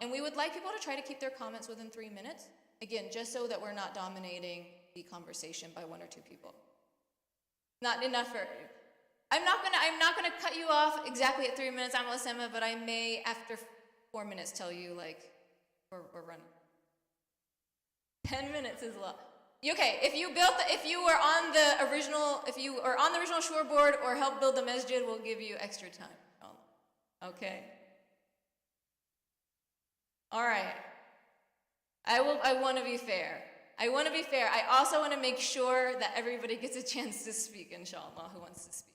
And we would like people to try to keep their comments within 3 minutes. Again, just so that we're not dominating the conversation by 1 or 2 people. Not enough for... I'm not gonna cut you off exactly at 3 minutes, Amalesema, but I may, after 4 minutes, tell you, like, we're running. 10 minutes is a lot. Okay, if you were on the original shore board or helped build the masjid, we'll give you extra time. Okay. All right. I want to be fair. I also want to make sure that everybody gets a chance to speak, inshallah, who wants to speak.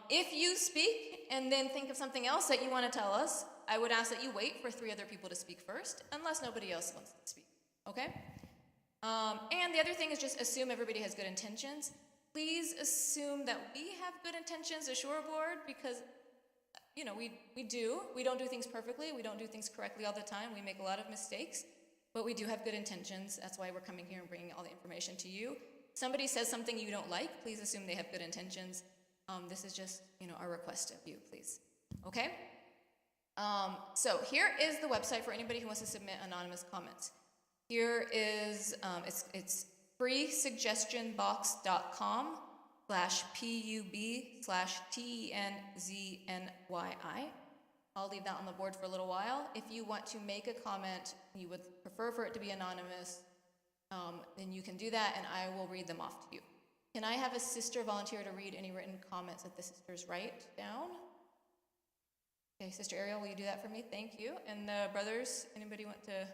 If you speak and then think of something else that you want to tell us, I would ask that you wait for 3 other people to speak first, unless nobody else wants to speak. Okay? And the other thing is just assume everybody has good intentions. Please assume that we have good intentions as shore board, because we do. We don't do things perfectly. We don't do things correctly all the time. We make a lot of mistakes, but we do have good intentions. That's why we're coming here and bringing all the information to you. Somebody says something you don't like, please assume they have good intentions. This is just, our request of you, please. Okay? So here is the website for anybody who wants to submit anonymous comments. Here is, it's freesuggestionbox.com/pub/TENZNYI. I'll leave that on the board for a little while. If you want to make a comment, you would prefer for it to be anonymous, then you can do that and I will read them off to you. Can I have a sister volunteer to read any written comments that the sisters write down? Okay, Sister Ariel, will you do that for me? Thank you. And the brothers, anybody want to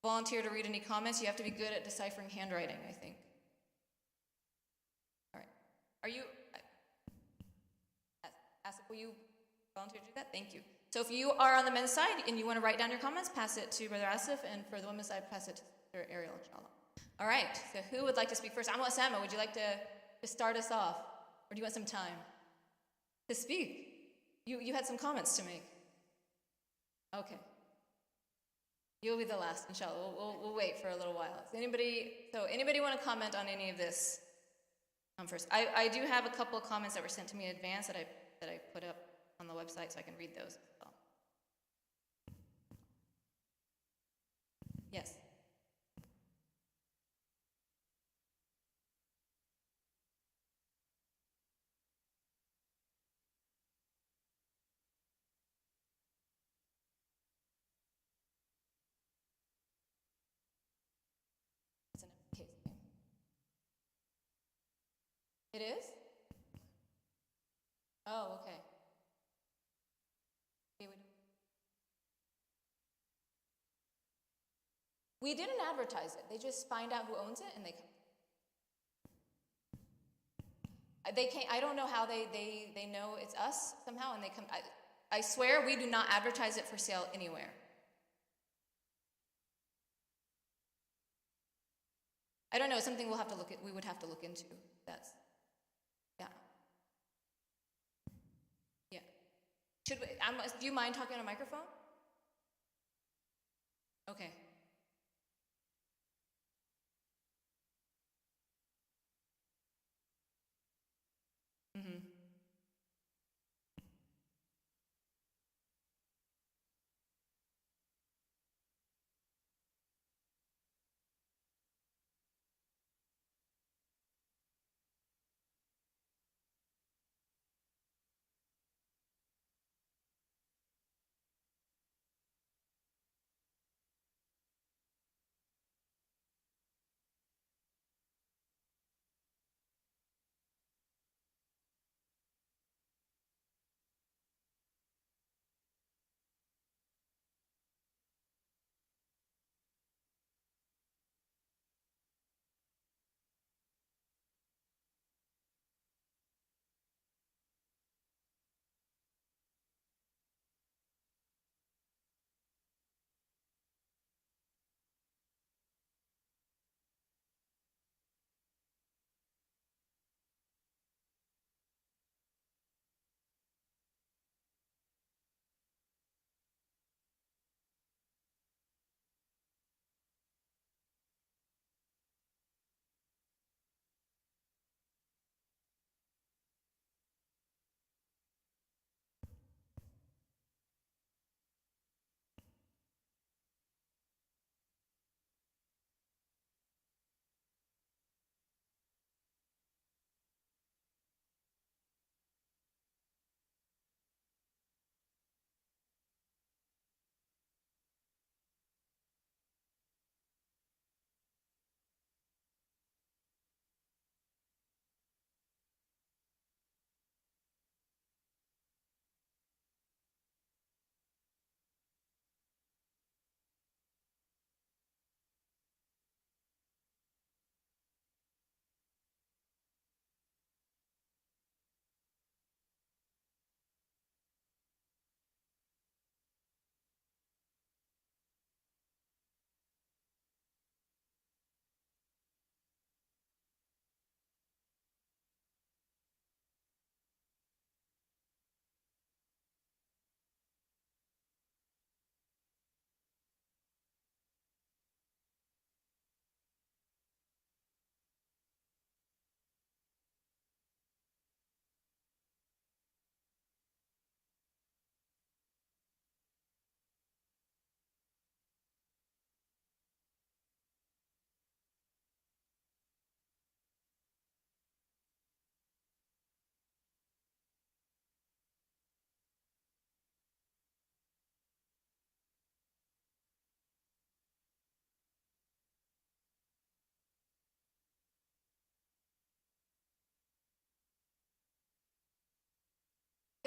volunteer to read any comments? You have to be good at deciphering handwriting, I think. All right. Are you, will you volunteer to do that? Thank you. So if you are on the men's side and you want to write down your comments, pass it to Brother Asif, and for the women's side, pass it to Sister Ariel, inshallah. All right, so who would like to speak first? Amal Asama, would you like to start us off? Or do you want some time to speak? You had some comments to make. Okay. You'll be the last, inshallah. We'll wait for a little while. Anybody want to comment on any of this first? I do have a couple of comments that were sent to me in advance that I put up on the website, so I can read those as well. Yes. It's an case name. It is? Oh, okay. We didn't advertise it. They just find out who owns it and they come. They can't. I don't know how they know it's us somehow, and they come. I swear we do not advertise it for sale anywhere. I don't know. It's something we would have to look into. That's, yeah. Yeah. Do you mind talking on a microphone? Okay. Mm-hmm.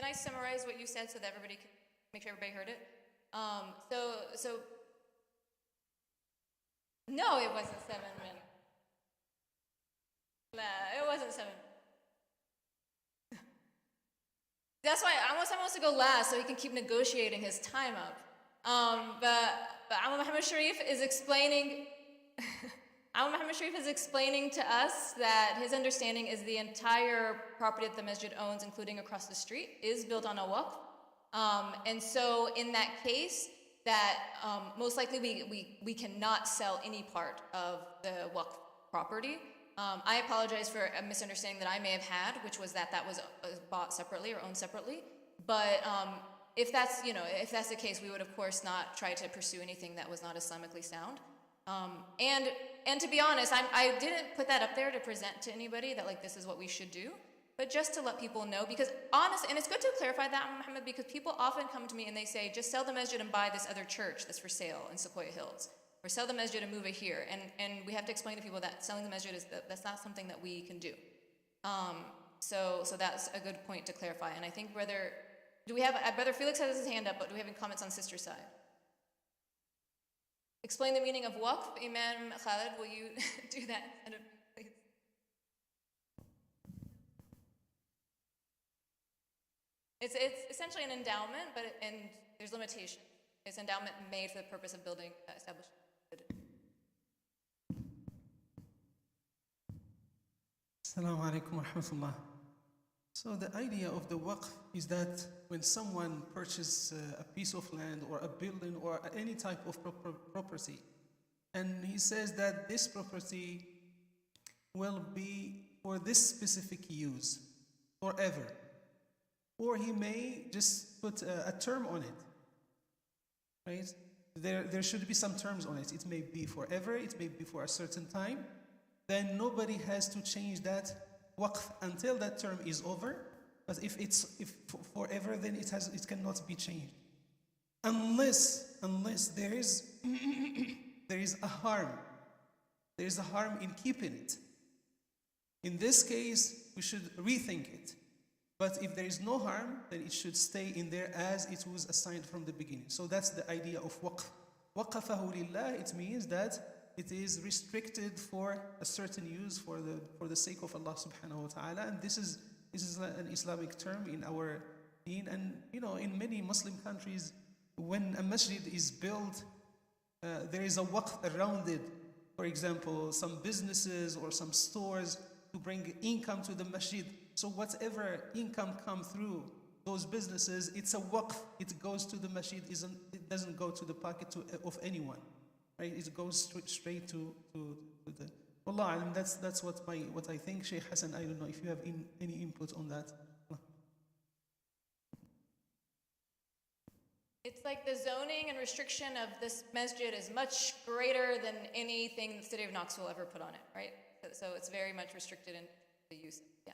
I summarize what you said so that everybody can make sure everybody heard it? So no, it wasn't 7 minutes. Nah, it wasn't 7. That's why Amos wants to go last so he can keep negotiating his time up. But Amal Muhammad Sharif is explaining. Amal Muhammad Sharif is explaining to us that his understanding is the entire property that the masjid owns, including across the street, is built on a waqf. And so in that case, that most likely we cannot sell any part of the waqf property. I apologize for a misunderstanding that I may have had, which was that was bought separately or owned separately. But if that's the case, we would of course not try to pursue anything that was not Islamically sound. And to be honest, I didn't put that up there to present to anybody that like this is what we should do, but just to let people know, because honestly, and it's good to clarify that, Muhammad, because people often come to me and they say, just sell the masjid and buy this other church that's for sale in Sequoia Hills, or sell the masjid and move it here. And we have to explain to people that selling the masjid that's not something that we can do. So that's a good point to clarify. And I think Brother Felix has his hand up, but do we have any comments on sister side? Explain the meaning of waqf. Imam Khalid, will you do that? Please. It's essentially an endowment, and there's limitations. It's an endowment made for the purpose of building, establishing. Assalamu alaikum wa rahmatullah. So the idea of the waqf is that when someone purchases a piece of land or a building or any type of property, and he says that this property will be for this specific use forever, or he may just put a term on it, right? There should be some terms on it. It may be forever, it may be for a certain time. Then nobody has to change that waqf until that term is over. But if forever, then it cannot be changed, unless there is there is a harm. There is a harm in keeping it. In this case, we should rethink it. But if there is no harm, then it should stay in there as it was assigned from the beginning. So that's the idea of waqf. Waqafahu lillah, it means that it is restricted for a certain use for the sake of Allah subhanahu wa ta'ala. And this is an Islamic term in our deen. And in many Muslim countries, when a masjid is built, there is a waqf around it. For example, some businesses or some stores to bring income to the masjid. So whatever income comes through those businesses, it's a waqf. It goes to the masjid. It doesn't go to the pocket of anyone. Right? It goes straight to the. Wallah, and that's what I think. Sheikh Hassan, I don't know if you have any input on that. It's like the zoning and restriction of this masjid is much greater than anything the city of Knoxville ever put on it, right? So it's very much restricted in the use. Yeah.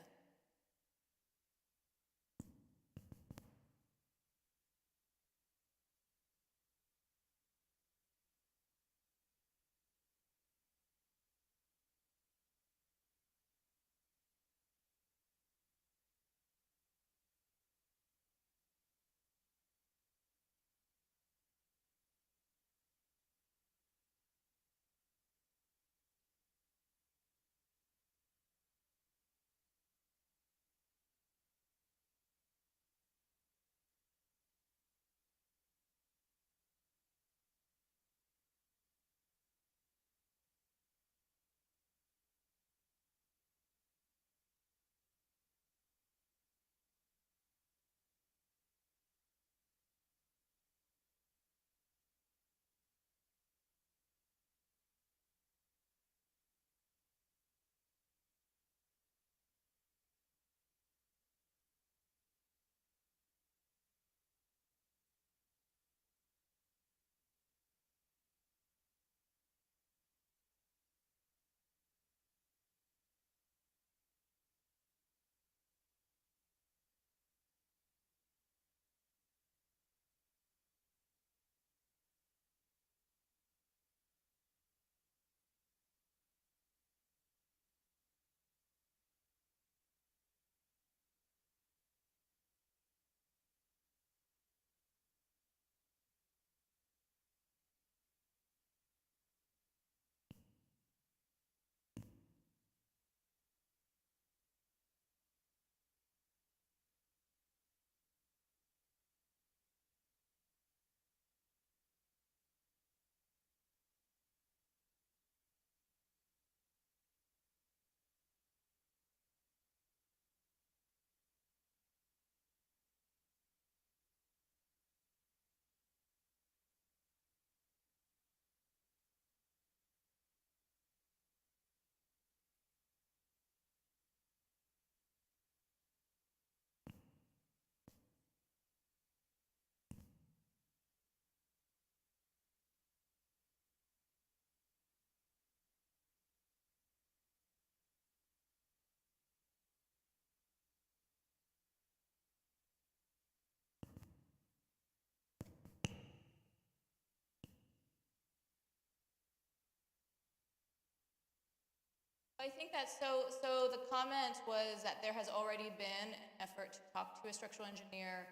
I think that so the comment was that there has already been an effort to talk to a structural engineer.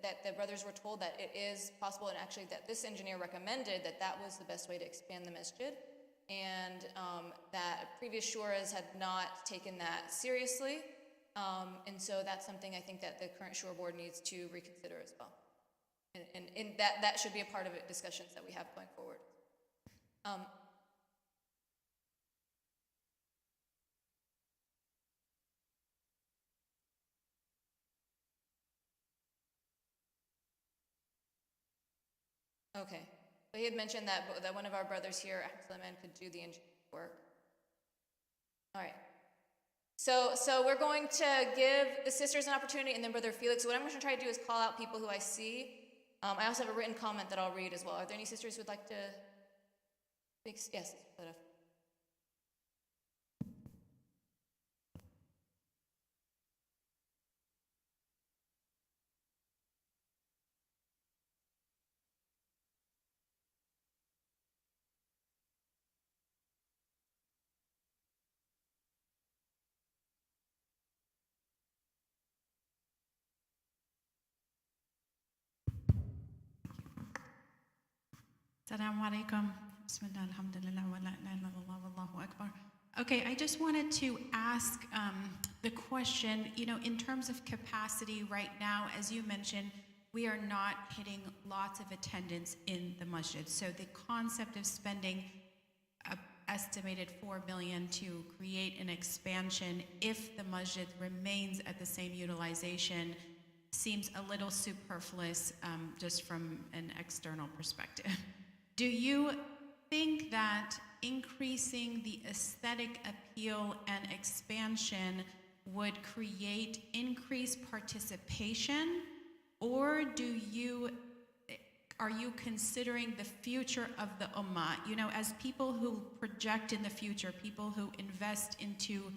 That the brothers were told that it is possible, and actually that this engineer recommended that that was the best way to expand the masjid, and that previous shuras had not taken that seriously, and so that's something I think that the current shura board needs to reconsider as well, and that should be a part of it, discussions that we have going forward. Okay. So he had mentioned that one of our brothers here, Suleiman, could do the engineering work. All right. So we're going to give the sisters an opportunity, and then Brother Felix. What I'm going to try to do is call out people who I see. I also have a written comment that I'll read as well. Are there any sisters who would like to speak? Yes. Assalamu alaikum. Bismillah, alhamdulillah, wa la ilaha illallah, wallahu akbar. Okay, I just wanted to ask the question, in terms of capacity right now, as you mentioned, we are not hitting lots of attendance in the masjid. So the concept of spending an estimated $4 million to create an expansion, if the masjid remains at the same utilization, seems a little superfluous just from an external perspective. Do you think that increasing the aesthetic appeal and expansion would create increased participation, or are you considering the future of the ummah? As people who project in the future, people who invest into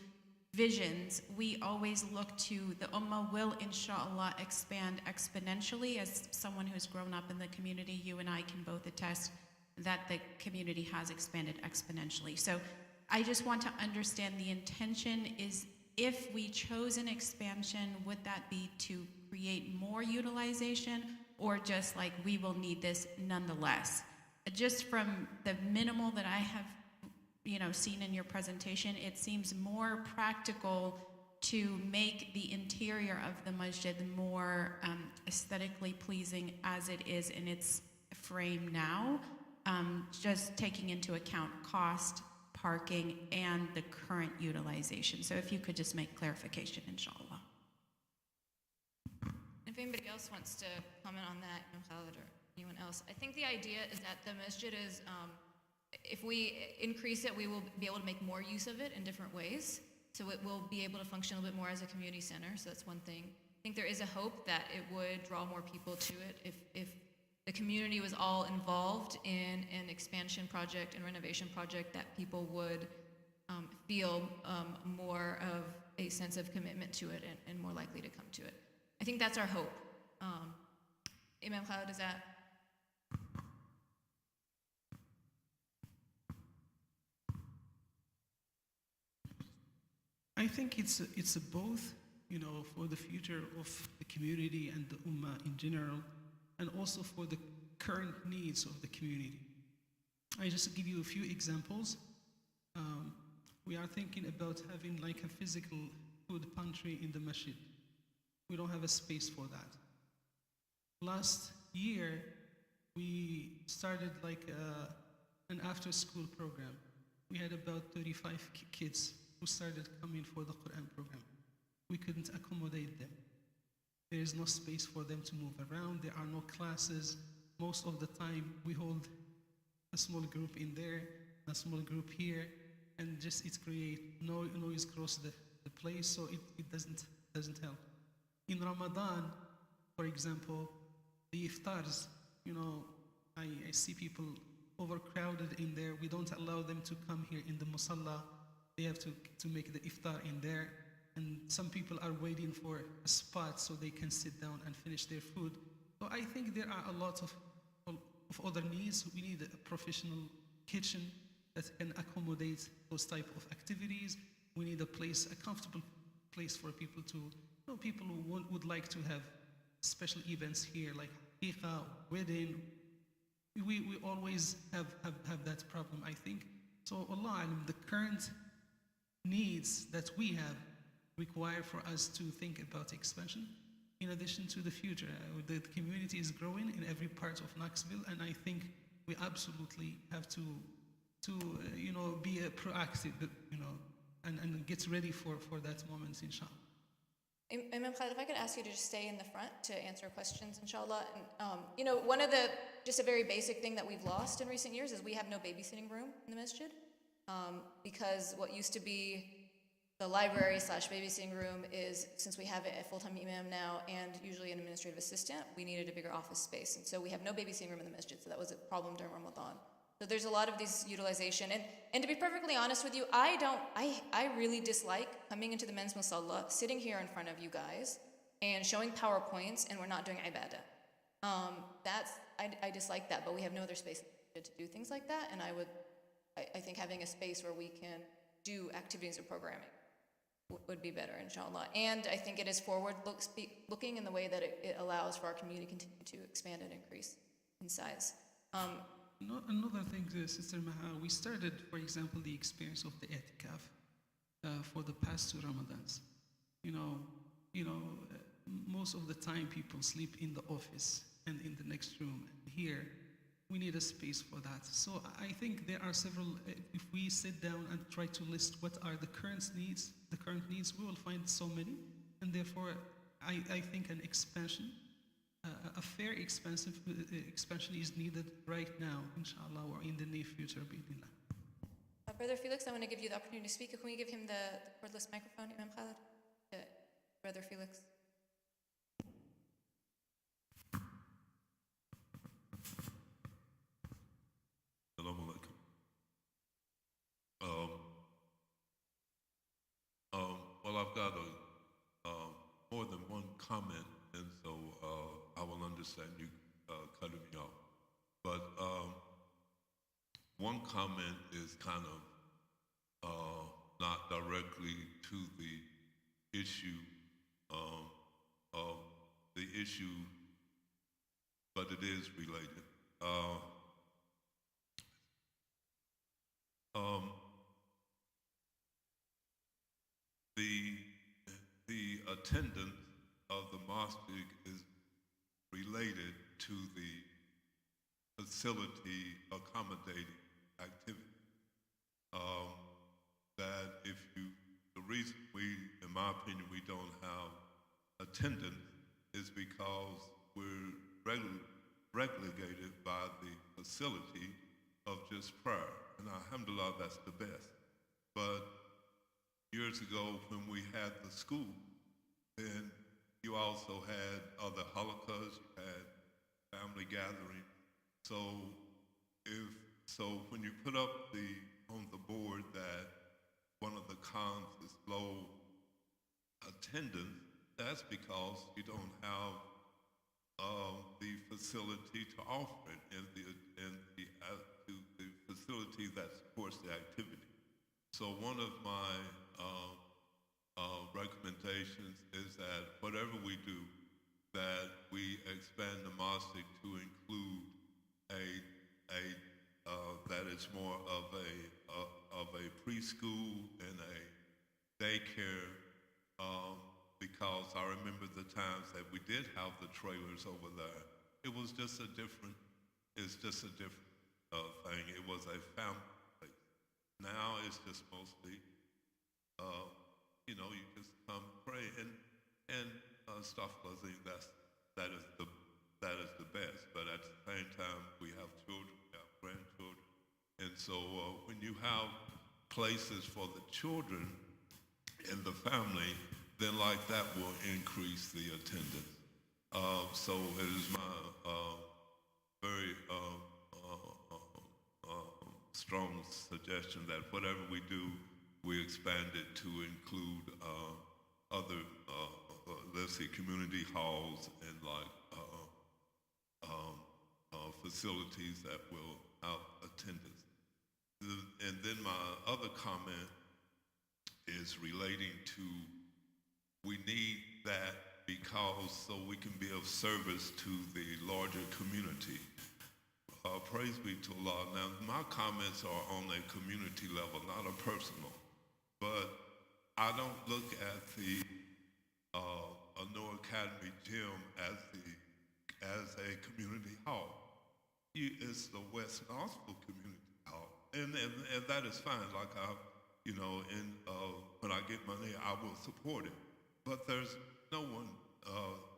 visions, we always look to the ummah will inshallah expand exponentially. As someone who's grown up in the community, you and I can both attest that the community has expanded exponentially. So I just want to understand, the intention is, if we chose an expansion, would that be to create more utilization, or just like we will need this nonetheless? Just from the minimal that I have seen in your presentation, it seems more practical to make the interior of the masjid more aesthetically pleasing as it is in its frame now, just taking into account cost, parking, and the current utilization. So if you could just make clarification, inshallah. If anybody else wants to comment on that, Khalid or anyone else, I think the idea is that the masjid is, if we increase it, we will be able to make more use of it in different ways. So it will be able to function a little bit more as a community center. So that's one thing. I think there is a hope that it would draw more people to it if the community was all involved in an expansion project and renovation project, that people would feel more of a sense of commitment to it and more likely to come to it. I think that's our hope. Imam Khalid, is that? I think it's both, for the future of the community and the ummah in general, and also for the current needs of the community. I just give you a few examples. We are thinking about having like a physical food pantry in the masjid. We don't have a space for that. Last year, we started like an after-school program. We had about 35 kids who started coming for the Quran program. We couldn't accommodate them. There is no space for them to move around. There are no classes. Most of the time, we hold a small group in there, a small group here, and just it creates noise across the place, so it doesn't help. In Ramadan, for example, the iftars, I see people overcrowded in there. We don't allow them to come here in the musalla. They have to make the iftar in there. And some people are waiting for a spot so they can sit down and finish their food. So I think there are a lot of other needs. We need a professional kitchen. that can accommodate those type of activities. We need a place, a comfortable place for people to, people who would like to have special events here, like haqiqa, wedding. We always have that problem, I think. So Allah alam, the current needs that we have require for us to think about expansion in addition to the future. The community is growing in every part of Knoxville, and I think we absolutely have to be proactive, and get ready for that moment, inshallah. Imam Khalid, if I could ask you to just stay in the front to answer questions, inshallah. And, one of just a very basic thing that we've lost in recent years is we have no babysitting room in the masjid. Because what used to be the library / babysitting room is, since we have a full-time imam now and usually an administrative assistant, we needed a bigger office space. And so we have no babysitting room in the masjid, so that was a problem during Ramadan. So there's a lot of these utilization. And to be perfectly honest with you, I really dislike coming into the men's musalla, sitting here in front of you guys, and showing PowerPoints, and we're not doing ibadah. I dislike that, but we have no other space to do things like that, and I think having a space where we can do activities or programming would be better, inshallah. And I think it is forward-looking in the way that it allows for our community to continue to expand and increase in size. Another thing, Sister Maha, we started, for example, the experience of the etikaf for the past 2 Ramadans. Most of the time people sleep in the office and in the next room. Here, we need a space for that. So I think there are several, if we sit down and try to list what are the current needs, we will find so many. And therefore, I think an expansion, a fair expansion is needed right now, inshallah, or in the near future, bi'idhnillah. Brother Felix, I want to give you the opportunity to speak. Can we give him the cordless microphone, Imam Khalid? Brother Felix. Assalamu alaikum. Well, I've got more than one comment, and so I will understand you cutting me off. But one comment is kind of not directly to the issue of the issue, but it is related. The attendance of the mosque is related to the facility accommodating activity. That the reason in my opinion, we don't have attendance is because we're relegated by the facility of just prayer. And alhamdulillah, that's the best. But years ago when we had the school, then you also had other halakas, you had family gatherings. So when you put up on the board that one of the cons is low attendance, that's because you don't have the facility to offer it and the facility that supports the activity. So one of my recommendations is that whatever we do, that we expand the mosque to include that is more of a preschool and a daycare, because I remember the times that we did have the trailers over there. It was just a different thing. It was a family place. Now it's just mostly, you just come pray and stuff. That is the best. But at the same time, we have children, we have grandchildren, and so when you have places for the children and the family, then like that will increase the attendance. So it is my very strong suggestion that whatever we do, we expand it to include other, let's say, community halls and facilities that will have attendance. And then my other comment is relating to we need that because so we can be of service to the larger community. Praise be to Allah. Now, my comments are on a community level, not a personal. But I don't look at the No Academy gym as a community hall. It's the West Knoxville Community Hall, and that is fine. Like when I get money, I will support it. But there's no one,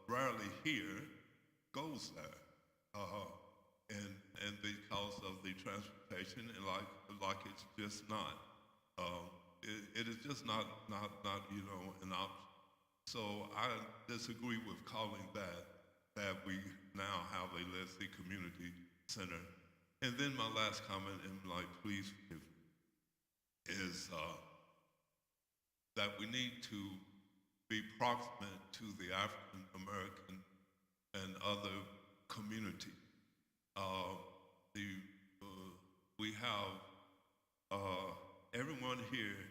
rarely here, goes there, and because of the transportation, and like it's just not, it is just not an option. So I disagree with calling that we now have a Leslie Community Center. And then my last comment, and please forgive me, is that we need to be proximate to the African American and other community. We have everyone here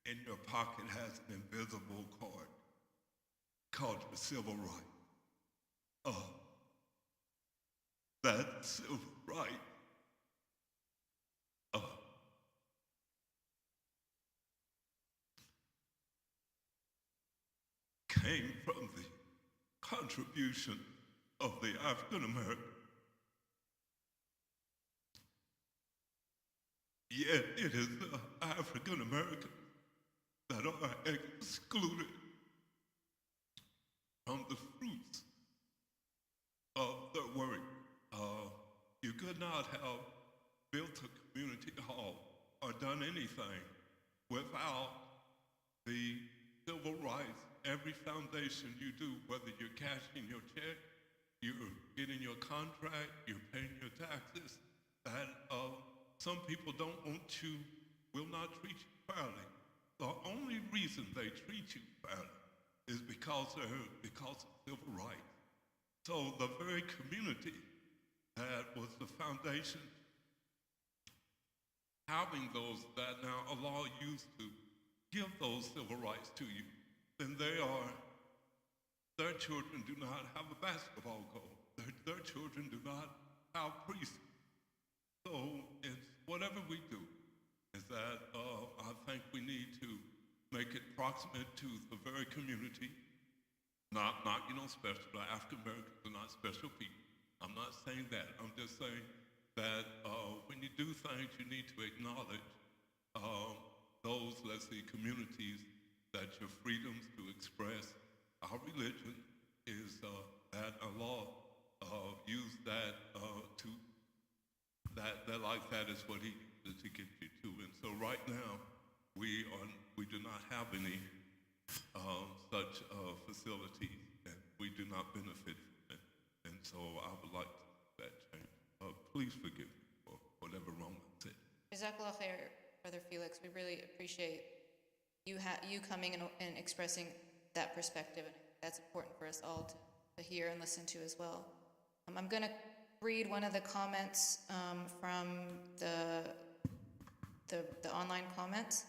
in your pocket has an invisible card called your civil right. That civil right came from the contribution of the African American. Yet it is the African Americans that are excluded from the fruits of their work. You could not have built a community hall or done anything without the civil rights. Every foundation you do, whether you're cashing your check, you're getting your contract, you're paying your taxes, that some people don't want you, will not treat you fairly. The only reason they treat you fairly is because of civil rights. So the very community that was the foundation, having those that now allow you to give those civil rights to you, then their children do not have a basketball goal. Their children do not have priests. So it's whatever we do is that I think we need to make it proximate to the very community. Not special. The African Americans are not special people. I'm not saying that. I'm just saying that when you do things, you need to acknowledge those, let's say, communities, that your freedoms to express our religion is that Allah used that that is what He used to get you to. And so right now, we do not have any such facilities, and we do not benefit from it. And so I would like to see that change. Please forgive me for whatever wrong I said. Jazakallah khair, Brother Felix. We really appreciate you coming and expressing that perspective. And that's important for us all to hear and listen to as well. I'm going to read one of the comments from the online comments.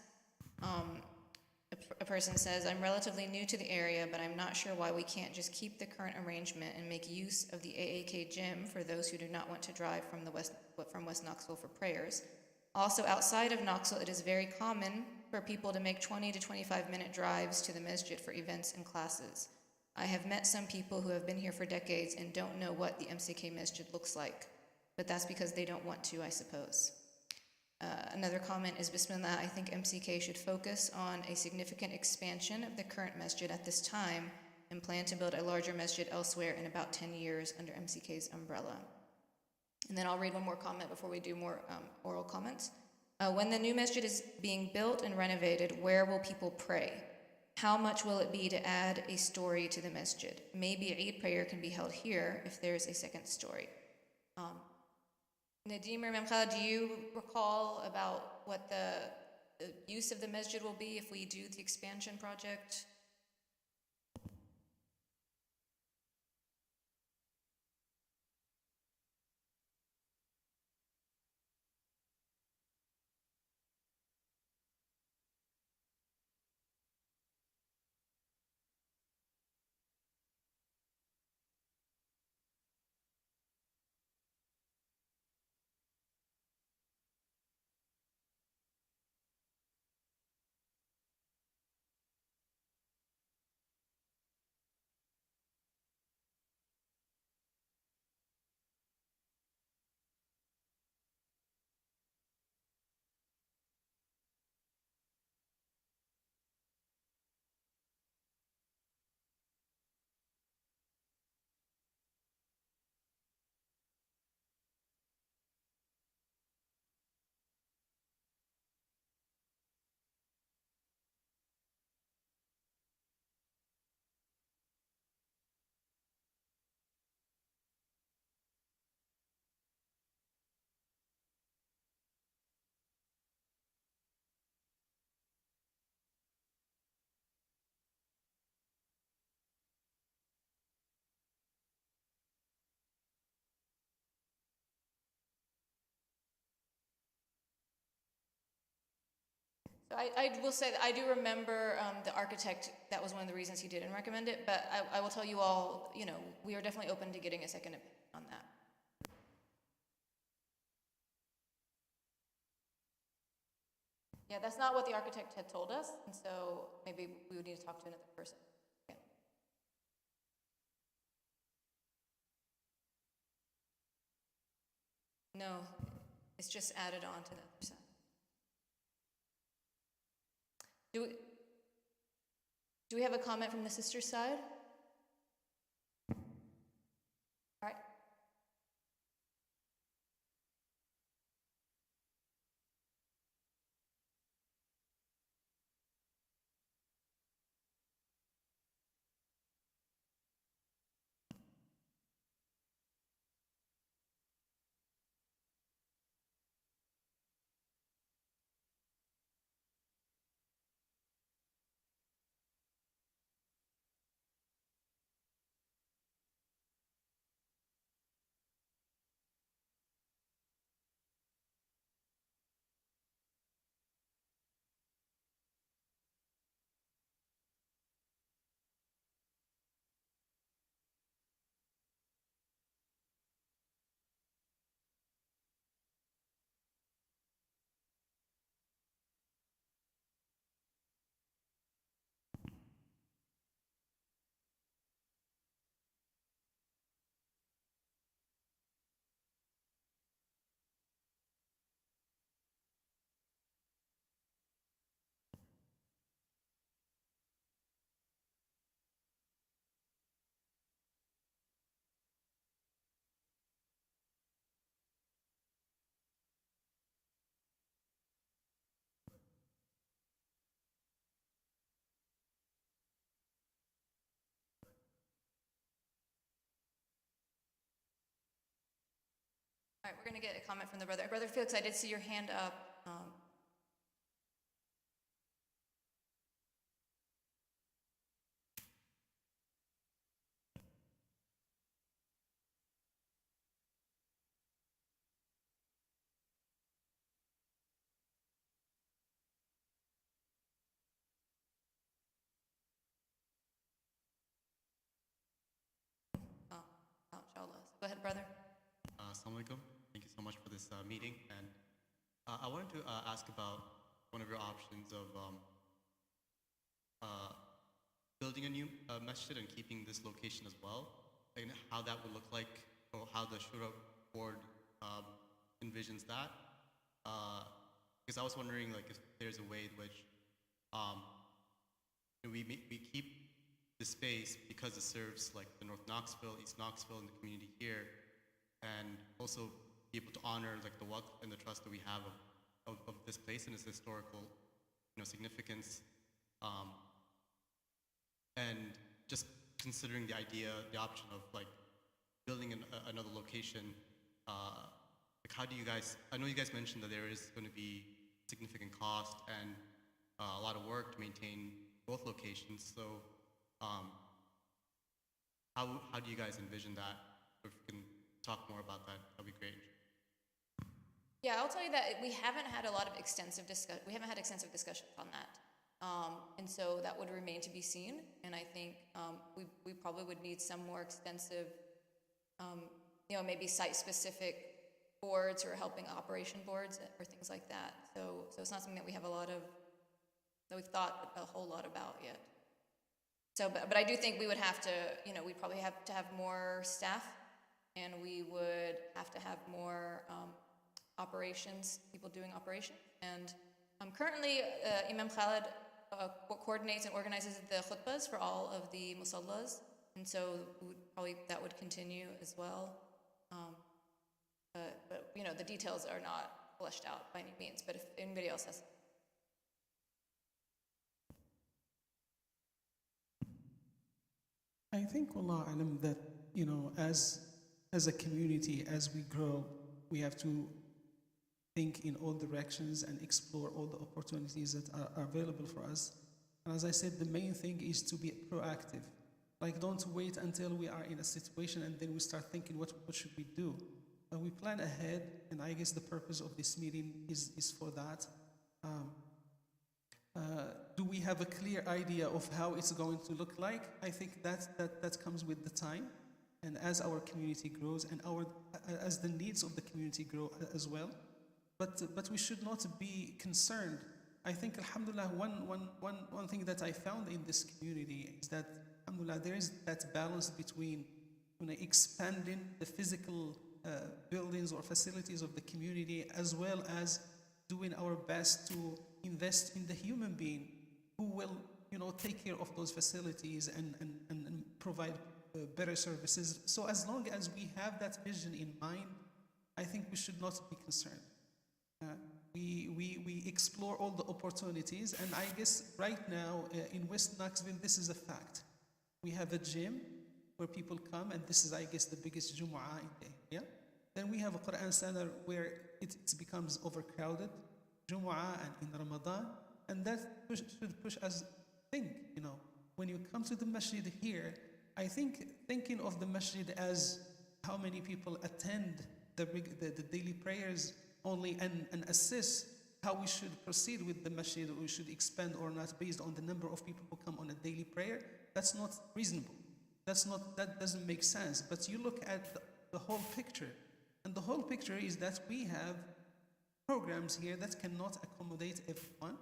A person says, I'm relatively new to the area, but I'm not sure why we can't just keep the current arrangement and make use of the AAK gym for those who do not want to drive from West Knoxville for prayers. Also, outside of Knoxville, it is very common for people to make 20 to 25-minute drives to the masjid for events and classes. I have met some people who have been here for decades and don't know what the MCK masjid looks like, but that's because they don't want to, I suppose. Another comment is, Bismillah, I think MCK should focus on a significant expansion of the current masjid at this time and plan to build a larger masjid elsewhere in about 10 years under MCK's umbrella. And then I'll read one more comment before we do more oral comments. When the new masjid is being built and renovated, where will people pray? How much will it be to add a story to the masjid? Maybe Eid prayer can be held here if there's a second story. Nadim or Imam Khalid, do you recall about what the use of the masjid will be if we do the expansion project? So I will say that I do remember the architect, that was one of the reasons he didn't recommend it, but I will tell you all, we are definitely open to getting a second opinion on that. Yeah, that's not what the architect had told us, and so maybe we would need to talk to another person. Yeah. No, it's just added on to the other side. Do we have a comment from the sister's side? All right. All right, we're going to get a comment from the brother. Brother Felix, I did see your hand up. Inshallah. Go ahead, brother. Assalamu alaikum. Thank you so much for this meeting. And I wanted to ask about one of your options of building a new masjid and keeping this location as well, and how that would look like, or how the Shura board envisions that. Because I was wondering, like, if there's a way in which we keep the space because it serves like the North Knoxville, East Knoxville, and the community here, and also be able to honor like the waqf and the trust that we have of this place and its historical, significance, and just considering the option of like building another location. Like, how do you guys? I know you guys mentioned that there is going to be significant cost and a lot of work to maintain both locations. So, how do you guys envision that? If you can talk more about that, that'd be great. Yeah, I'll tell you that we haven't had a lot of extensive discussions on that, and so that would remain to be seen. And I think we probably would need some more extensive, maybe site-specific boards or helping operation boards or things like that. So it's not something that we have that we've thought a whole lot about yet. So, but I do think we would have to, we'd probably have to have more staff, and we would have to have more operations, people doing operations. And currently, Imam Khalid coordinates and organizes the khutbahs for all of the musallas, and so that would continue as well. But the details are not fleshed out by any means. But if anybody else has. I think, wallah alam, that, as a community, as we grow, we have to think in all directions and explore all the opportunities that are available for us. And as I said, the main thing is to be proactive. Like, don't wait until we are in a situation and then we start thinking, what should we do? We plan ahead, and I guess the purpose of this meeting is for that. Do we have a clear idea of how it's going to look like? I think that comes with the time, and as our community grows, and as the needs of the community grow as well. But we should not be concerned. I think, alhamdulillah, one thing that I found in this community is that, alhamdulillah, there is that balance between expanding the physical buildings or facilities of the community, as well as doing our best to invest in the human being who will take care of those facilities and provide better services. So as long as we have that vision in mind, I think we should not be concerned. We explore all the opportunities, and I guess right now in West Knoxville, this is a fact. We have a gym where people come, and this is, I guess, the biggest Jumu'ah in the area. Then we have a Quran Center where it becomes overcrowded, Jumu'ah and in Ramadan, and that should push us think, when you come to the masjid here, I think thinking of the masjid as how many people attend the daily prayers only, and assess how we should proceed with the masjid, or we should expand or not based on the number of people who come on a daily prayer, that's not reasonable. That doesn't make sense. But you look at the whole picture, and the whole picture is that we have programs here that cannot accommodate everyone,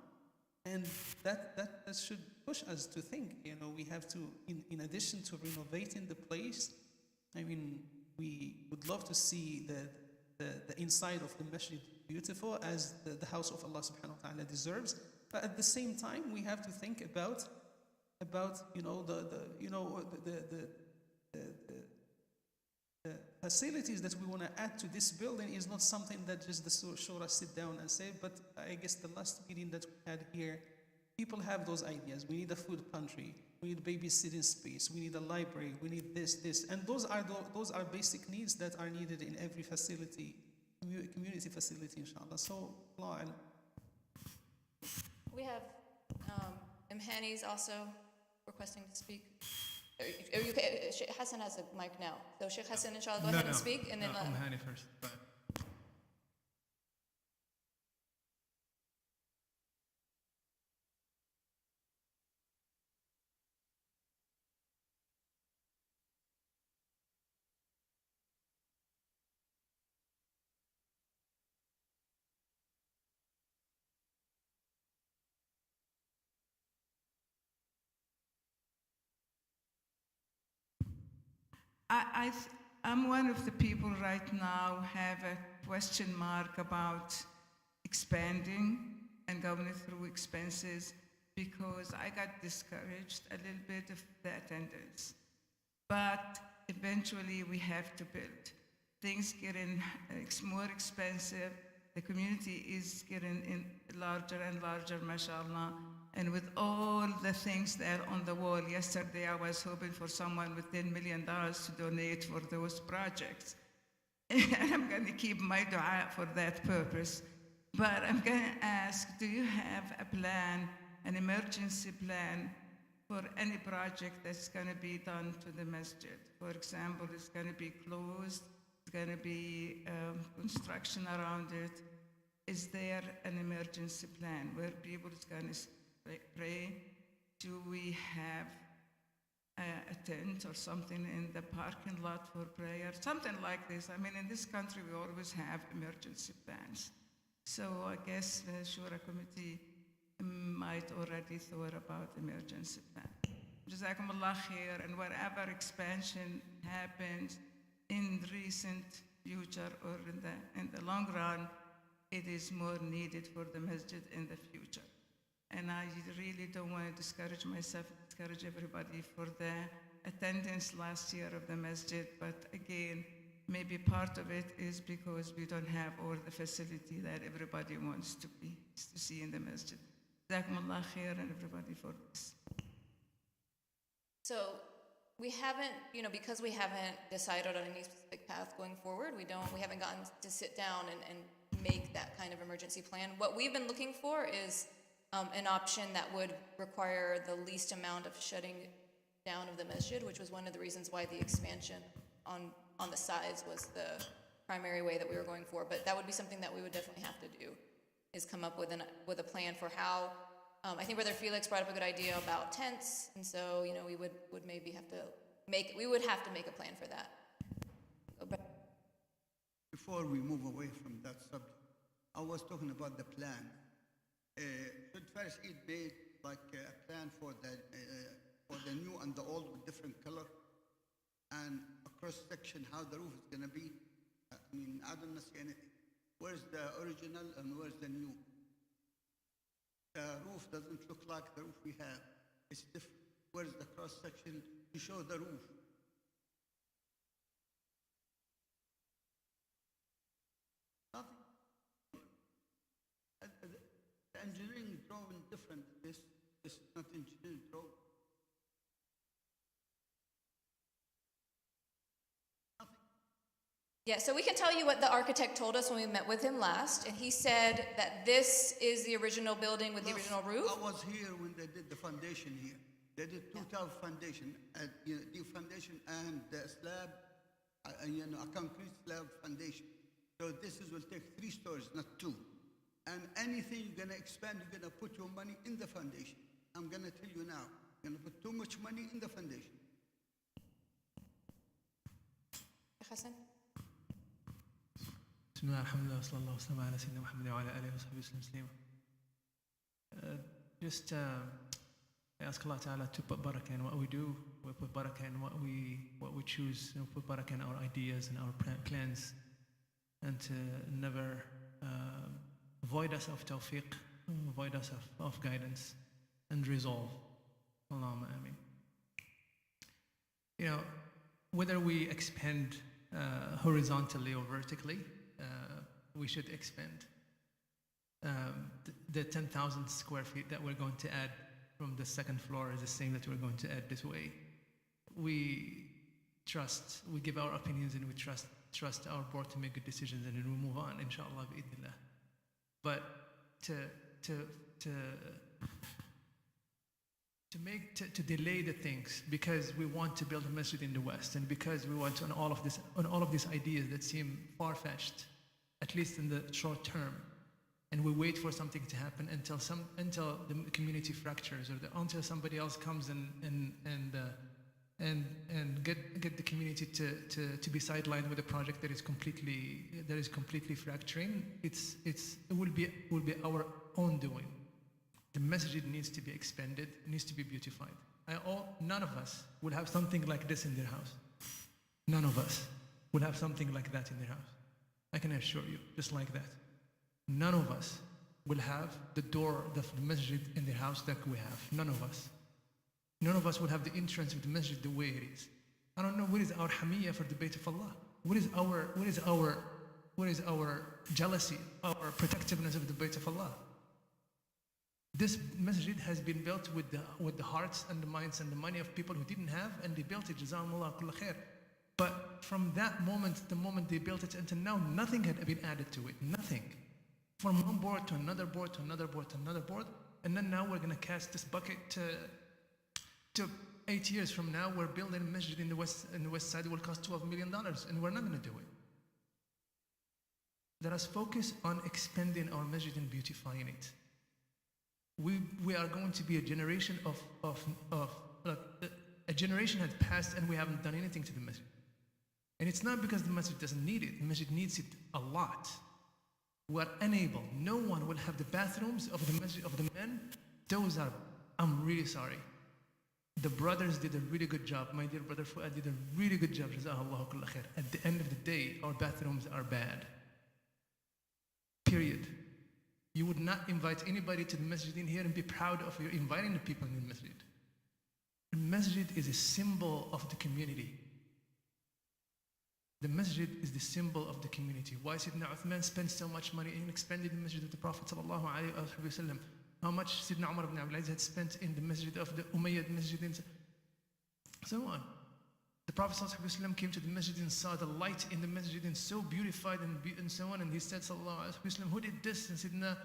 and that should push us to think, we have to, in addition to renovating the place, I mean, we would love to see the inside of the masjid beautiful as the house of Allah subhanahu wa ta'ala deserves. But at the same time, we have to think about the facilities that we want to add to this building is not something that just the shura sit down and say. But I guess the last meeting that we had here, people have those ideas. We need a food pantry. We need babysitting space. We need a library. We need this, and those are basic needs that are needed in every facility, community facility, inshallah. So, Allah. We have Imhani's also requesting to speak. Sheikh Hassan has a mic now. So Sheikh Hassan, inshallah, go ahead and speak, and then Imhani first. I'm one of the people right now have a question mark about expanding and going through expenses, because I got discouraged a little bit of the attendance. But eventually we have to build. Things getting more expensive. The community is getting larger and larger, mashallah. And with all the things that are on the wall, yesterday I was hoping for someone with $10 million to donate for those projects. And I'm going to keep my dua for that purpose. But I'm going to ask, do you have a plan, an emergency plan for any project that's going to be done to the masjid? For example, it's going to be closed, it's going to be construction around it. Is there an emergency plan where people is going to pray? Do we have a tent or something in the parking lot for prayer? Something like this. I mean, in this country, we always have emergency plans. So I guess the Shura committee might already thought about emergency plan. Jazakumullah khair, and whatever expansion happens in recent future or in the long run, it is more needed for the masjid in the future. And I really don't want to discourage myself, discourage everybody for the attendance last year of the masjid. But again, maybe part of it is because we don't have all the facility that everybody wants to see in the masjid. Jazakumullah khair and everybody for this. So we haven't, because we haven't decided on any specific path going forward, we haven't gotten to sit down and make that kind of emergency plan. What we've been looking for is an option that would require the least amount of shutting down of the masjid, which was one of the reasons why the expansion on the sides was the primary way that we were going for. But that would be something that we would definitely have to do, is come up with a plan for how I think Brother Felix brought up a good idea about tents, and so, you know, we would maybe have to make a plan for that. Before we move away from that subject, I was talking about the plan. Should First Eid made like a plan for the new and the old with different color, and a cross section how the roof is gonna be? I mean, I don't see anything. Where's the original and where's the new? The roof doesn't look like the roof we have. It's different. Where's the cross section to show the roof? Nothing. The engineering drawing different. This is not engineering drawing. Yeah, so we can tell you what the architect told us when we met with him last, and he said that this is the original building with the Plus, original roof. I was here when they did the foundation here. They did two type foundation, the foundation and the slab, a concrete slab foundation. So this will take 3 stories, not 2. And anything you're gonna expand, you're gonna put your money in the foundation. I'm gonna tell you now, you're gonna put too much money in the foundation. Hassan? بسم الله الحمد لله وصلى الله وسلم على سيدنا محمد وعلى آله وصحبه وسلم تسليما. Just I ask Allah Ta'ala to put barakah in what we do, we put barakah in what we choose, and put barakah in our ideas and our plans, and to never void us of tawfiq, void us of guidance and resolve. Allahumma ameen. You know, whether we expand horizontally or vertically, we should expand. The 10,000 square feet that we're going to add from the second floor is the same that we're going to add this way. We give our opinions, and we trust our board to make good decisions, and then we move on, inshallah, bi'idhnillah. But to delay the things because we want to build a masjid in the West, and because we want on all of these ideas that seem far-fetched, at least in the short term, and we wait for something to happen until the community fractures, or until somebody else comes and get the community to be sidelined with a project that is completely fracturing. It will be our own doing. The masjid needs to be expanded, needs to be beautified. None of us will have something like this in their house. None of us will have something like that in their house. I can assure you, just like that. None of us will have the door of the masjid in their house that we have. None of us. None of us will have the entrance of the masjid the way it is. I don't know what is our hamiyya for the Bayt of Allah. What is our jealousy, our protectiveness of the Bayt of Allah? This masjid has been built with the hearts and the minds and the money of people who didn't have, and they built it. Jazakumullah kulla khair. But from that moment, the moment they built it until now, nothing had been added to it. Nothing. From one board to another board to another board to another board, and then now we're going to cast this bucket to 8 years from now. We're building a masjid in the west side. It will cost $12 million, and we're not going to do it. Let us focus on expanding our masjid and beautifying it. We are going to be a generation a generation has passed and we haven't done anything to the masjid. And it's not because the masjid doesn't need it. The masjid needs it a lot. We are unable. No one will have the bathrooms of the masjid of the men. I'm really sorry. The brothers did a really good job. My dear brother Fuad did a really good job. Jazakallahu kulla khair. At the end of the day, our bathrooms are bad. Period. You would not invite anybody to the masjid in here and be proud of you inviting the people in the masjid. The masjid is a symbol of the community. The masjid is the symbol of the community. Why Sayyidina Uthman spent so much money in expanding the masjid of the Prophet sallallahu alaihi wasallam? How much Sayyidina Umar ibn Abdul Aziz had spent in the masjid of the Umayyad masjid, and so on. The Prophet sallallahu alaihi wasallam came to the masjid and saw the light in the masjid and so beautified and so on, and he said sallallahu alaihi wasallam, who did this? And Sayyidina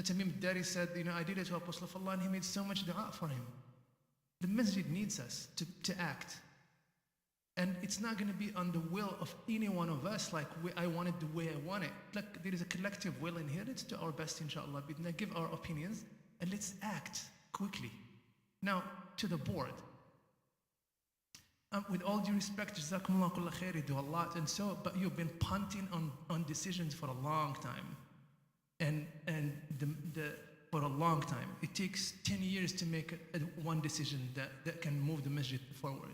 Tamim al-Dari said, I did it to Apostle of Allah, and he made so much dua for him. The masjid needs us to act. And it's not going to be on the will of any one of us, like I want it the way I want it. Look, there is a collective will in here. Let's do our best, inshallah. But give our opinions and let's act quickly. Now, to the board. With all due respect, Jazakumullah kulla khair, you do a lot, and so, but you've been punting on decisions for a long time. And for a long time. It takes 10 years to make one decision that can move the masjid forward.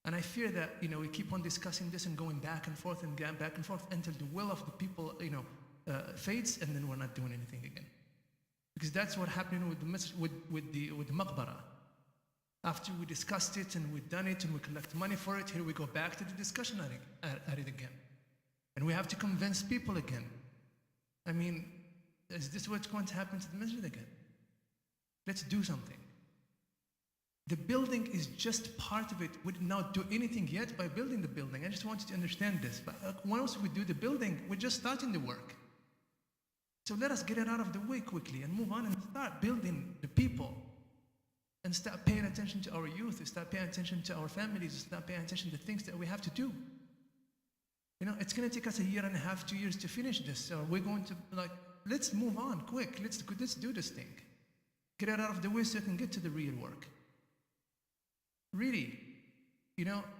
And I fear that, we keep on discussing this and going back and forth and back and forth until the will of the people, fades, and then we're not doing anything again. Because that's what happened with the masjid, with the maqbara. After we discussed it and we've done it and we collect money for it, here we go back to the discussion at it again. And we have to convince people again. I mean, is this what's going to happen to the masjid again? Let's do something. The building is just part of it. We did not do anything yet by building the building. I just want you to understand this. But once we do the building, we're just starting the work. So let us get it out of the way quickly and move on and start building the people. And start paying attention to our youth, start paying attention to our families, start paying attention to things that we have to do. It's going to take us 1.5 years, 2 years to finish this. So we're going to, let's move on quick. Let's do this thing. Get it out of the way so we can get to the real work. Really,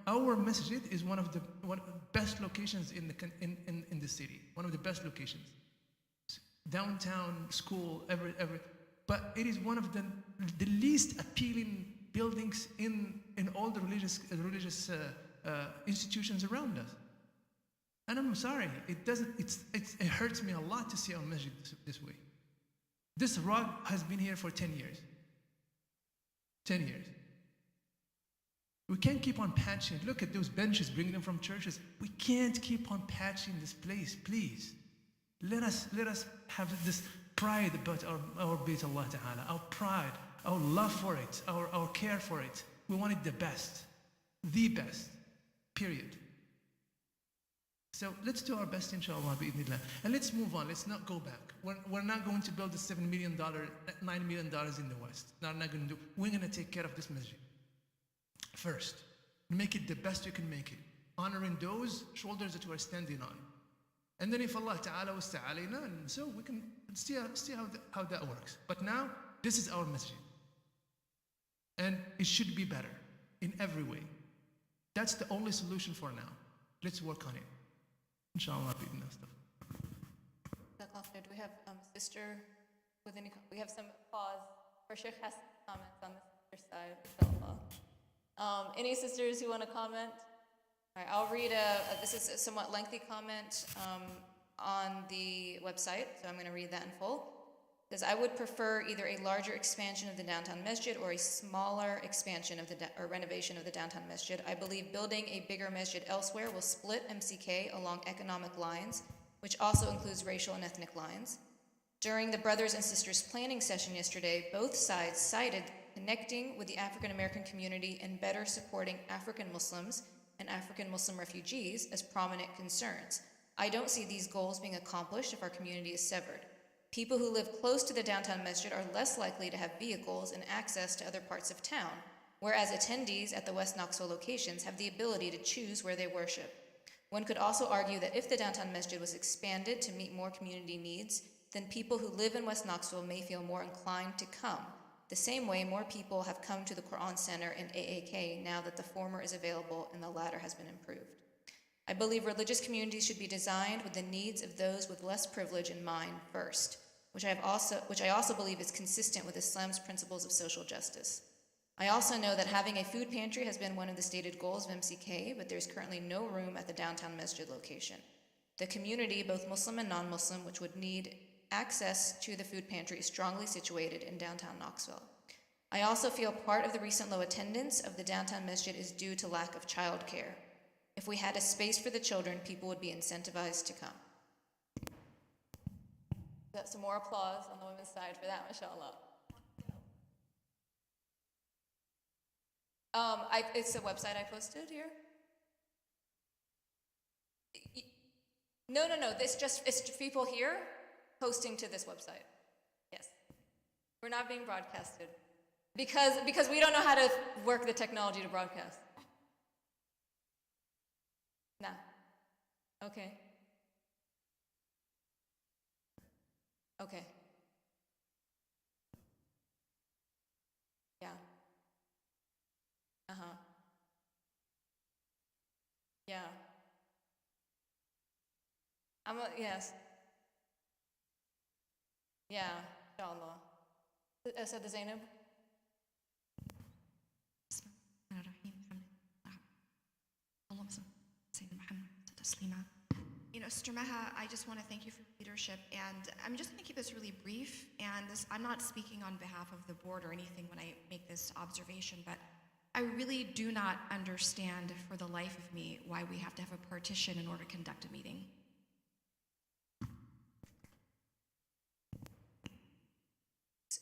our masjid is one of the best locations in the city. One of the best locations. Downtown, school, but it is one of the least appealing buildings in all the religious institutions around us. And I'm sorry, it hurts me a lot to see our masjid this way. This rug has been here for 10 years. 10 years. We can't keep on patching. Look at those benches, bringing them from churches. We can't keep on patching this place, please. Let us have this pride about our Bayt Allah Ta'ala, our pride, our love for it, our care for it. We want it the best, period. So let's do our best, inshallah, bi'idhnillah. And let's move on, let's not go back. We're not going to build the $7 million, $9 million in the West. We're not going to do. We're going to take care of this masjid first. Make it the best you can make it. Honoring those shoulders that we are standing on. And then if Allah Ta'ala was ta'alayna, and so we can see how that works. But now, this is our masjid. And it should be better in every way. That's the only solution for now. Let's work on it. Inshallah, do we have sister with any? We have some pause for Sheikh Hassan's comments on the sister side. Inshallah. Any sisters who want to comment? All right, I'll read this is a somewhat lengthy comment on the website, so I'm going to read that in full. It says, I would prefer either a larger expansion of the downtown masjid or a smaller expansion of or renovation of the downtown masjid. I believe building a bigger masjid elsewhere will split MCK along economic lines, which also includes racial and ethnic lines. During the brothers and sisters planning session yesterday, both sides cited connecting with the African American community and better supporting African Muslims and African Muslim refugees as prominent concerns. I don't see these goals being accomplished if our community is severed. People who live close to the downtown masjid are less likely to have vehicles and access to other parts of town, whereas attendees at the West Knoxville locations have the ability to choose where they worship. One could also argue that if the downtown masjid was expanded to meet more community needs, then people who live in West Knoxville may feel more inclined to come. The same way more people have come to the Quran Center in AAK now that the former is available and the latter has been improved. I believe religious communities should be designed with the needs of those with less privilege in mind first, which I also believe is consistent with Islam's principles of social justice. I also know that having a food pantry has been one of the stated goals of MCK, but there's currently no room at the downtown masjid location. The community, both Muslim and non-Muslim, which would need access to the food pantry, is strongly situated in downtown Knoxville. I also feel part of the recent low attendance of the downtown masjid is due to lack of childcare. If we had a space for the children, people would be incentivized to come. Got some more applause on the women's side for that, mashallah. It's a website I posted here. No. It's people here posting to this website. Yes. We're not being broadcasted because we don't know how to work the technology to broadcast. Okay. Okay. Yeah. Uh-huh. Yeah. Yes. Yeah, inshallah. Said Zainab? You know, Sister Meha, I just want to thank you for your leadership, and I'm just going to keep this really brief. And this, I'm not speaking on behalf of the board or anything when I make this observation, but I really do not understand for the life of me why we have to have a partition in order to conduct a meeting.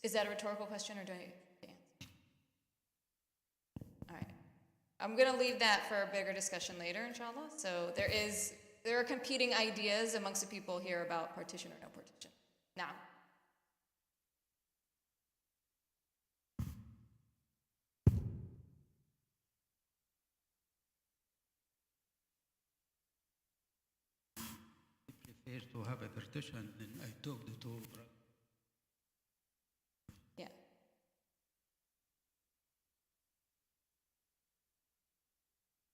Is that a rhetorical question or do I answer? All right. I'm going to leave that for a bigger discussion later, inshallah. So there are competing ideas amongst the people here about partition or no partition. Now, prefer to have a partition, and I talked to yeah.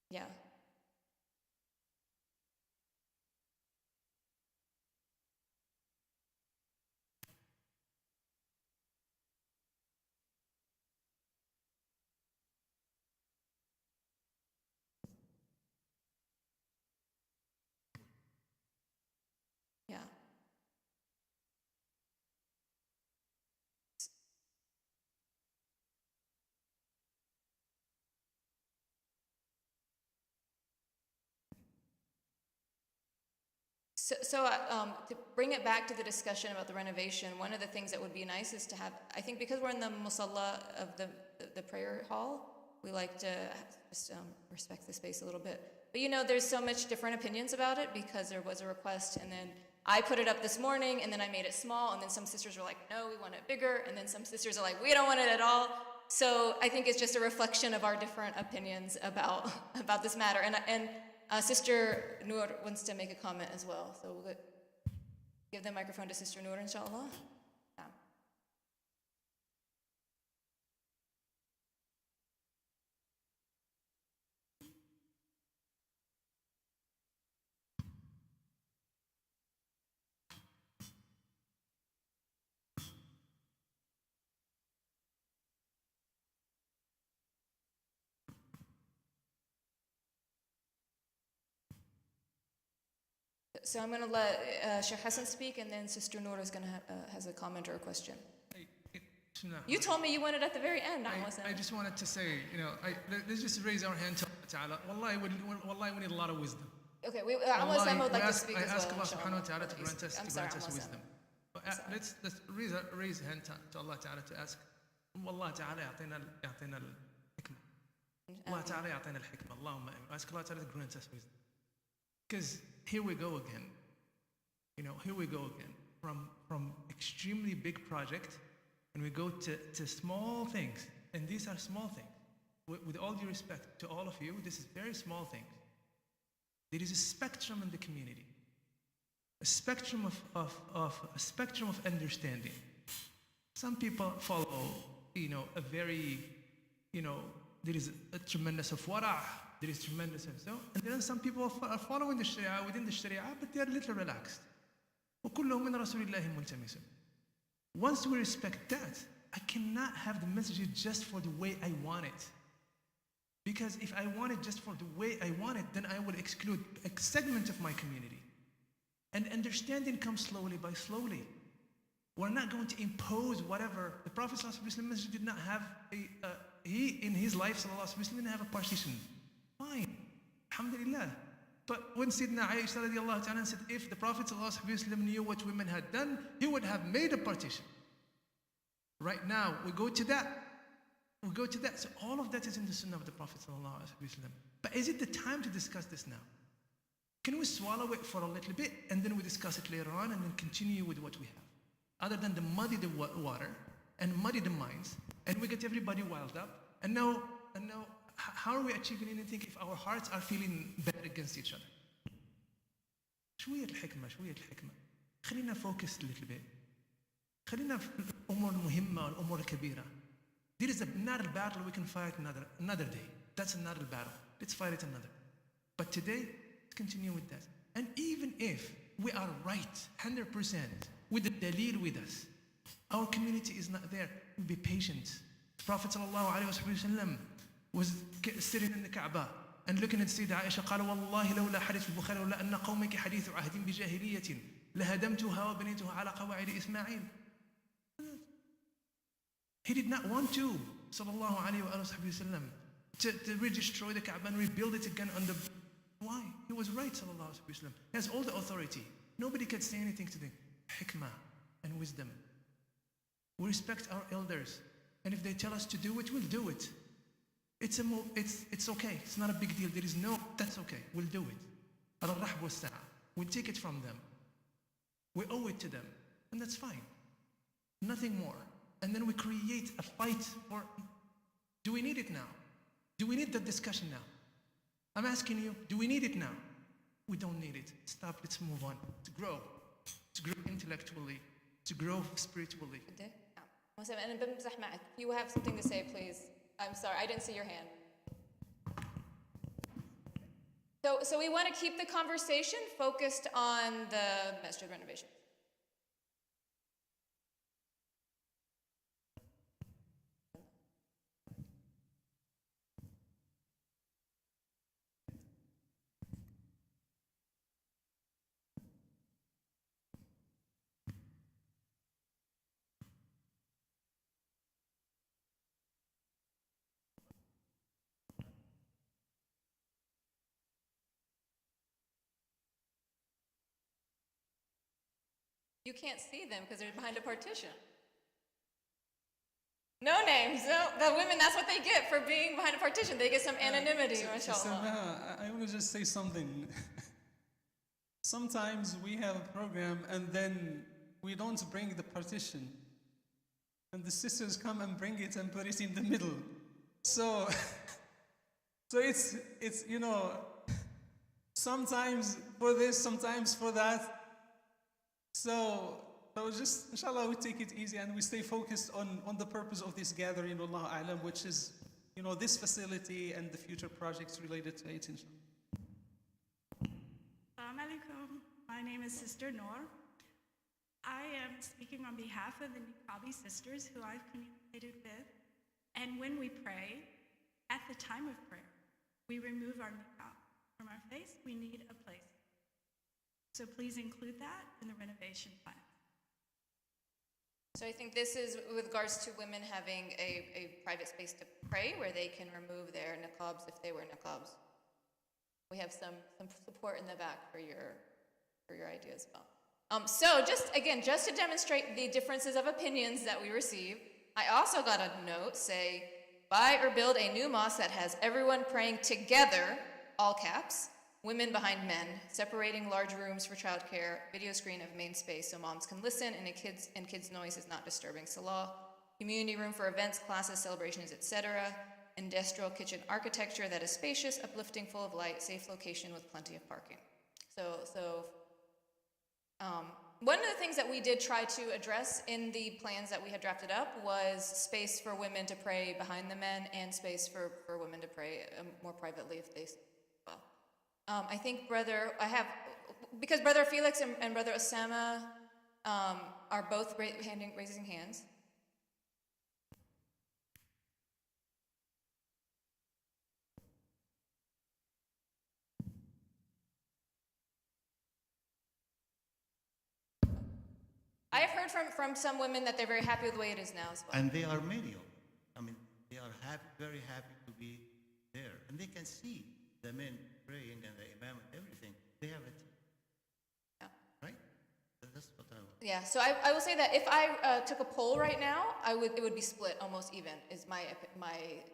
Yeah. Yeah. To bring it back to the discussion about the renovation, one of the things that would be nice is to have, I think because we're in the musalla of the prayer hall, we like to just respect the space a little bit. But you know, there's so much different opinions about it because there was a request, and then I put it up this morning, and then I made it small, and then some sisters were like, no, we want it bigger, and then some sisters are like, we don't want it at all. So I think it's just a reflection of our different opinions about this matter. And Sister Noor wants to make a comment as well, so we'll give the microphone to Sister Noor, inshallah. Yeah. So I'm going to let Sheikh Hassan speak, and then Sister Noor is going to has a comment or a question. You told me you wanted at the very end, not I just wanted to say, let's just raise our hand to Allah Ta'ala. Wallahi, we need a lot of wisdom. Okay, Muslim would like to speak I as well. ask Allah inshallah. subhanahu wa ta'ala to grant us Muslim. wisdom. Let's raise hand to Allah Ta'ala to ask. Allah Ta'ala يعطينا الحكمة. Allah Ta'ala يعطينا الحكمة. Allahumma ask Allah Ta'ala to grant us wisdom. Because here we go again. Here we go again. From extremely big project, and we go to small things. And these are small things. With all due respect to all of you, this is very small things. There is a spectrum in the community. A spectrum of understanding. Some people follow, a very, there is a tremendous of wara'. There is tremendous of so, and then some people are following the Sharia within the Sharia, but they are a little relaxed. وَكُلُّهُم مِّن رَسُولِ اللَّهِ مُلْتَمِسٌ. Once we respect that, I cannot have the message just for the way I want it. Because if I want it just for the way I want it, then I will exclude a segment of my community. And understanding comes slowly by slowly. We're not going to impose whatever. The Prophet ﷺ did not have he in his life ﷺ didn't have a partition. Fine, alhamdulillah. But when Sayyidina Aisha radiallahu ta'ala said, if the Prophet ﷺ knew what women had done, he would have made a partition. Right now, we go to that. So all of that is in the sunnah of the Prophet ﷺ. But is it the time to discuss this now? Can we swallow it for a little bit, and then we discuss it later on, and then continue with what we have? Other than to muddy the water, and muddy the minds, and we get everybody wild up, and now, how are we achieving anything if our hearts are feeling bad against each other? شوية الحكمة شوية الحكمة. خلينا focused a little bit. خلينا في الأمور المهمة والأمور الكبيرة. There is not a battle we can fight another day. That's another battle. Let's fight it another. But today, let's continue with that. And even if we are right 100% with the dalil with us, our community is not there, we'll be patient. Prophet ﷺ was sitting in the Kaaba and looking at Sayyidah Aisha, قال والله لولا حديث البخاري ولا أن قومك حديث عهد بجاهلية لهدمتها وبنيتها على قواعد إسماعيل. He did not want to, sallallahu alayhi wa sallam, to destroy the Kaaba and rebuild it again on the... Why? He was right, sallallahu alayhi wa sallam. He has all the authority. Nobody can say anything to them. Hikmah and wisdom. We respect our elders. And if they tell us to do it, we'll do it. It's okay. It's not a big deal. There is no, that's okay. We'll do it. Al-rahb wa sa'a. We'll take it from them. We owe it to them. And that's fine. Nothing more. And then we create a fight for, do we need it now? Do we need that discussion now? I'm asking you, do we need it now? We don't need it. Stop, let's move on. To grow intellectually, to grow spiritually. أنا بمزح معك. You have something to say, please. I'm sorry, I didn't see your hand. So we want to keep the conversation focused on the masjid renovation. You can't see them because they're behind a partition. No names. No, the women, that's what they get for being behind a partition. They get some anonymity, mashallah. I want to just say something. Sometimes we have a program and then we don't bring the partition. And the sisters come and bring it and put it in the middle. So it's sometimes for this, sometimes for that. So just, inshallah, we take it easy and we stay focused on the purpose of this gathering, Wallahu A'lam, which is, this facility and the future projects related to it, inshallah. Assalamu alaikum. My name is Sister Noor. I am speaking on behalf of the Niqabi sisters who I've communicated with. And when we pray, at the time of prayer, we remove our niqab from our face. We need a place. So please include that in the renovation plan. So I think this is with regards to women having a private space to pray where they can remove their niqabs if they wear niqabs. We have some support in the back for your idea as well. So just to demonstrate the differences of opinions that we receive, I also got a note say, buy or build a new mosque that has everyone praying together, all caps, women behind men, separating large rooms for childcare, video screen of main space so moms can listen and kids' noise is not disturbing salah, community room for events, classes, celebrations, etc., industrial kitchen architecture that is spacious, uplifting, full of light, safe location with plenty of parking. One of the things that we did try to address in the plans that we had drafted up was space for women to pray behind the men and space for women to pray more privately if they well. I think because Brother Felix and Brother Osama are both raising hands. I have heard from some women that they're very happy with the way it is now as well. And they are many of them. I mean, they are very happy to be there. And they can see the men praying and the imam and everything. They have it. Yeah. Right? That's what I want. Yeah, so I will say that if I took a poll right now, it would be split almost even, is my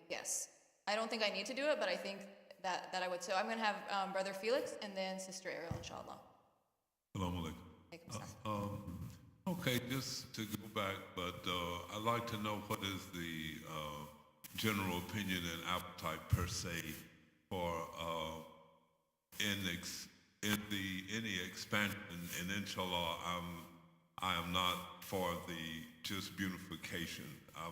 guess. I don't think I need to do it, but I think that I would. So I'm going to have Brother Felix and then Sister Ariel, inshallah. Assalamu alaikum. Okay, just to go back, but I'd like to know what is the general opinion and appetite per se for any expansion, and inshallah, I am not for the just beautification. I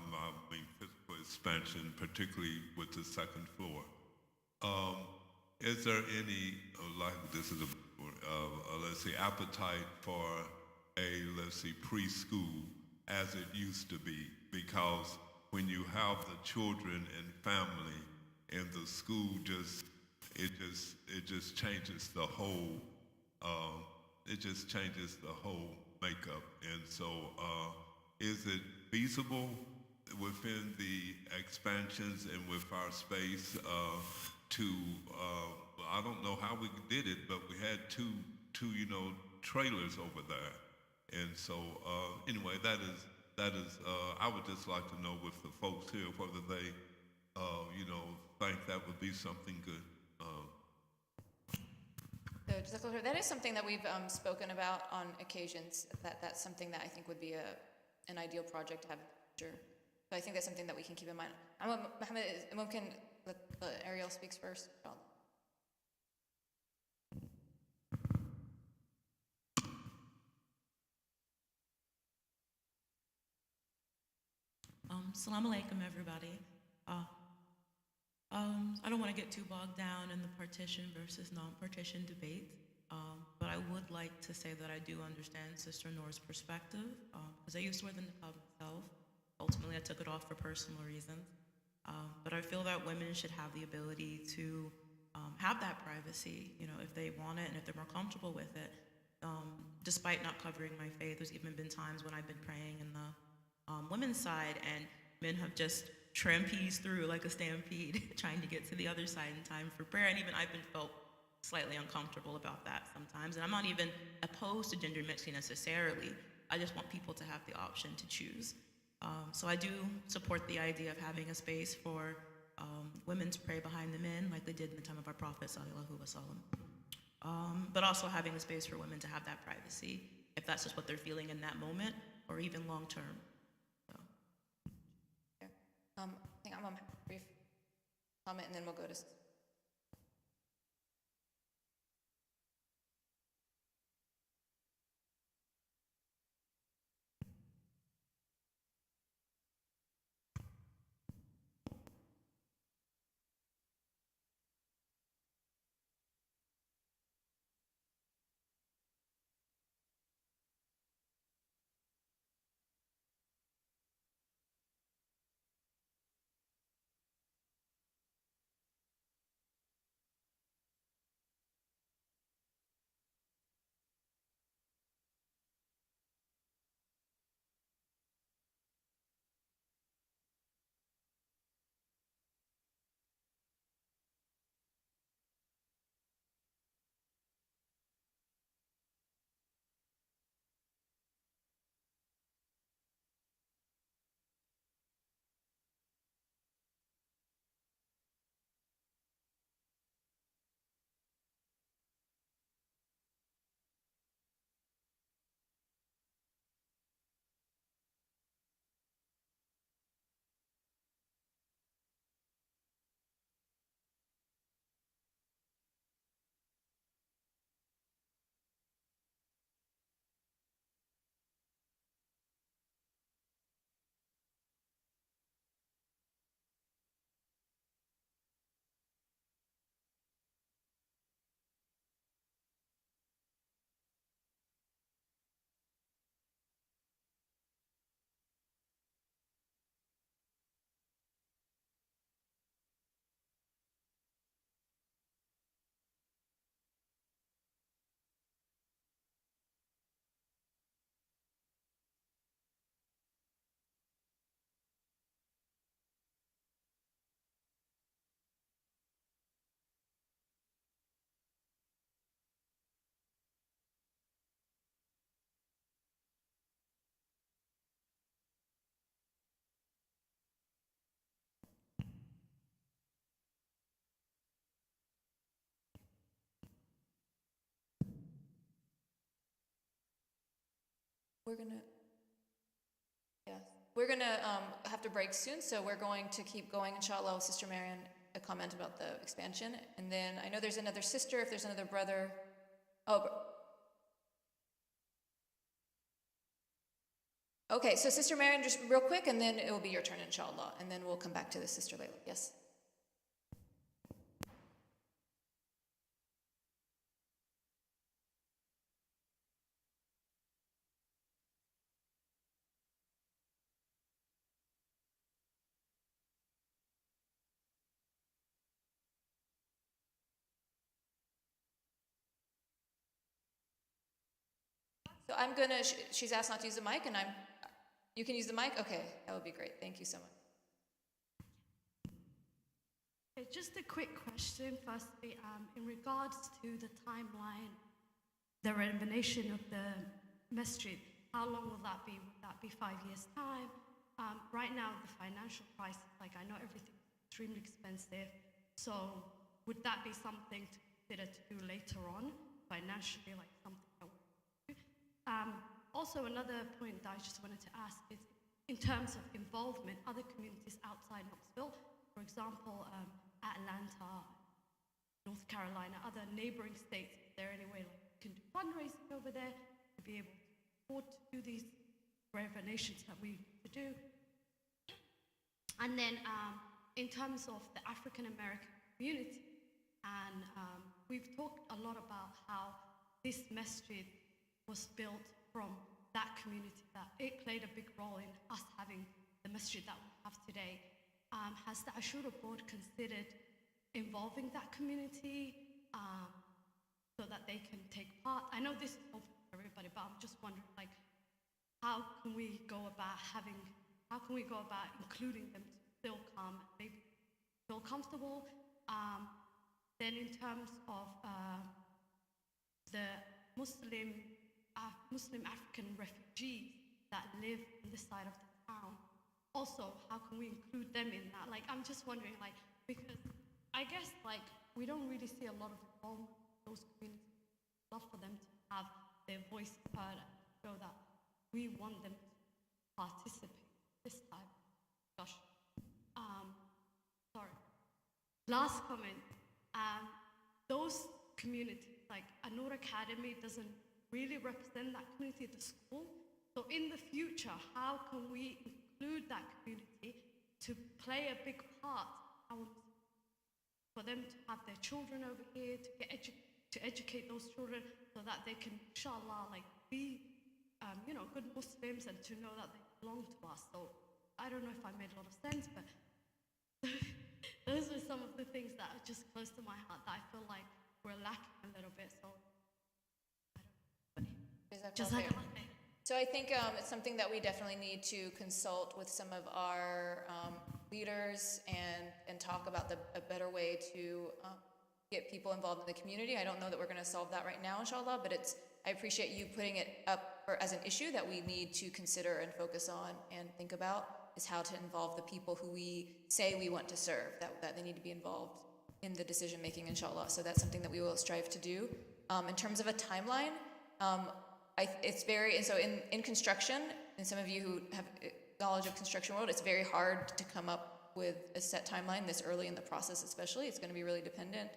mean physical expansion, particularly with the second floor. Is there any, like this is let's say, appetite for a, let's say, preschool as it used to be? Because when you have the children and family, and the school it just changes the whole, makeup. And so, is it feasible within the expansions and with our space to, I don't know how we did it, but we had two trailers over there. And so, anyway, that is, I would just like to know with the folks here whether they, think that would be something good. So that is something that we've spoken about on occasions. That's something that I think would be an ideal project to have in the future. So I think that's something that we can keep in mind. Mohammed, mumkin let Ariel speaks first. Assalamu alaikum, everybody. I don't want to get too bogged down in the partition versus non-partition debate, but I would like to say that I do understand Sister Noor's perspective, because I used to wear the niqab myself. Ultimately, I took it off for personal reasons. But I feel that women should have the ability to have that privacy, if they want it and if they're more comfortable with it. Despite not covering my faith, there's even been times when I've been praying in the women's side, and men have just trampeded through like a stampede, trying to get to the other side in time for prayer. And even I've been felt slightly uncomfortable about that sometimes. And I'm not even opposed to gender mixing necessarily. I just want people to have the option to choose. So I do support the idea of having a space for women to pray behind the men, like they did in the time of our Prophet sallallahu alaihi wasallam. But also having a space for women to have that privacy, if that's just what they're feeling in that moment, or even long term. I think I'm going to have a brief comment, and then we'll go to... We're gonna have to break soon, so we're going to keep going, inshallah, with Sister Marian, a comment about the expansion. And then I know there's another sister, if there's another brother Oh, okay, so Sister Marion, just real quick, and then it will be your turn, inshallah, and then we'll come back to the Sister Layla. Yes? So I'm gonna, she's asked not to use the mic, and you can use the mic? Okay, that would be great. Thank you so much. Okay, just a quick question, firstly, in regards to the timeline, the renovation of the masjid, how long will that be? Will that be 5 years' time? Right now, the financial crisis, like I know everything is extremely expensive, so would that be something to consider to do later on, financially, like something that we do? Also, another point that I just wanted to ask is in terms of involvement, other communities outside Knoxville, for example, Atlanta, North Carolina, other neighboring states, is there any way like you can do fundraising over there to be able to afford to do these renovations that we need to do? And then in terms of the African American community, and we've talked a lot about how this masjid was built from that community, that it played a big role in us having the masjid that we have today. Has the Ashura board considered involving that community so that they can take part? I know this is open for everybody, but I'm just wondering, like, how can we go about including them to still come and maybe feel comfortable? Then in terms of the Muslim African refugees that live on this side of the town, also, how can we include them in that? Like, I'm just wondering, like, because I guess, like, we don't really see a lot of involvement in those communities. I'd love for them to have their voice heard and show that we want them to participate in this type of discussion. Sorry. Last comment. Those communities, like Anur Academy doesn't really represent that community at the school. So in the future, how can we include that community to play a big part, for them to have their children over here, to educate those children so that they can, inshallah, like be, good Muslims and to know that they belong to us. So I don't know if I made a lot of sense, but those are some of the things that are just close to my heart that I feel like we're lacking a little bit. So So I think it's something that we definitely need to consult with some of our leaders and talk about a better way to get people involved in the community. I don't know that we're going to solve that right now, inshallah, but I appreciate you putting it up as an issue that we need to consider and focus on and think about, is how to involve the people who we say we want to serve, that they need to be involved in the decision making, inshallah. So that's something that we will strive to do. In terms of a timeline, in construction, and some of you who have knowledge of construction world, it's very hard to come up with a set timeline this early in the process, especially. It's going to be really dependent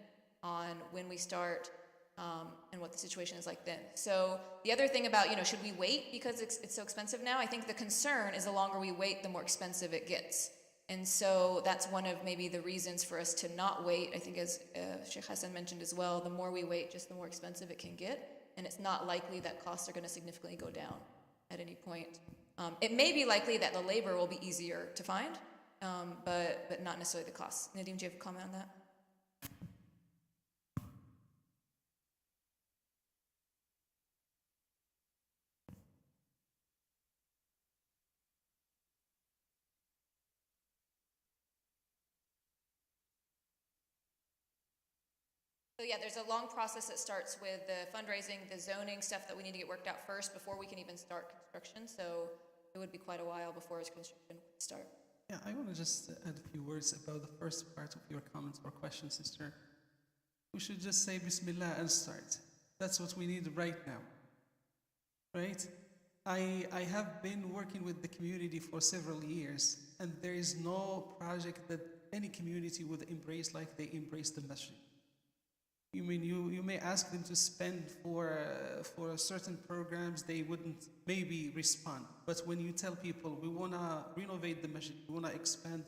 on when we start and what the situation is like then. So the other thing about, should we wait because it's so expensive now? I think the concern is the longer we wait, the more expensive it gets. And so that's one of maybe the reasons for us to not wait. I think as Sheikh Hassan mentioned as well, the more we wait, just the more expensive it can get. And it's not likely that costs are going to significantly go down at any point. It may be likely that the labor will be easier to find, but not necessarily the costs. Nadeem, do you have a comment on that? So yeah, there's a long process that starts with the fundraising, the zoning stuff that we need to get worked out first before we can even start construction. So it would be quite a while before construction would start. Yeah, I want to just add a few words about the first part of your comment or question, sister. We should just say Bismillah and start. That's what we need right now. Right? I have been working with the community for several years, and there is no project that any community would embrace like they embrace the masjid. you may ask them to spend for certain programs, they wouldn't maybe respond. But when you tell people we wanna renovate the masjid, we wanna expand,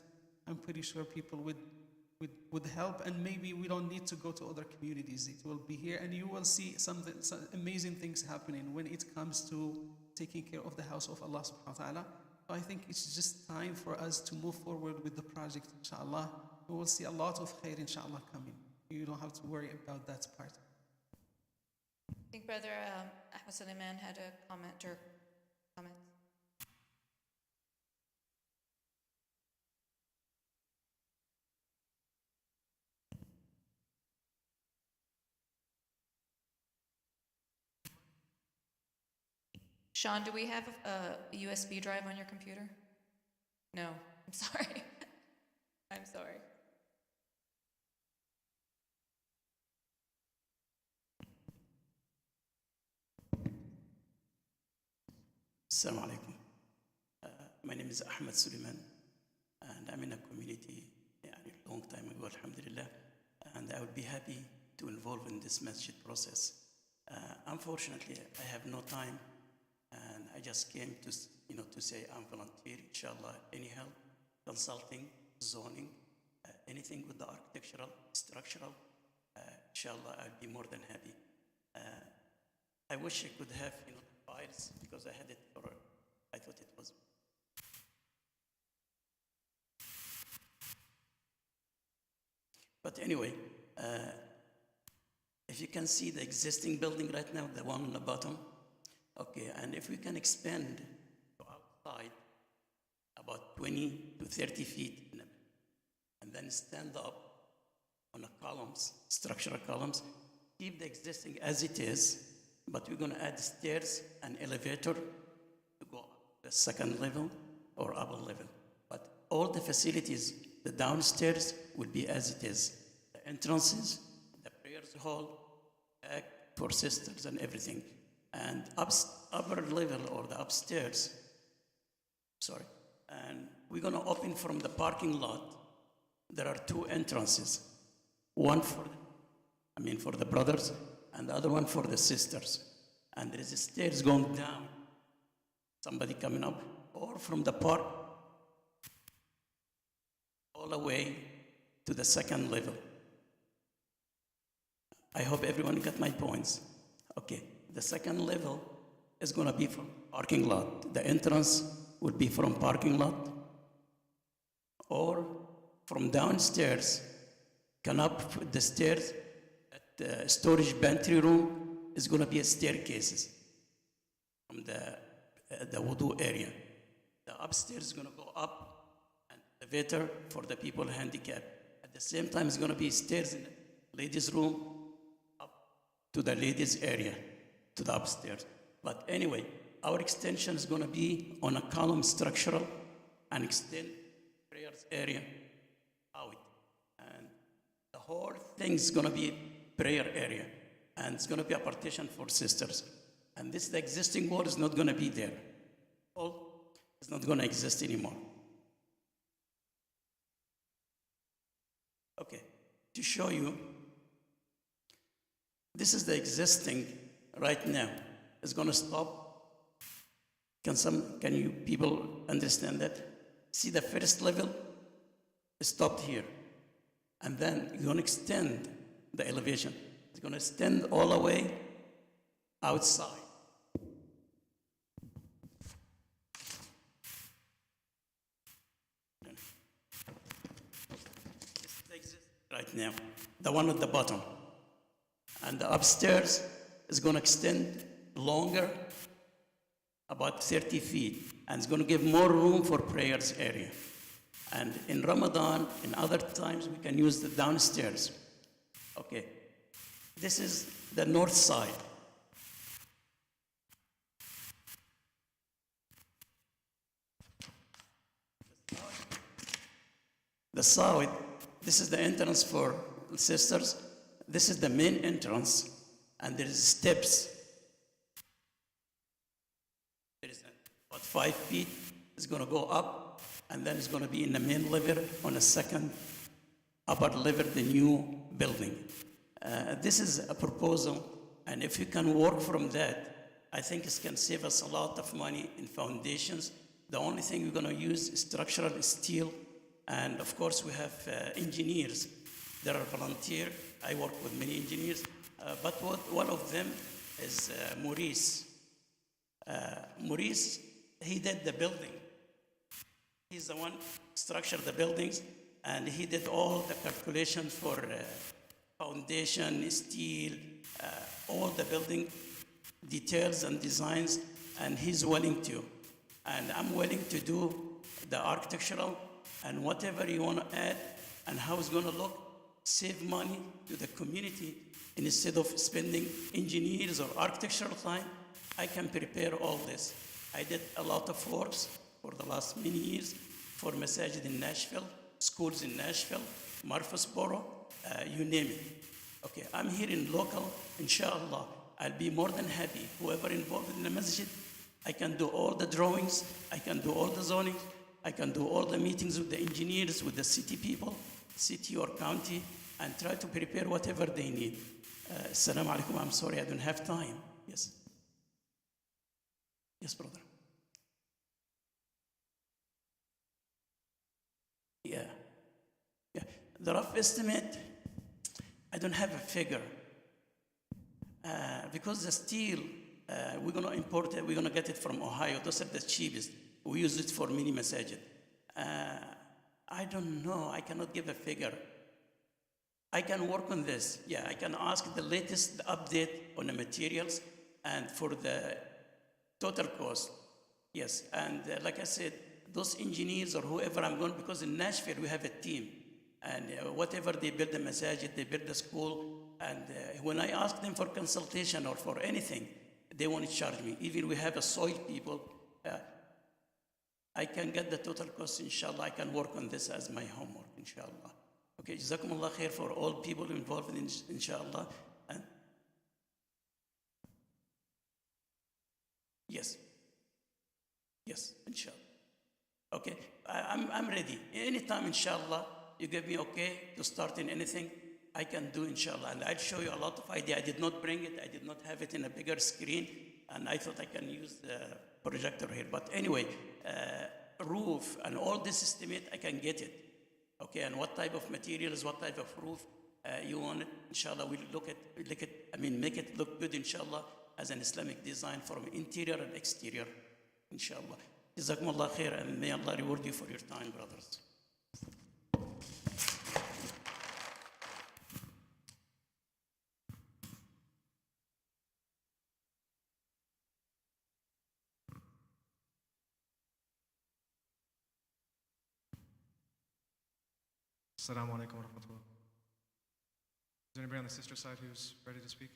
I'm pretty sure people would help, and maybe we don't need to go to other communities. It will be here, and you will see some amazing things happening when it comes to taking care of the house of Allah subhanahu wa ta'ala. So I think it's just time for us to move forward with the project, inshallah. We will see a lot of khair, inshallah, coming. You don't have to worry about that part. I think Brother Ahmed Suleiman had a comment or comment. Sean, do we have a USB drive on your computer? No, I'm sorry. I'm sorry. Assalamu alaikum. My name is Ahmed Suleiman, and I'm in a community a long time ago, alhamdulillah, and I would be happy to involve in this masjid process. Unfortunately, I have no time, and I just came to say I'm volunteer, inshallah, any help, consulting, zoning, anything with the architectural, structural, inshallah, I'd be more than happy. I wish I could have, files, because I had it for, I thought it was. But anyway, if you can see the existing building right now, the one on the bottom, okay, and if we can expand to outside about 20 to 30 feet, and then stand up on the columns, structural columns, keep the existing as it is, but we're going to add stairs and elevator to go up the second level or upper level. But all the facilities, the downstairs will be as it is. The entrances, the prayers hall, for sisters and everything. And upper level or the upstairs, and we're going to open from the parking lot. There are two entrances, one for the brothers, and the other one for the sisters. And there is a stairs going down, somebody coming up, or from the park all the way to the second level. I hope everyone got my points. Okay, the second level is going to be from parking lot. The entrance would be from parking lot, or from downstairs, come up the stairs. The storage pantry room is going to be a staircases from the wudu area. The upstairs is going to go up, and elevator for the people handicapped. At the same time, it's going to be stairs in the ladies' room up to the ladies' area, to the upstairs. But anyway, our extension is going to be on a column structural and extend prayers area out. And the whole thing is going to be prayer area, and it's going to be a partition for sisters. And this, the existing wall is not going to be there. All is not going to exist anymore. Okay, to show you, this is the existing right now. It's going to stop. Can you people understand that? See the first level? It stopped here. And then you're going to extend the elevation. It's going to extend all the way outside. This exists right now, the one at the bottom. And the upstairs is going to extend longer, about 30 feet, and it's going to give more room for prayers area. And in Ramadan, in other times, we can use the downstairs. Okay, this is the north side. The south, this is the entrance for sisters. This is the main entrance, and there is steps. There is about 5 feet. It's going to go up, and then it's going to be in the main level on the second upper level, the new building. This is a proposal, and if you can work from that, I think it can save us a lot of money in foundations. The only thing we're going to use is structural steel, and of course we have engineers. There are volunteers. I work with many engineers, but one of them is Maurice. Maurice, he did the building. He's the one structured the buildings, and he did all the calculations for foundation, steel, all the building details and designs, and he's willing to. And I'm willing to do the architectural and whatever you want to add and how it's going to look, save money to the community. And instead of spending engineers or architectural time, I can prepare all this. I did a lot of works for the last many years for masajid in Nashville, schools in Nashville, Murfreesboro, you name it. Okay, I'm here in local, inshallah. I'll be more than happy. Whoever involved in the masjid, I can do all the drawings, I can do all the zoning, I can do all the meetings with the engineers, with the city people, city or county, and try to prepare whatever they need. Assalamu alaikum, I'm sorry, I don't have time. Yes. Yes, brother. Yeah. The rough estimate, I don't have a figure. Because the steel, we're going to import it, we're going to get it from Ohio. Those are the cheapest. We use it for mini masajid. I don't know. I cannot give a figure. I can work on this. Yeah, I can ask the latest update on the materials and for the total cost. Yes, and like I said, those engineers or whoever I'm going, because in Nashville we have a team. And whatever they build the masajid, they build the school, and when I ask them for consultation or for anything, they won't charge me. Even we have a soil people, I can get the total cost, inshallah. I can work on this as my homework, inshallah. Okay, Jazakumullah khair for all people involved, inshallah. And yes, inshallah. Okay, I'm ready. Anytime, inshallah, you give me okay to start in anything, I can do, inshallah. And I'll show you a lot of idea. I did not bring it. I did not have it in a bigger screen. And I thought I can use the projector here. But anyway, roof and all this estimate, I can get it. Okay, and what type of materials, what type of roof you want it, inshallah, we'll make it look good, inshallah, as an Islamic design from interior and exterior, inshallah. Jazakumullah khair, and may Allah reward you for your time, brothers. Assalamu alaikum wa rahmatullah. Is there anybody on the sister side who's ready to speak?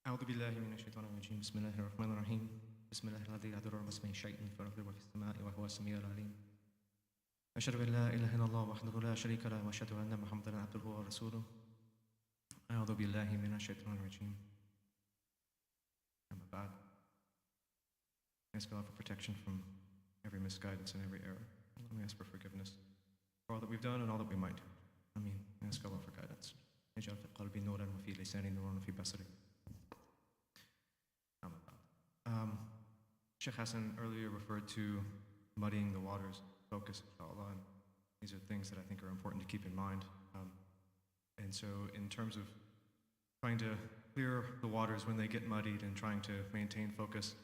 أعوذ بالله من الشيطان الرجيم بسم الله الرحمن الرحيم بسم الله الذي لا يضر مع اسمه شيء في الأرض وفي السماء وهو السميع العليم أشهد أن لا إله إلا الله وحده لا شريك له وأشهد أن محمدا عبده ورسوله أعوذ بالله من الشيطان الرجيم أما بعد. Ask God for protection from every misguidance and every error. Let me ask for forgiveness for all that we've done and all that we might do. I mean, ask Allah for guidance. اجعل في قلبي نورا وفي لساني نورا وفي بصري. Sheikh Hassan earlier referred to muddying the waters, focus, inshallah, and these are things that I think are important to keep in mind. And so in terms of trying to clear the waters when they get muddied and trying to maintain focus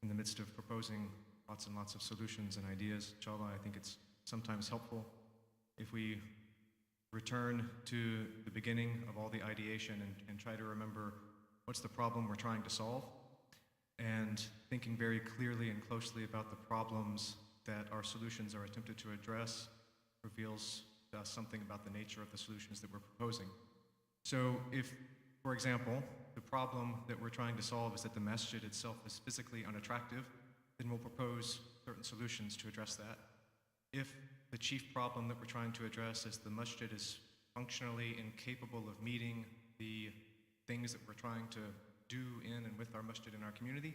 in the midst of proposing lots and lots of solutions and ideas, inshallah, I think it's sometimes helpful if we return to the beginning of all the ideation and try to remember what's the problem we're trying to solve, and thinking very clearly and closely about the problems that our solutions are attempted to address reveals to us something about the nature of the solutions that we're proposing. So if, for example, the problem that we're trying to solve is that the masjid itself is physically unattractive, then we'll propose certain solutions to address that. If the chief problem that we're trying to address is the masjid is functionally incapable of meeting the things that we're trying to do in and with our masjid in our community,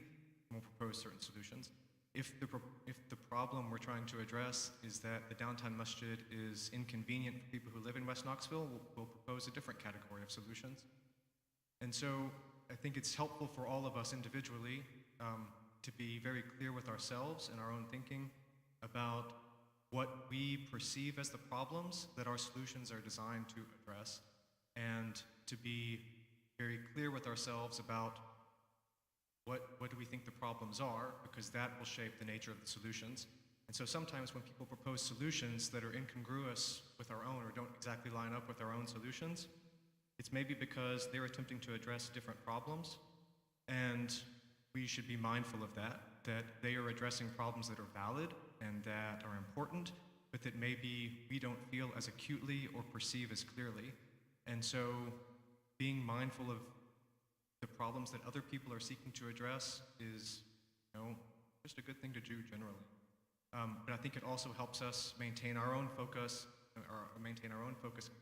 we'll propose certain solutions. if the problem we're trying to address is that the downtown masjid is inconvenient for people who live in West Knoxville, we'll propose a different category of solutions. And so I think it's helpful for all of us individually to be very clear with ourselves and our own thinking about what we perceive as the problems that our solutions are designed to address, and to be very clear with ourselves about what do we think the problems are, because that will shape the nature of the solutions. And so sometimes when people propose solutions that are incongruous with our own or don't exactly line up with our own solutions, it's maybe because they're attempting to address different problems, and we should be mindful of that they are addressing problems that are valid and that are important, but that maybe we don't feel as acutely or perceive as clearly. And so being mindful of the problems that other people are seeking to address is, just a good thing to do generally. But I think it also helps us maintain our own focus, and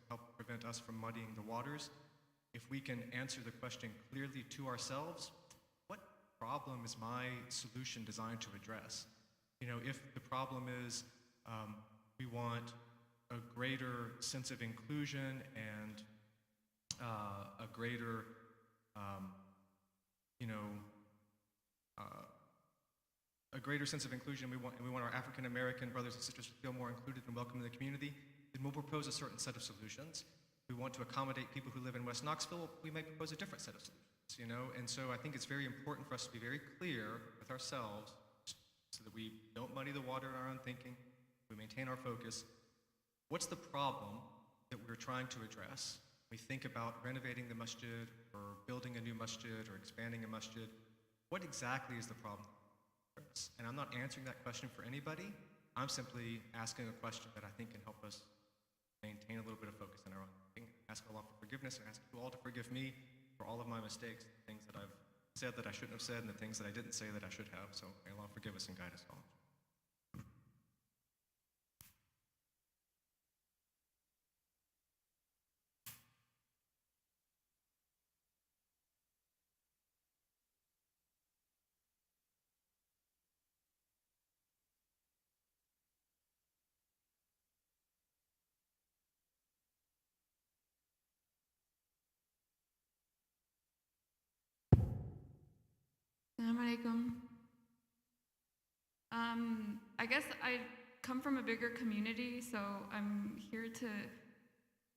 help prevent us from muddying the waters. If we can answer the question clearly to ourselves, what problem is my solution designed to address? If the problem is we want a greater sense of inclusion and a greater a greater sense of inclusion, we want our African American brothers and sisters to feel more included and welcome in the community, then we'll propose a certain set of solutions. We want to accommodate people who live in West Knoxville, we may propose a different set of solutions, And so I think it's very important for us to be very clear with ourselves so that we don't muddy the water in our own thinking, we maintain our focus. What's the problem that we're trying to address? We think about renovating the masjid or building a new masjid or expanding a masjid. What exactly is the problem? And I'm not answering that question for anybody. I'm simply asking a question that I think can help us maintain a little bit of focus in our own thinking. Ask Allah for forgiveness, and ask you all to forgive me for all of my mistakes, the things that I've said that I shouldn't have said, and the things that I didn't say that I should have. So may Allah forgive us and guide us all. Assalamu alaikum. I guess I come from a bigger community, so I'm here to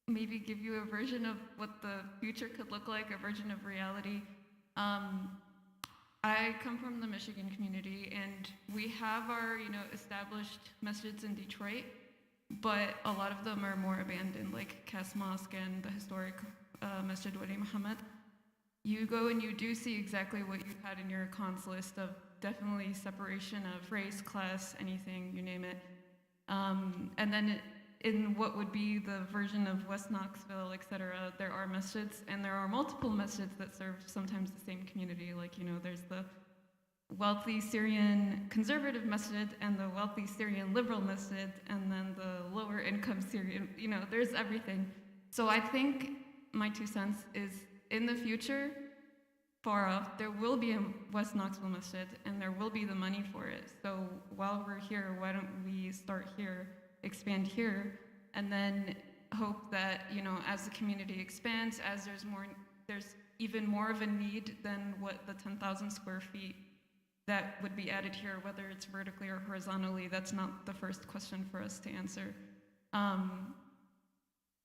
maybe give you a version of what the future could look like, a version of reality. I come from the Michigan community, and we have our, established masjids in Detroit, but a lot of them are more abandoned, like Cass Mosque and the historic Masjid Wali Muhammad. You go and you do see exactly what you had in your cons list of definitely separation of race, class, anything, you name it. And then in what would be the version of West Knoxville, etc., there are masjids, and there are multiple masjids that serve sometimes the same community. Like, there's the wealthy Syrian conservative masjid and the wealthy Syrian liberal masjid, and then the lower income Syrian, there's everything. So I think my 2 cents is, in the future, far off, there will be a West Knoxville masjid, and there will be the money for it. So while we're here, why don't we start here, expand here, and then hope that, as the community expands, as there's even more of a need than what the 10,000 square feet that would be added here, whether it's vertically or horizontally, that's not the first question for us to answer.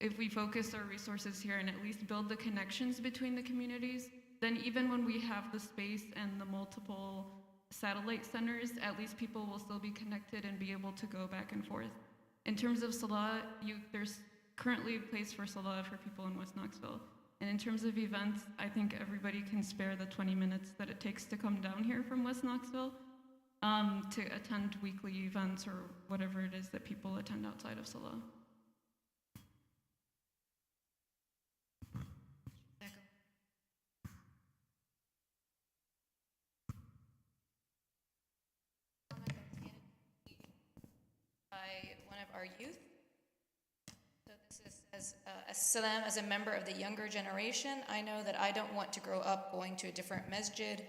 If we focus our resources here and at least build the connections between the communities, then even when we have the space and the multiple satellite centers, at least people will still be connected and be able to go back and forth. In terms of Salah, there's currently a place for Salah for people in West Knoxville. And in terms of events, I think everybody can spare the 20 minutes that it takes to come down here from West Knoxville to attend weekly events or whatever it is that people attend outside of Salah. Our youth. So this says, As-salam, as a member of the younger generation, I know that I don't want to grow up going to a different masjid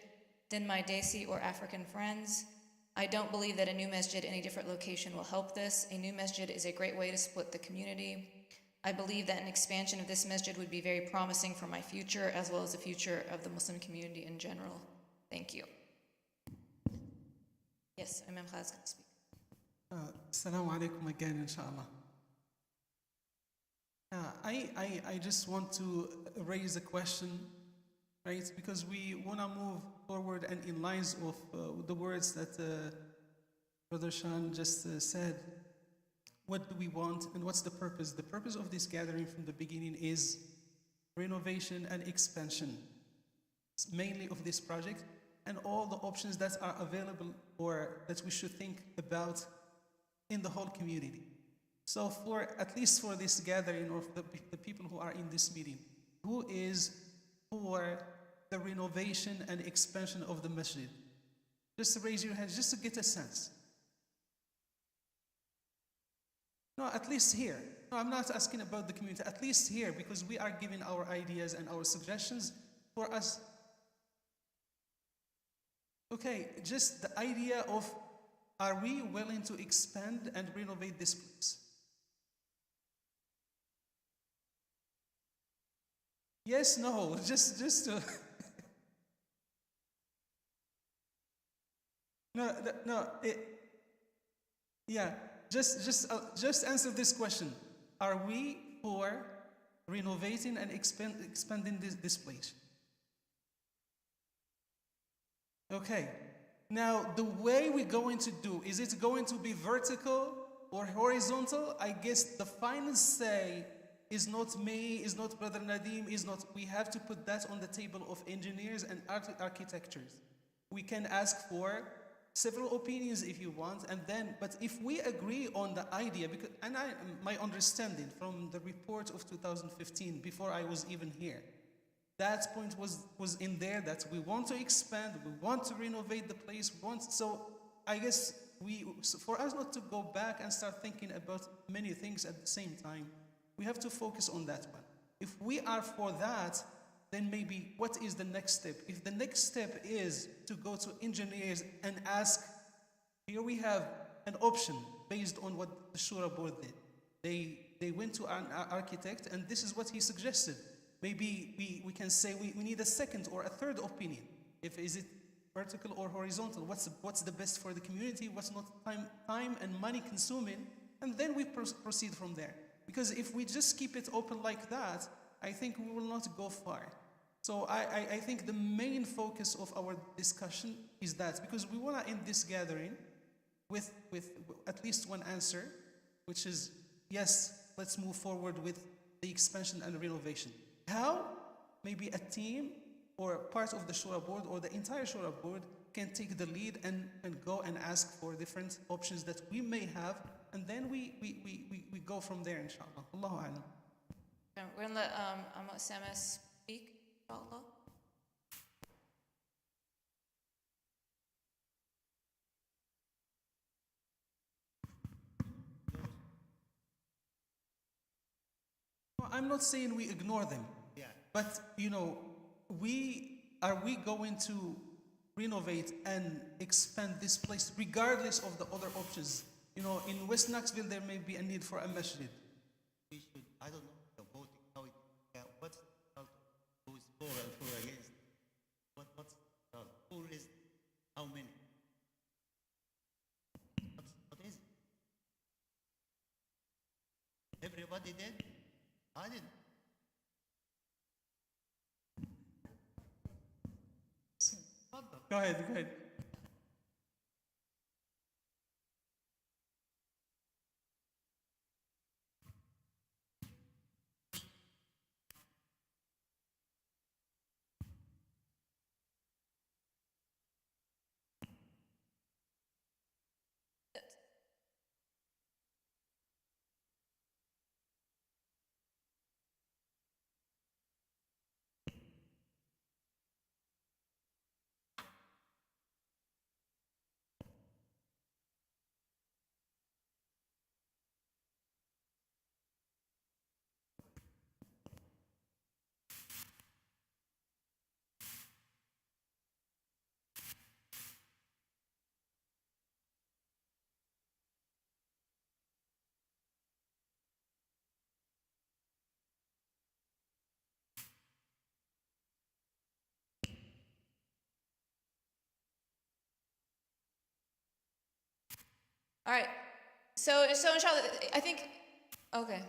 than my Desi or African friends. I don't believe that a new masjid in a different location will help this. A new masjid is a great way to split the community. I believe that an expansion of this masjid would be very promising for my future as well as the future of the Muslim community in general. Thank you. Yes, Imam Khalid is going to speak. Assalamu alaikum again, inshallah. I just want to raise a question, right? Because we want to move forward and in lines of the words that Brother Shan just said. What do we want and what's the purpose? The purpose of this gathering from the beginning is renovation and expansion, mainly of this project and all the options that are available or that we should think about in the whole community. So at least for this gathering of the people who are in this meeting, who is for the renovation and expansion of the masjid? Just raise your hands just to get a sense. No, at least here. No, I'm not asking about the community. At least here, because we are giving our ideas and our suggestions for us. Okay, just the idea of, are we willing to expand and renovate this place? Yes, no, just to... Yeah, just answer this question. Are we for renovating and expanding this place? Okay. Now, the way we're going to do, is it going to be vertical or horizontal? I guess the final say is not me, is not Brother Nadim, is not, we have to put that on the table of engineers and architectures. We can ask for several opinions if you want, and then, but if we agree on the idea, because, and my understanding from the report of 2015, before I was even here, that point was in there that we want to expand, we want to renovate the place, so I guess for us not to go back and start thinking about many things at the same time, we have to focus on that one. If we are for that, then maybe what is the next step? If the next step is to go to engineers and ask, here we have an option based on what the Shura board did. They went to an architect and this is what he suggested. Maybe we can say we need a second or a third opinion. Is it vertical or horizontal? What's the best for the community? What's not time and money consuming? And then we proceed from there. Because if we just keep it open like that, I think we will not go far. So I think the main focus of our discussion is that, because we want to end this gathering with at least one answer, which is, yes, let's move forward with the expansion and renovation. How? Maybe a team or part of the Shura board or the entire Shura board can take the lead and go and ask for different options that we may have, and then we go from there, inshallah. Allahu A'lam. We're going to let Sama speak, inshallah. Well, I'm not saying we ignore them, but are we going to renovate and expand this place regardless of the other options? In West Knoxville there may be a need for a masjid. We should, I don't know, the voting, how it, what's the result? Who is for and who against? What's the result? Who is, how many? What is it? Everybody did? I didn't. Go ahead. All right. So inshallah, I think, okay.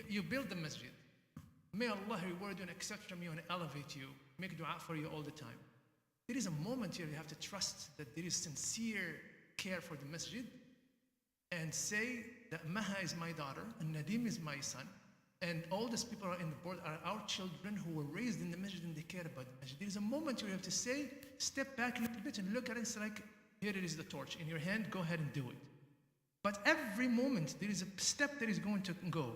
You build the masjid. May Allah reward you and accept from you and elevate you, make dua for you all the time. There is a moment here you have to trust that there is sincere care for the masjid and say that Maha is my daughter and Nadim is my son and all these people are in the board are our children who were raised in the masjid and they care about the masjid. There is a moment where you have to say, step back a little bit and look at it and say like, here it is the torch in your hand, go ahead and do it. But every moment there is a step that is going to go.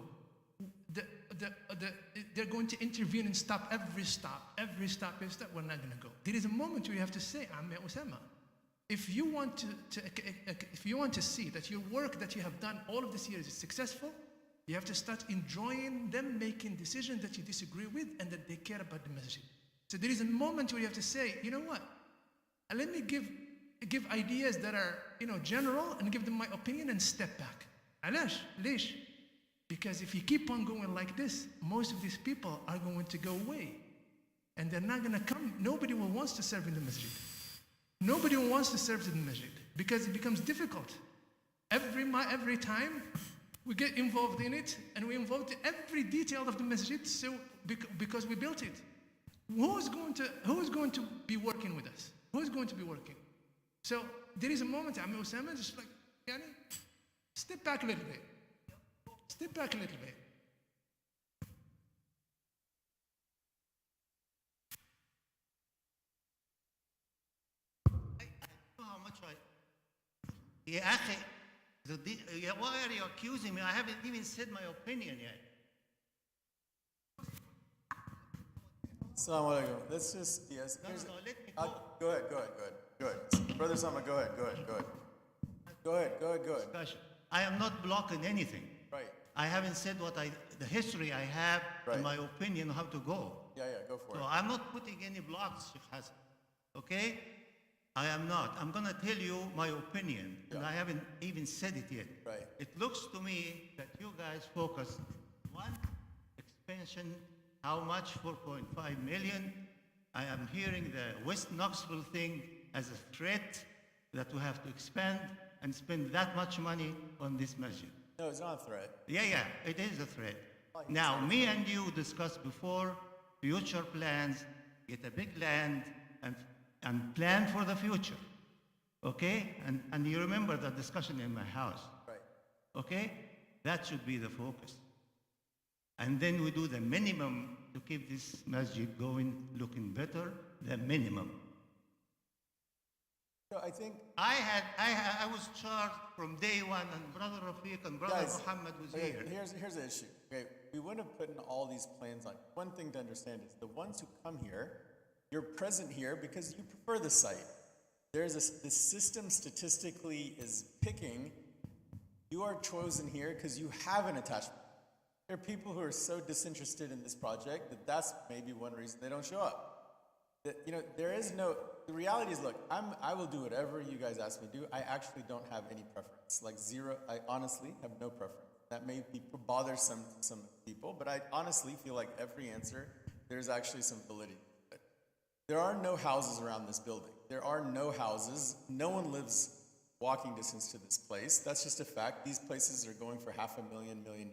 They're going to intervene and stop every step, we're not going to go. There is a moment where you have to say, Amme Usama, if you want to see that your work that you have done all of these years is successful, you have to start enjoying them making decisions that you disagree with and that they care about the masjid. So there is a moment where you have to say, you know what? Let me give ideas that are general and give them my opinion and step back. Alash, leash. Because if you keep on going like this, most of these people are going to go away. And they're not going to come. Nobody will wants to serve in the masjid. Nobody wants to serve in the masjid because it becomes difficult. Every time we get involved in it and we involved in every detail of the masjid because we built it. Who is going to be working with us? Who is going to be working? So there is a moment, Amir Osama, just like, step back a little bit. Step back a little bit. I know how much Ya akhi, why are you accusing me? I haven't even said my opinion yet. Assalamu alaikum. Let's just, yes. No, let me go. Go ahead. Brother Sama, go ahead. Go ahead. Discussion. I am not blocking anything. Right. I haven't said the history I have and my opinion how to go. Yeah, go for it. So I'm not putting any blocks, Sheikh Hassan. Okay? I am not. I'm going to tell you my opinion, and I haven't even said it yet. Right. It looks to me that you guys focus one expansion, how much? 4.5 million. I am hearing the West Knoxville thing as a threat that we have to expand and spend that much money on this masjid. No, it's not a threat. Yeah, it is a threat. Now, me and you discussed before future plans, get a big land and plan for the future. Okay? And you remember that discussion in my house. Right. Okay? That should be the focus. And then we do the minimum to keep this masjid going, looking better, the minimum. So I think I was charged from day one, and Brother Rafiq and Brother Muhammad was here. Here's the issue. Okay, we wouldn't have put in all these plans on. One thing to understand is the ones who come here, you're present here because you prefer the site. The system statistically is picking. You are chosen here because you have an attachment. There are people who are so disinterested in this project that that's maybe one reason they don't show up. The reality is, look, I will do whatever you guys ask me to do. I actually don't have any preference, like zero. I honestly have no preference. That may be bothersome to some people, but I honestly feel like every answer, there's actually some validity to it. There are no houses around this building. There are no houses. No one lives walking distance to this place. That's just a fact. These places are going for $500,000, $1 million.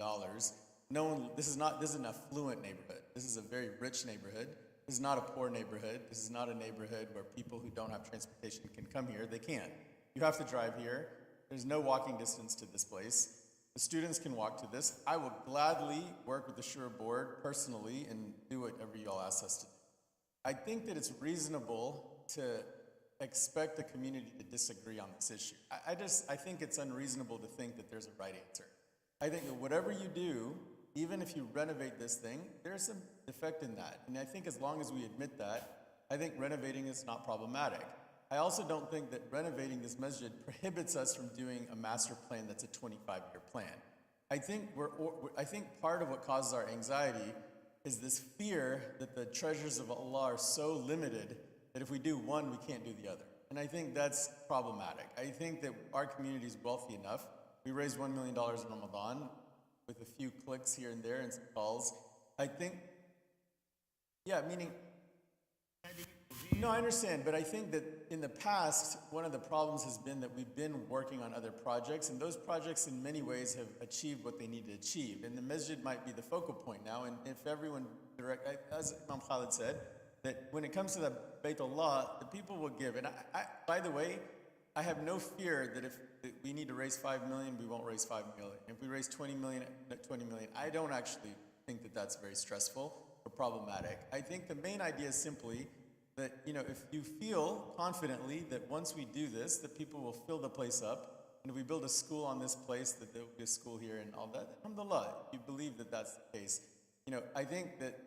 No one. This is an affluent neighborhood. This is a very rich neighborhood. This is not a poor neighborhood. This is not a neighborhood where people who don't have transportation can come here. They can't. You have to drive here. There's no walking distance to this place. The students can walk to this. I will gladly work with the Shura board personally and do whatever y'all ask us to do. I think that it's reasonable to expect the community to disagree on this issue. I think it's unreasonable to think that there's a right answer. I think that whatever you do, even if you renovate this thing, there's some defect in that. And I think as long as we admit that, I think renovating is not problematic. I also don't think that renovating this masjid prohibits us from doing a master plan that's a 25-year plan. I think part of what causes our anxiety is this fear that the treasures of Allah are so limited that if we do one, we can't do the other. And I think that's problematic. I think that our community is wealthy enough. We raised $1 million in Ramadan with a few clicks here and there and some calls. I think, yeah, meaning, no, I understand, but I think that in the past, one of the problems has been that we've been working on other projects, and those projects in many ways have achieved what they need to achieve. And the masjid might be the focal point now, and if everyone, as Imam Khalid said, that when it comes to the Bayt Allah, the people will give. And by the way, I have no fear that if we need to raise 5 million, we won't raise 5 million. If we raise 20 million, 20 million. I don't actually think that that's very stressful or problematic. I think the main idea is simply that, if you feel confidently that once we do this, that people will fill the place up, and if we build a school on this place, that there will be a school here and all that, alhamdulillah, if you believe that that's the case. I think that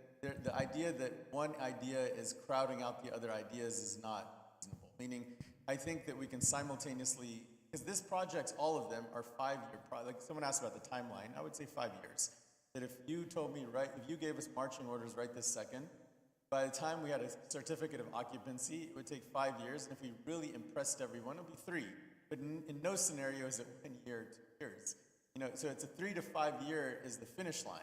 the idea that one idea is crowding out the other ideas is not reasonable. Meaning, I think that we can simultaneously, because this projects, all of them are 5-year projects. Like someone asked about the timeline, I would say 5 years. That if you told me, if you gave us marching orders right this second, by the time we had a certificate of occupancy, it would take 5 years. And if we really impressed everyone, it would be 3. But in no scenario is it 1 year, 2 years. So it's a 3 to 5 year is the finish line.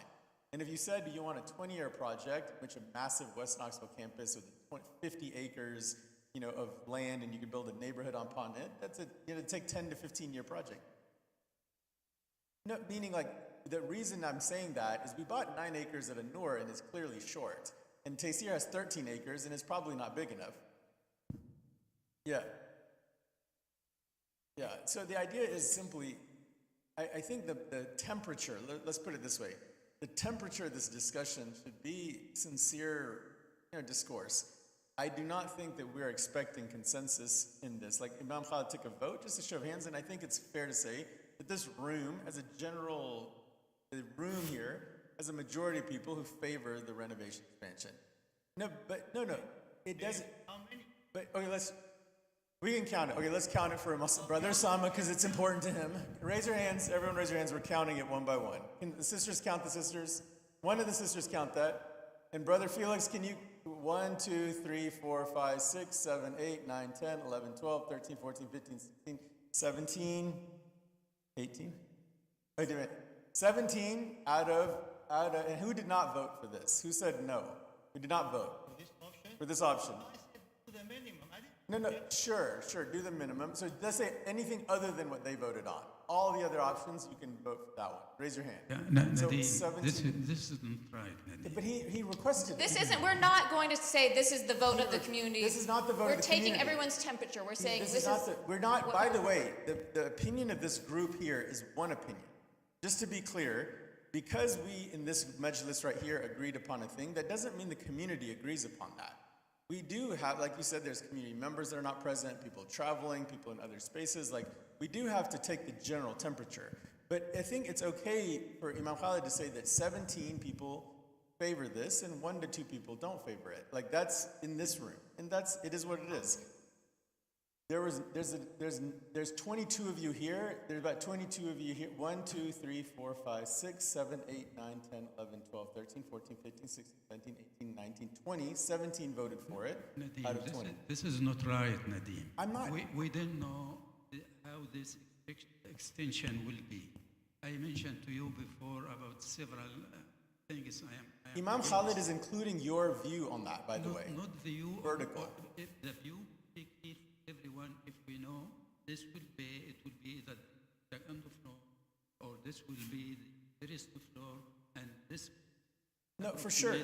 And if you said you want a 20-year project, which a massive West Knoxville campus with 50 acres, of land, and you could build a neighborhood upon it, it'd take 10 to 15-year project. No, meaning the reason I'm saying that is we bought 9 acres at Anur and it's clearly short. And Taysir has 13 acres and it's probably not big enough. Yeah. Yeah, so the idea is simply, I think the temperature, let's put it this way, the temperature of this discussion should be sincere discourse. I do not think that we're expecting consensus in this. Like Imam Khalid took a vote, just a show of hands, and I think it's fair to say that this room, as a general, the room here, has a majority of people who favor the renovation expansion. No, it doesn't. How many? But okay, we can count it. Okay, let's count it for Brother Osama because it's important to him. Raise your hands. Everyone raise your hands. We're counting it one by one. Can the sisters count the sisters? One of the sisters count that. And Brother Felix, can you? 1, 2, 3, 4, 5, 6, 7, 8, 9, 10, 11, 12, 13, 14, 15, 16, 17, 18? Wait a minute. 17 out of, and who did not vote for this? Who said no? Who did not vote? For this option? For this option. I said to the minimum. I didn't. No, sure, do the minimum. So let's say anything other than what they voted on. All the other options, you can vote for that one. Raise your hand. Yeah, So Nadeem, 17. this isn't right, Nadeem. But he requested This it. isn't, we're not going to say this is the vote of the community. This is not the vote We're of the taking community. everyone's temperature. We're saying This this is not is. we're not, what by we the want. way, the opinion of this group here is one opinion. Just to be clear, because we in this majlis right here agreed upon a thing, that doesn't mean the community agrees upon that. We do have, like you said, there's community members that are not present, people traveling, people in other spaces. We do have to take the general temperature. But I think it's okay for Imam Khalid to say that 17 people favor this and 1 to 2 people don't favor it. That's in this room. And it is what it is. There's 22 of you here. There's about 22 of you here. 1, 2, 3, 4, 5, 6, 7, 8, 9, 10, 11, 12, 13, 14, 15, 16, 17, 18, 19, 20. 17 voted for it Nadeem, out of 20. this is not right, Nadeem. I'm not. We don't know how this extension will be. I mentioned to you before about several things. I am Imam Khalid is including your view on that, by the way. Not view. Vertical. If the view, if everyone, if we know, it will be the second floor, or this will be the first floor, and this. No, for sure.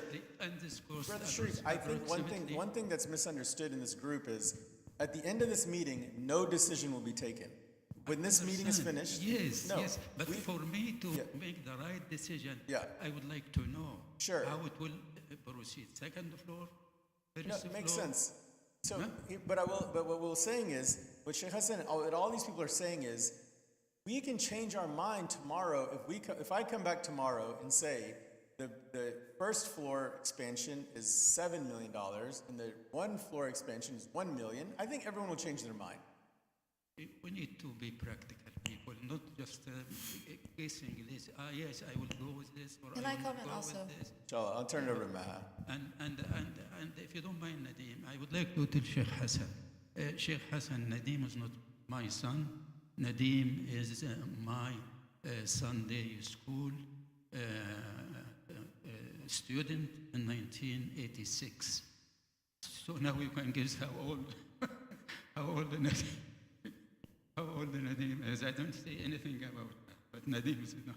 And this course. Brother Sharif, I think one thing that's misunderstood in this group is, at the end of this meeting, no decision will be taken. When this meeting is finished, yes, no, yes. But for me to make the right decision, I would like to know how it will proceed. Second floor, first floor. It makes sense. So, but what we're saying is, what Sheikh Hassan and all these people are saying is, we can change our mind tomorrow if I come back tomorrow and say the first floor expansion is $7 million and the 1 floor expansion is $1 million. I think everyone will change their mind. we need to be practical people, not just guessing this. Yes, I will go with this, or Can I I will comment go also? with this. Inshallah, I'll turn it over to Maha. And if you don't mind, Nadeem, I would like to tell Sheikh Hassan. Sheikh Hassan, Nadeem is not my son. Nadeem is my Sunday school student in 1986. So now you can guess how old Nadeem, how old Nadeem is. I don't say anything about that, but Nadeem is enough.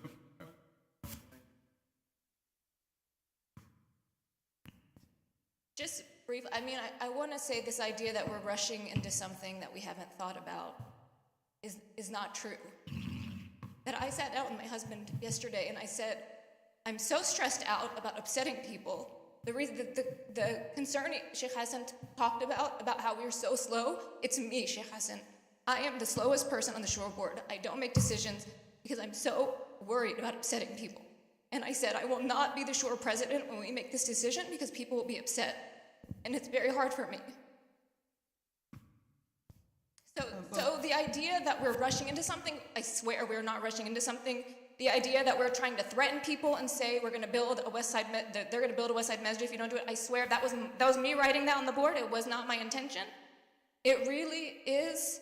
Just brief, I mean, I want to say this idea that we're rushing into something that we haven't thought about is not true. That I sat down with my husband yesterday and I said, I'm so stressed out about upsetting people. The reason the concern Sheikh Hassan talked about how we're so slow, it's me, Sheikh Hassan. I am the slowest person on the shore board. I don't make decisions because I'm so worried about upsetting people. And I said, I will not be the shore president when we make this decision because people will be upset. And it's very hard for me. So the idea that we're rushing into something, I swear we're not rushing into something. The idea that we're trying to threaten people and say we're going to build a West Side, they're going to build a West Side Masjid if you don't do it, I swear that was me writing that on the board. It was not my intention. It really is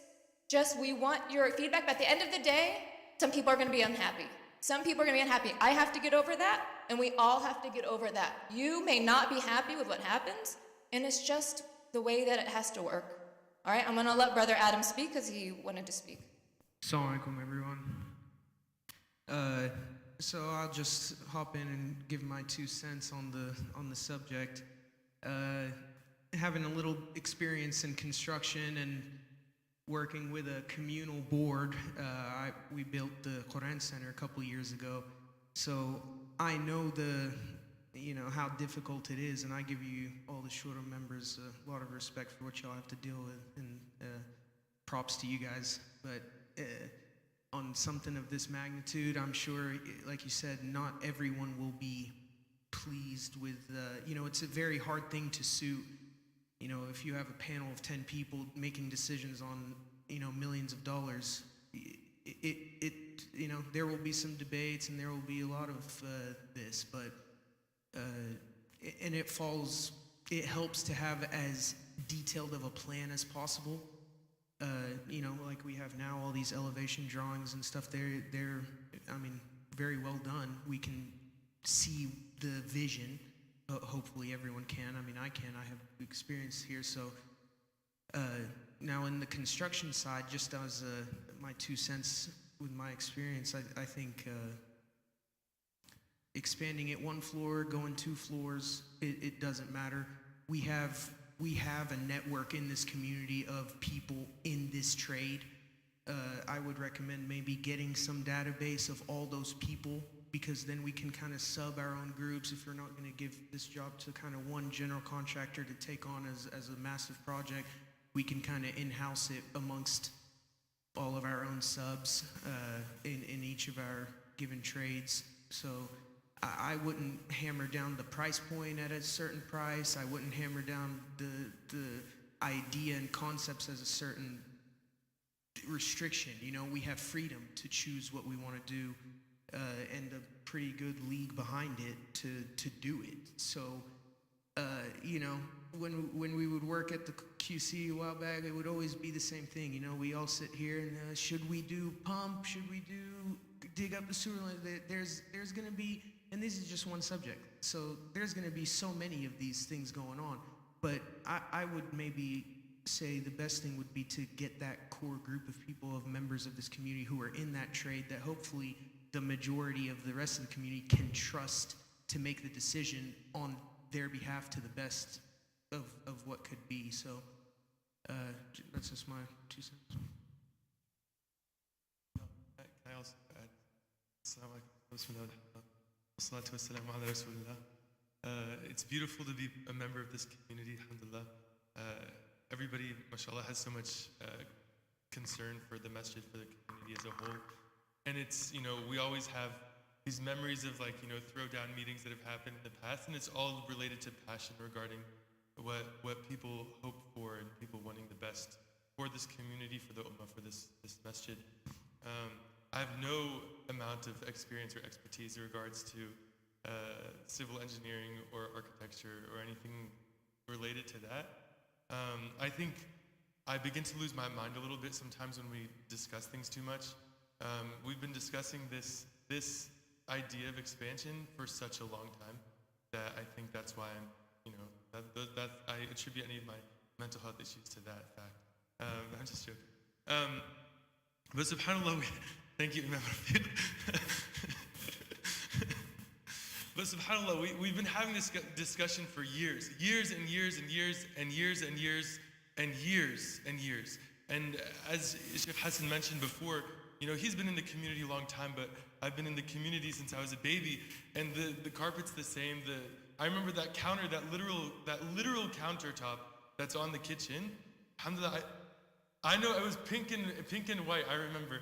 just we want your feedback. But at the end of the day, some people are going to be unhappy. Some people are going to be unhappy. I have to get over that, and we all have to get over that. You may not be happy with what happens, and it's just the way that it has to work. All right, I'm going to let Brother Adam speak because he wanted to speak. Assalamu alaikum, everyone. So I'll just hop in and give my 2 cents on the subject. Having a little experience in construction and working with a communal board, we built the Quran Center a couple years ago. So I know how difficult it is, and I give you all the Shura members a lot of respect for what y'all have to deal with, and props to you guys. But on something of this magnitude, I'm sure, like you said, not everyone will be pleased with, it's a very hard thing to suit. If you have a panel of 10 people making decisions on, millions of dollars, there will be some debates and there will be a lot of this, but, and it helps to have as detailed of a plan as possible. Like we have now, all these elevation drawings and stuff, they're very well done. We can see the vision. Hopefully everyone can. I can. I have experience here. So now in the construction side, just as my 2 cents with my experience, I think expanding it 1 floor, going 2 floors, it doesn't matter. We have a network in this community of people in this trade. I would recommend maybe getting some database of all those people, because then we can kind of sub our own groups. If we're not going to give this job to kind of one general contractor to take on as a massive project, we can kind of in-house it amongst all of our own subs in each of our given trades. So I wouldn't hammer down the price point at a certain price. I wouldn't hammer down the idea and concepts as a certain restriction. We have freedom to choose what we want to do, and a pretty good league behind it to do it. So, when we would work at the QC a while back, it would always be the same thing. We all sit here and should we do pump? Should we dig up the sewer line? There's going to be, and this is just one subject, so there's going to be so many of these things going on. But I would maybe say the best thing would be to get that core group of people, of members of this community who are in that trade, that hopefully the majority of the rest of the community can trust to make the decision on their behalf to the best of what could be. So that's just my 2 cents. Can I also add? Assalamu alaikum. Bismillah. Wassalatu wassalamu ala Rasulillah. It's beautiful to be a member of this community, alhamdulillah. Everybody, mashallah, has so much concern for the masjid, for the community as a whole. And it's, we always have these memories of throwdown meetings that have happened in the past, and it's all related to passion regarding what people hope for and people wanting the best for this community, for the ummah, for this masjid. I have no amount of experience or expertise in regards to civil engineering or architecture or anything related to that. I think I begin to lose my mind a little bit sometimes when we discuss things too much. We've been discussing this idea of expansion for such a long time that I think that's why that I attribute any of my mental health issues to that fact. I'm just joking. But subhanAllah, thank you, Imam Rafiq. But subhanAllah, we've been having this discussion for years and years and years and years and years and years and years. And as Sheikh Hassan mentioned before, he's been in the community a long time, but I've been in the community since I was a baby, and the carpet's the same. I remember that counter, that literal countertop that's on the kitchen. Alhamdulillah, I know it was pink and white. I remember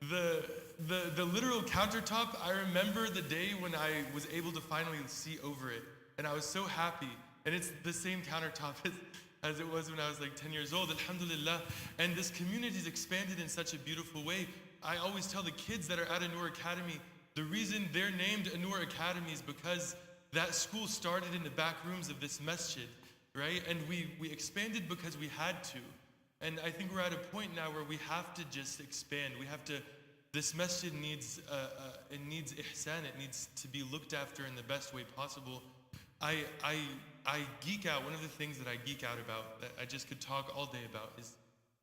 the literal countertop. I remember the day when I was able to finally see over it, and I was so happy. And it's the same countertop as it was when I was like 10 years old, alhamdulillah. And this community's expanded in such a beautiful way. I always tell the kids that are at An-Nur Academy, the reason they're named An-Nur Academy is because that school started in the back rooms of this masjid, right? And we expanded because we had to. And I think we're at a point now where we have to just expand. This masjid needs ihsan, it needs to be looked after in the best way possible. I geek out. One of the things that I geek out about, that I just could talk all day about,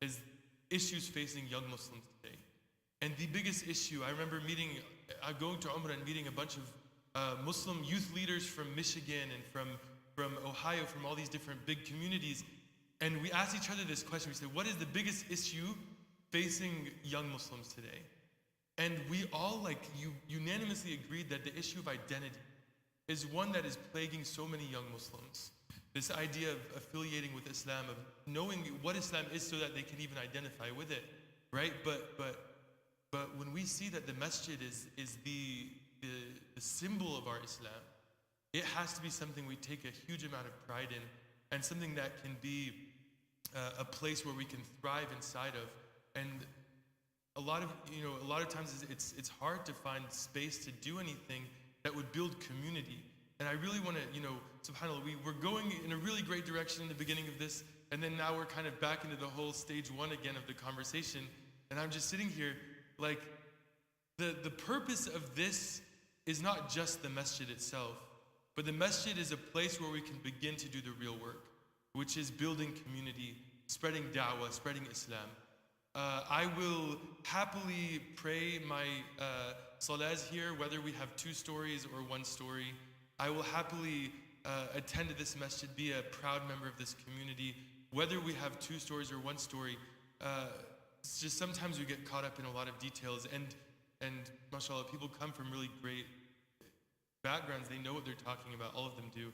is issues facing young Muslims today. And the biggest issue, I remember going to Umrah and meeting a bunch of Muslim youth leaders from Michigan and from Ohio, from all these different big communities. And we asked each other this question. We said, what is the biggest issue facing young Muslims today? And we all unanimously agreed that the issue of identity is one that is plaguing so many young Muslims. This idea of affiliating with Islam, of knowing what Islam is so that they can even identify with it, right? But when we see that the masjid is the symbol of our Islam, it has to be something we take a huge amount of pride in, and something that can be a place where we can thrive inside of. And a lot of times it's hard to find space to do anything that would build community. And I really want to, subhanAllah, we're going in a really great direction in the beginning of this, and then now we're kind of back into the whole stage one again of the conversation. And I'm just sitting here, like, the purpose of this is not just the masjid itself, but the masjid is a place where we can begin to do the real work, which is building community, spreading da'wah, spreading Islam. I will happily pray my salahs here, whether we have 2 stories or 1 story. I will happily attend to this masjid, be a proud member of this community, whether we have 2 stories or 1 story. It's just sometimes we get caught up in a lot of details, and mashallah, people come from really great backgrounds. They know what they're talking about. All of them do.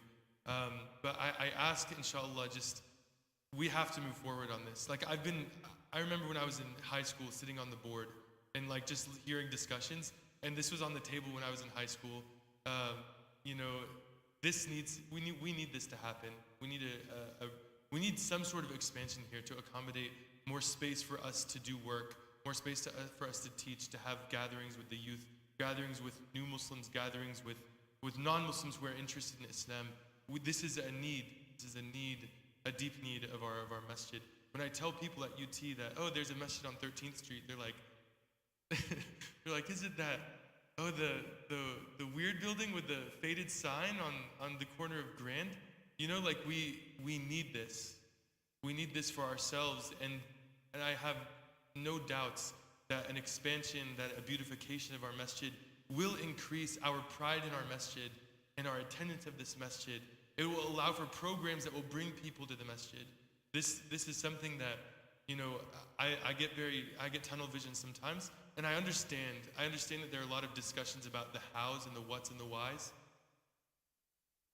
But I ask, inshallah, we have to move forward on this. I remember when I was in high school sitting on the board and just hearing discussions, and this was on the table when I was in high school. We need this to happen. We need some sort of expansion here to accommodate more space for us to do work, more space for us to teach, to have gatherings with the youth, gatherings with new Muslims, gatherings with non-Muslims who are interested in Islam. This is a need. This is a deep need of our masjid. When I tell people at UT that, oh, there's a masjid on 13th Street, they're like, is it that? Oh, the weird building with the faded sign on the corner of Grand? We need this. We need this for ourselves, and I have no doubts that an expansion, that a beautification of our masjid will increase our pride in our masjid and our attendance of this masjid. It will allow for programs that will bring people to the masjid. This is something that, I get tunnel vision sometimes, and I understand that there are a lot of discussions about the hows and the whats and the whys,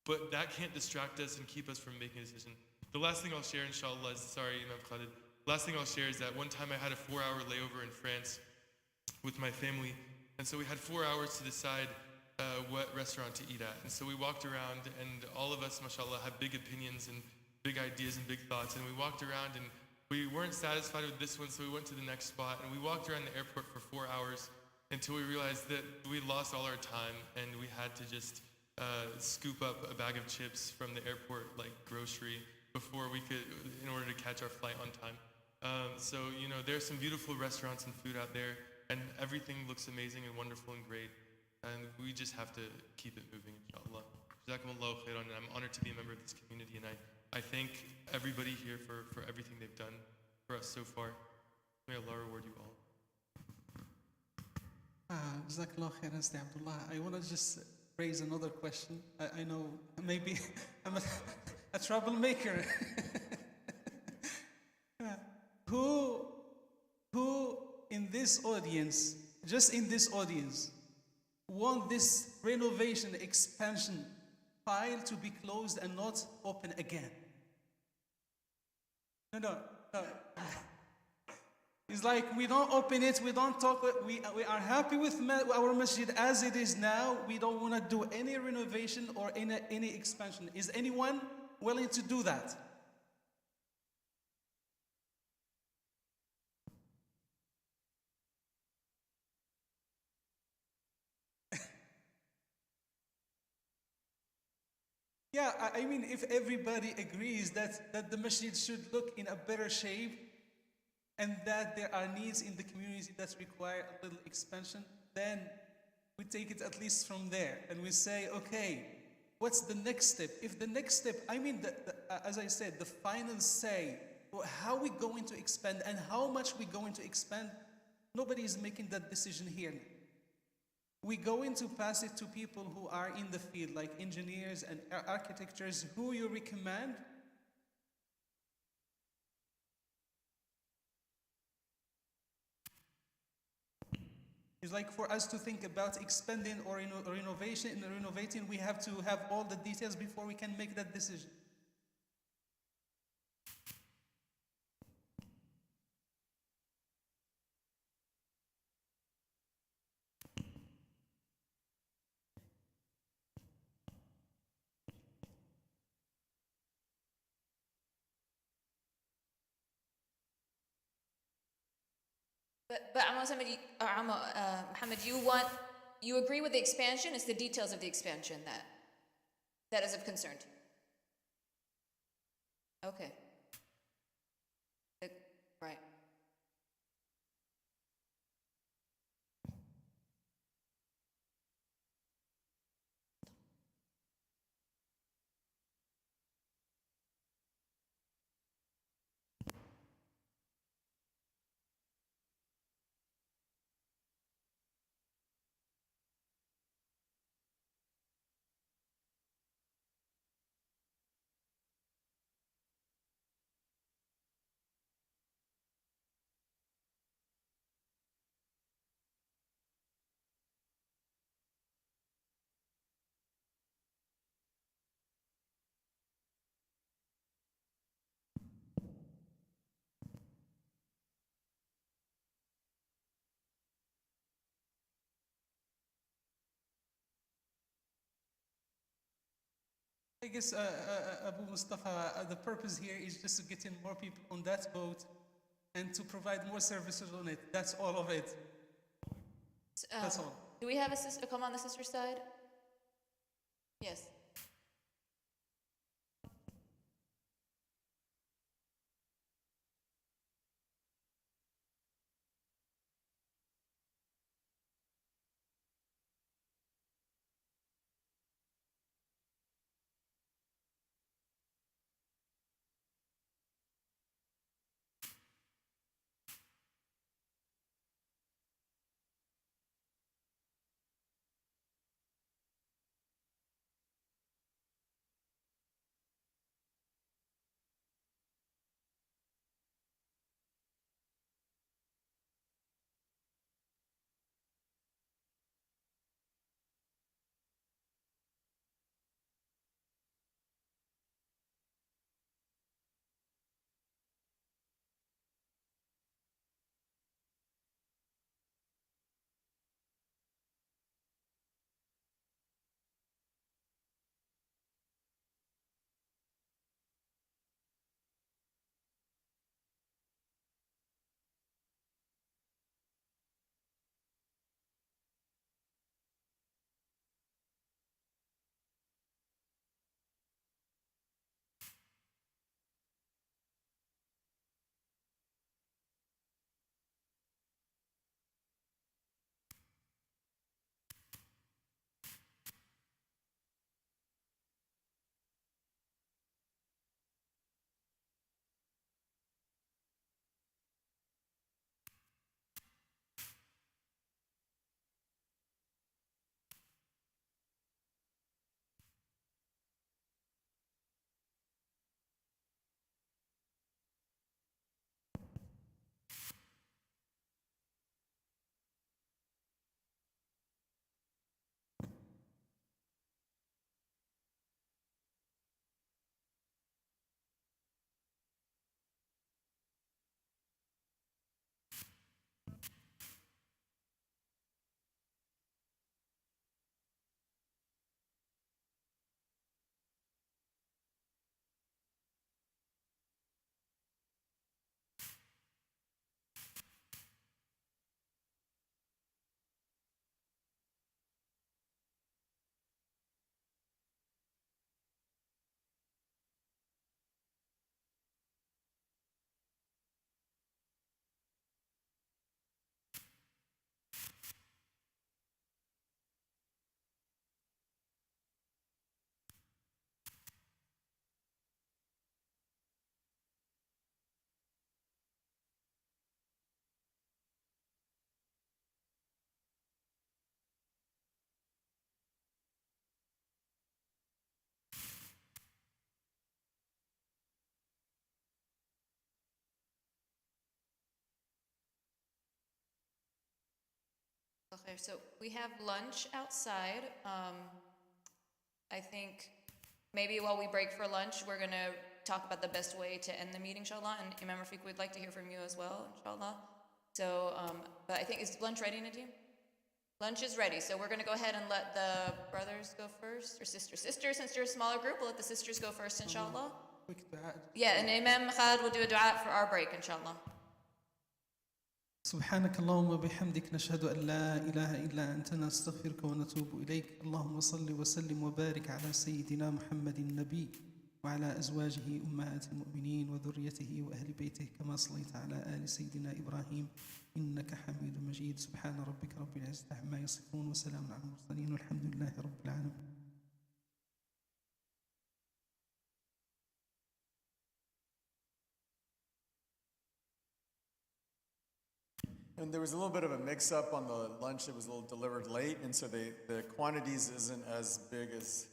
but that can't distract us and keep us from making a decision. The last thing I'll share, inshallah, is, sorry, Imam Khalid, last thing I'll share is that one time I had a 4-hour layover in France with my family, and so we had 4 hours to decide what restaurant to eat at. And so we walked around, and all of us, mashallah, have big opinions and big ideas and big thoughts, and we walked around, and we weren't satisfied with this one, so we went to the next spot, and we walked around the airport for 4 hours until we realized that we lost all our time, and we had to just scoop up a bag of chips from the airport, like grocery, before we could, in order to catch our flight on time. So, there's some beautiful restaurants and food out there, and everything looks amazing and wonderful and great, and we just have to keep it moving, inshallah. Jazakumullahu khairan, and I'm honored to be a member of this community, and I thank everybody here for everything they've done for us so far. May Allah reward you all. Jazakallah khairan, Mr. Abdullah. I want to just raise another question. I know maybe I'm a troublemaker. Who in this audience, just in this audience, want this renovation expansion file to be closed and not open again? No. It's like we don't open it, we don't talk, we are happy with our masjid as it is now. We don't want to do any renovation or any expansion. Is anyone willing to do that? Yeah, I mean, if everybody agrees that the masjid should look in a better shape and that there are needs in the community that require a little expansion, then we take it at least from there and we say, okay, what's the next step? If the next step, I mean, as I said, the final say, how we going to expand and how much we going to expand, nobody is making that decision here. We going to pass it to people who are in the field, like engineers and architects, who you recommend. It's like for us to think about expanding or renovating, we have to have all the details before we can make that decision. But Muhammad, you agree with the expansion? It's the details of the expansion that is of concern to you. Okay. Right. I guess, Abu Mustafa, the purpose here is just to get in more people on that boat and to provide more services on it. That's all of it. That's all. Do we have a sister come on the sister side? Yes. There. So we have lunch outside. I think maybe while we break for lunch, we're going to talk about the best way to end the meeting, inshallah. And Imam Rafiq, we'd like to hear from you as well, inshallah. So, but I think, is lunch ready, Nadim? Lunch is ready. So we're going to go ahead and let the brothers go first, or sisters. Sisters, since you're a smaller group, we'll let the sisters go first, inshallah. Quick dua. Yeah, and Imam Khalid will do a dua for our break, inshallah. سبحانك اللهم وبحمدك نشهد أن لا إله إلا أنت نستغفرك ونتوب إليك اللهم صل وسلم وبارك على سيدنا محمد النبي وعلى أزواجه أمهات المؤمنين وذريته وأهل بيته كما صليت على آل سيدنا إبراهيم إنك حميد مجيد سبحان ربك رب العزة عما يصفون وسلام على المرسلين والحمد لله رب العالمين. And there was a little bit of a mix-up on the lunch. It was a little delivered late, and so the quantities isn't as big as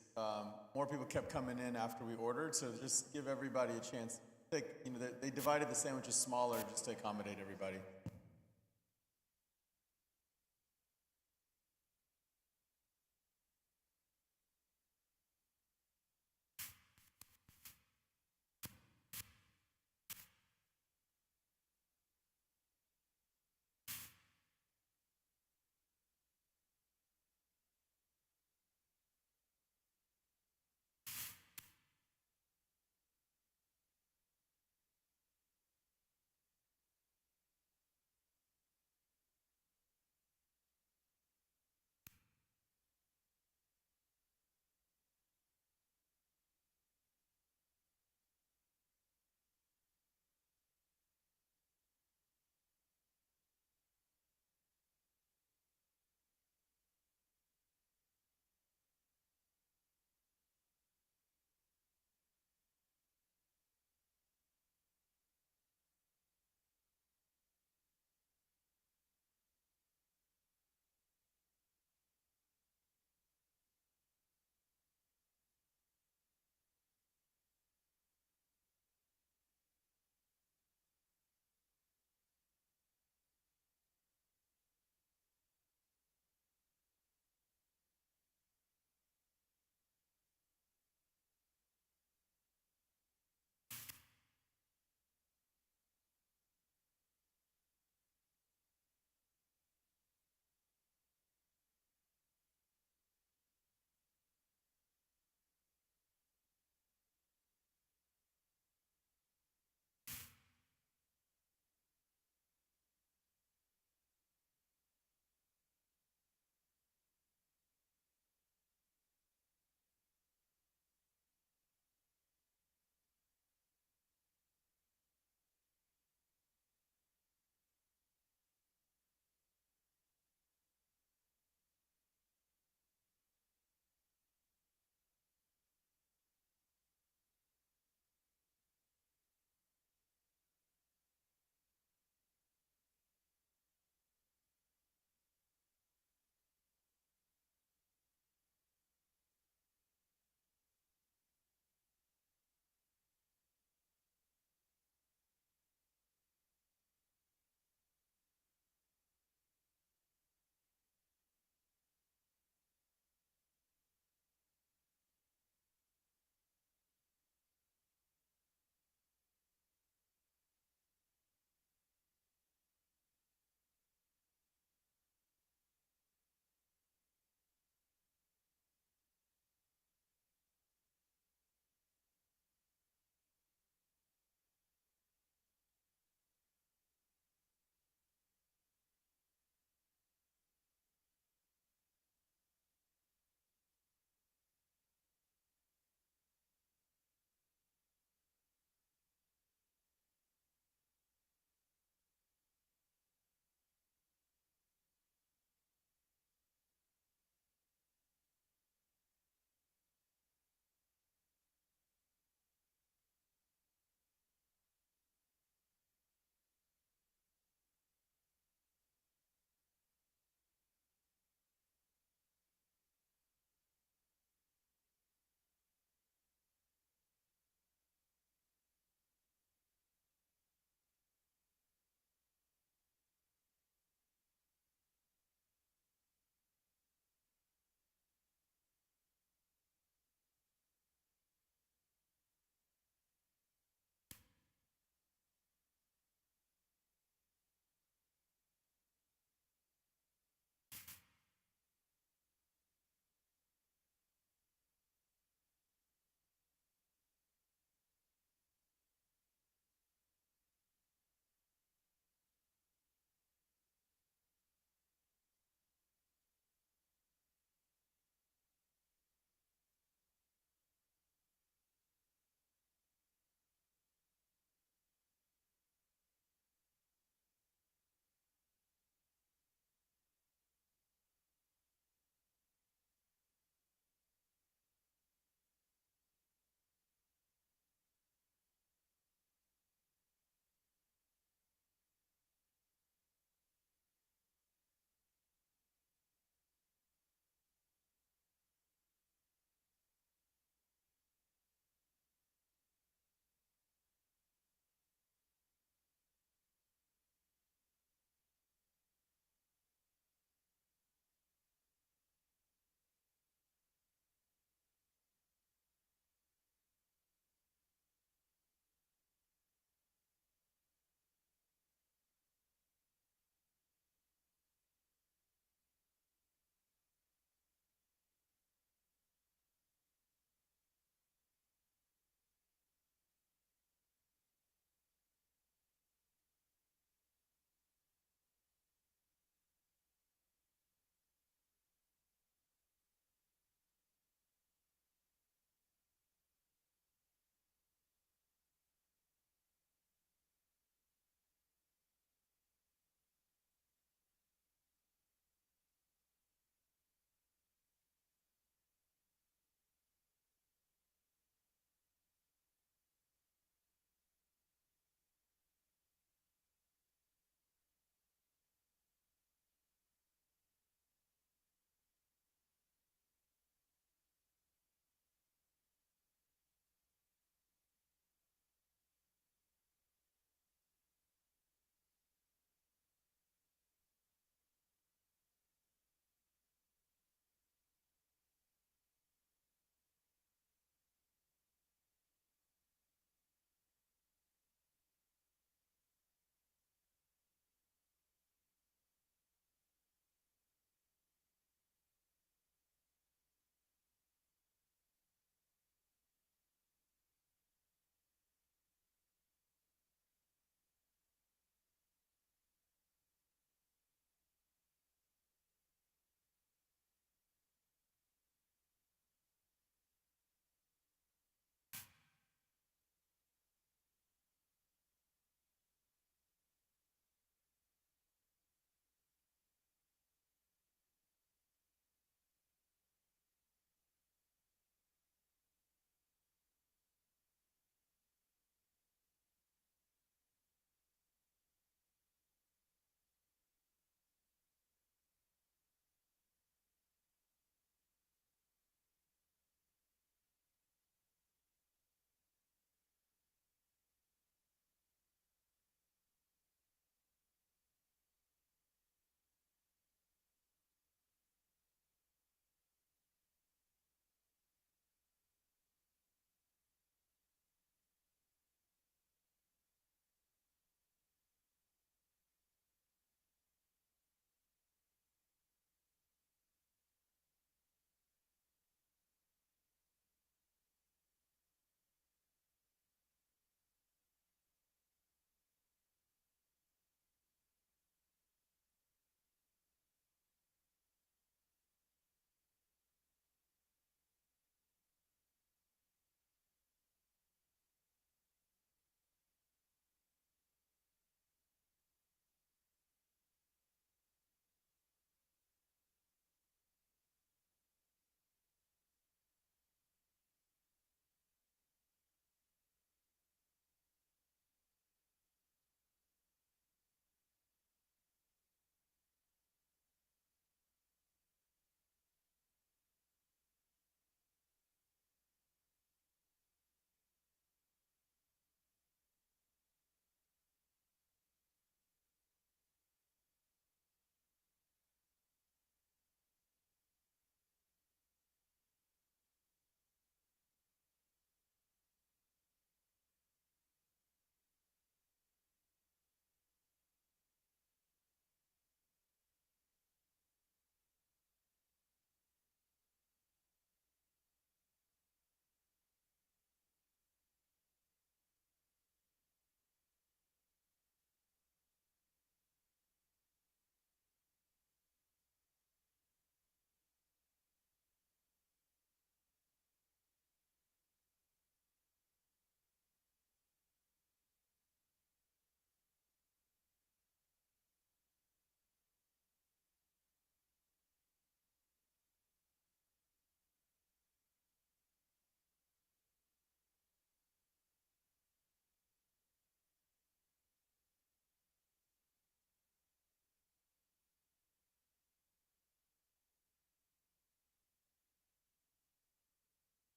more people kept coming in after we ordered. So just give everybody a chance. They divided the sandwiches smaller just to accommodate everybody.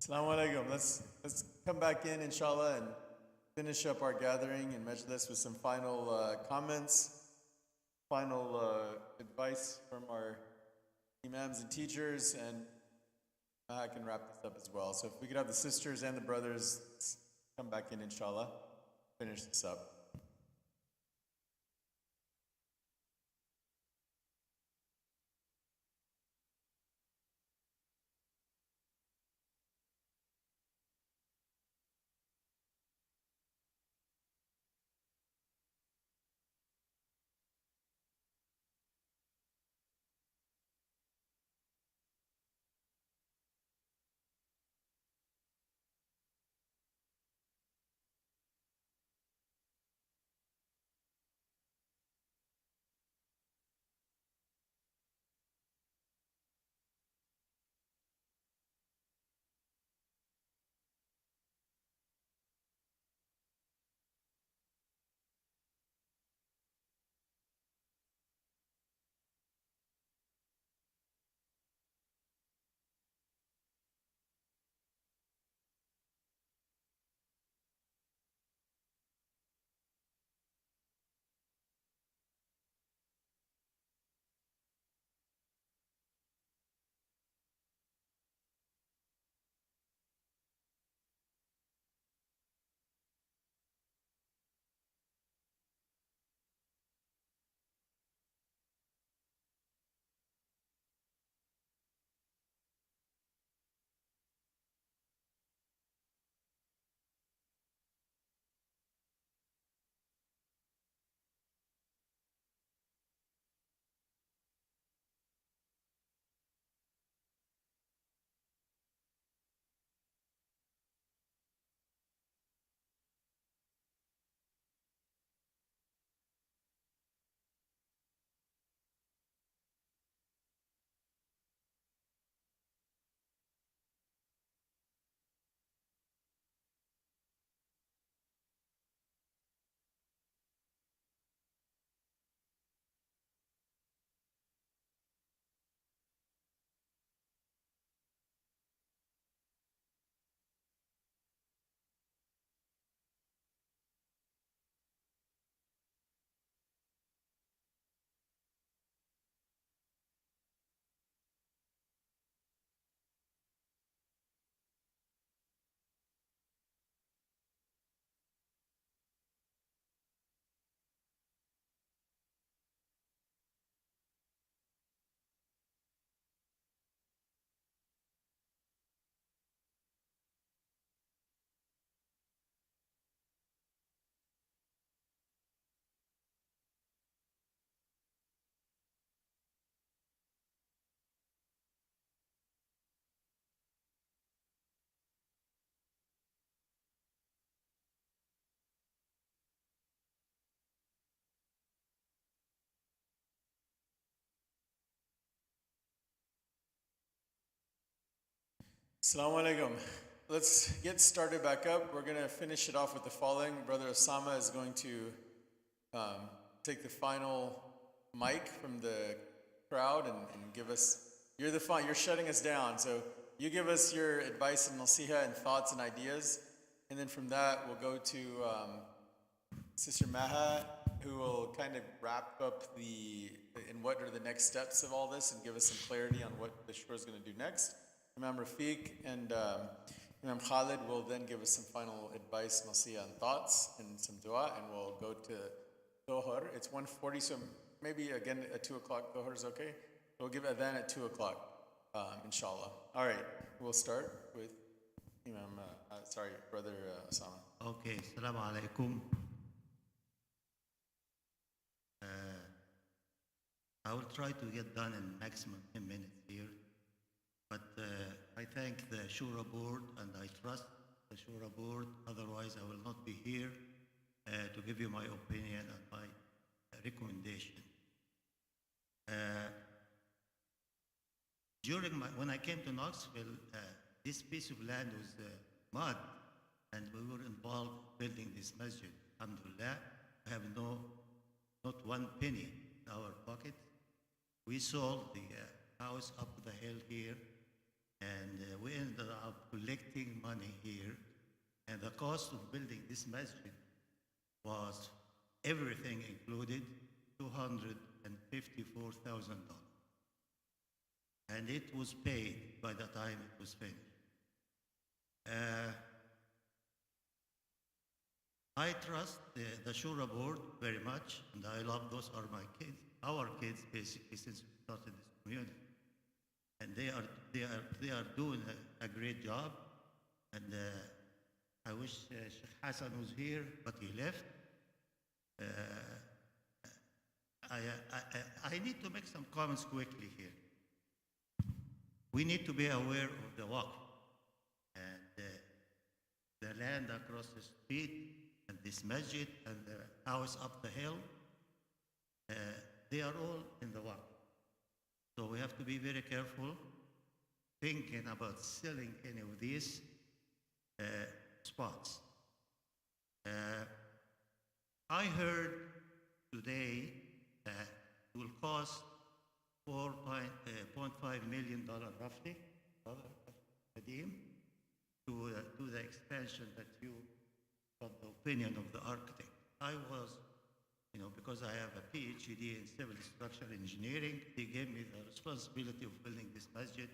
Assalamu alaikum. Let's come back in, inshallah, and finish up our gathering in Majlis with some final comments, final advice from our imams and teachers, and I can wrap this up as well. So if we could have the sisters and the brothers come back in, inshallah, finish this up. Assalamu alaikum. Let's get started back up. We're going to finish it off with the following. Brother Osama is going to take the final mic from the crowd and give us, you're shutting us down, so you give us your advice and nasiha and thoughts and ideas, and then from that we'll go to Sister Maha, who will kind of wrap up and what are the next steps of all this and give us some clarity on what the shura is going to do next. Imam Rafiq and Imam Khalid will then give us some final advice, nasiha, and thoughts, and some dua, and we'll go to Dhuhr. It's 1:40, so maybe again at 2 o'clock, Dhuhr is okay? We'll give adhan at 2 o'clock, inshallah. All right, we'll start with Brother Osama. Okay, Assalamu alaikum. I will try to get done in maximum 10 minutes here. But I thank the Shura board and I trust the Shura board. Otherwise, I will not be here to give you my opinion and my recommendation. When I came to Knoxville, this piece of land was mud, and we were involved building this masjid. Alhamdulillah, I have not one penny in our pocket. We sold the house up the hill here, And we ended up collecting money here, and the cost of building this masjid was everything included, $254,000. And it was paid by the time it was finished. I trust the Shura board very much, and I love those are my kids, our kids basically, since we started this community. And they are doing a great job. And I wish Sheikh Hassan was here, but he left. I need to make some comments quickly here. We need to be aware of the waqf and the land across the street and this masjid and the house up the hill. They are all in the waqf. So we have to be very careful thinking about selling any of these spots. I heard today that it will cost $4.5 million roughly, Nadeem, to the expansion that you got the opinion of the architect. I was, because I have a PhD in civil structural engineering, he gave me the responsibility of building this masjid.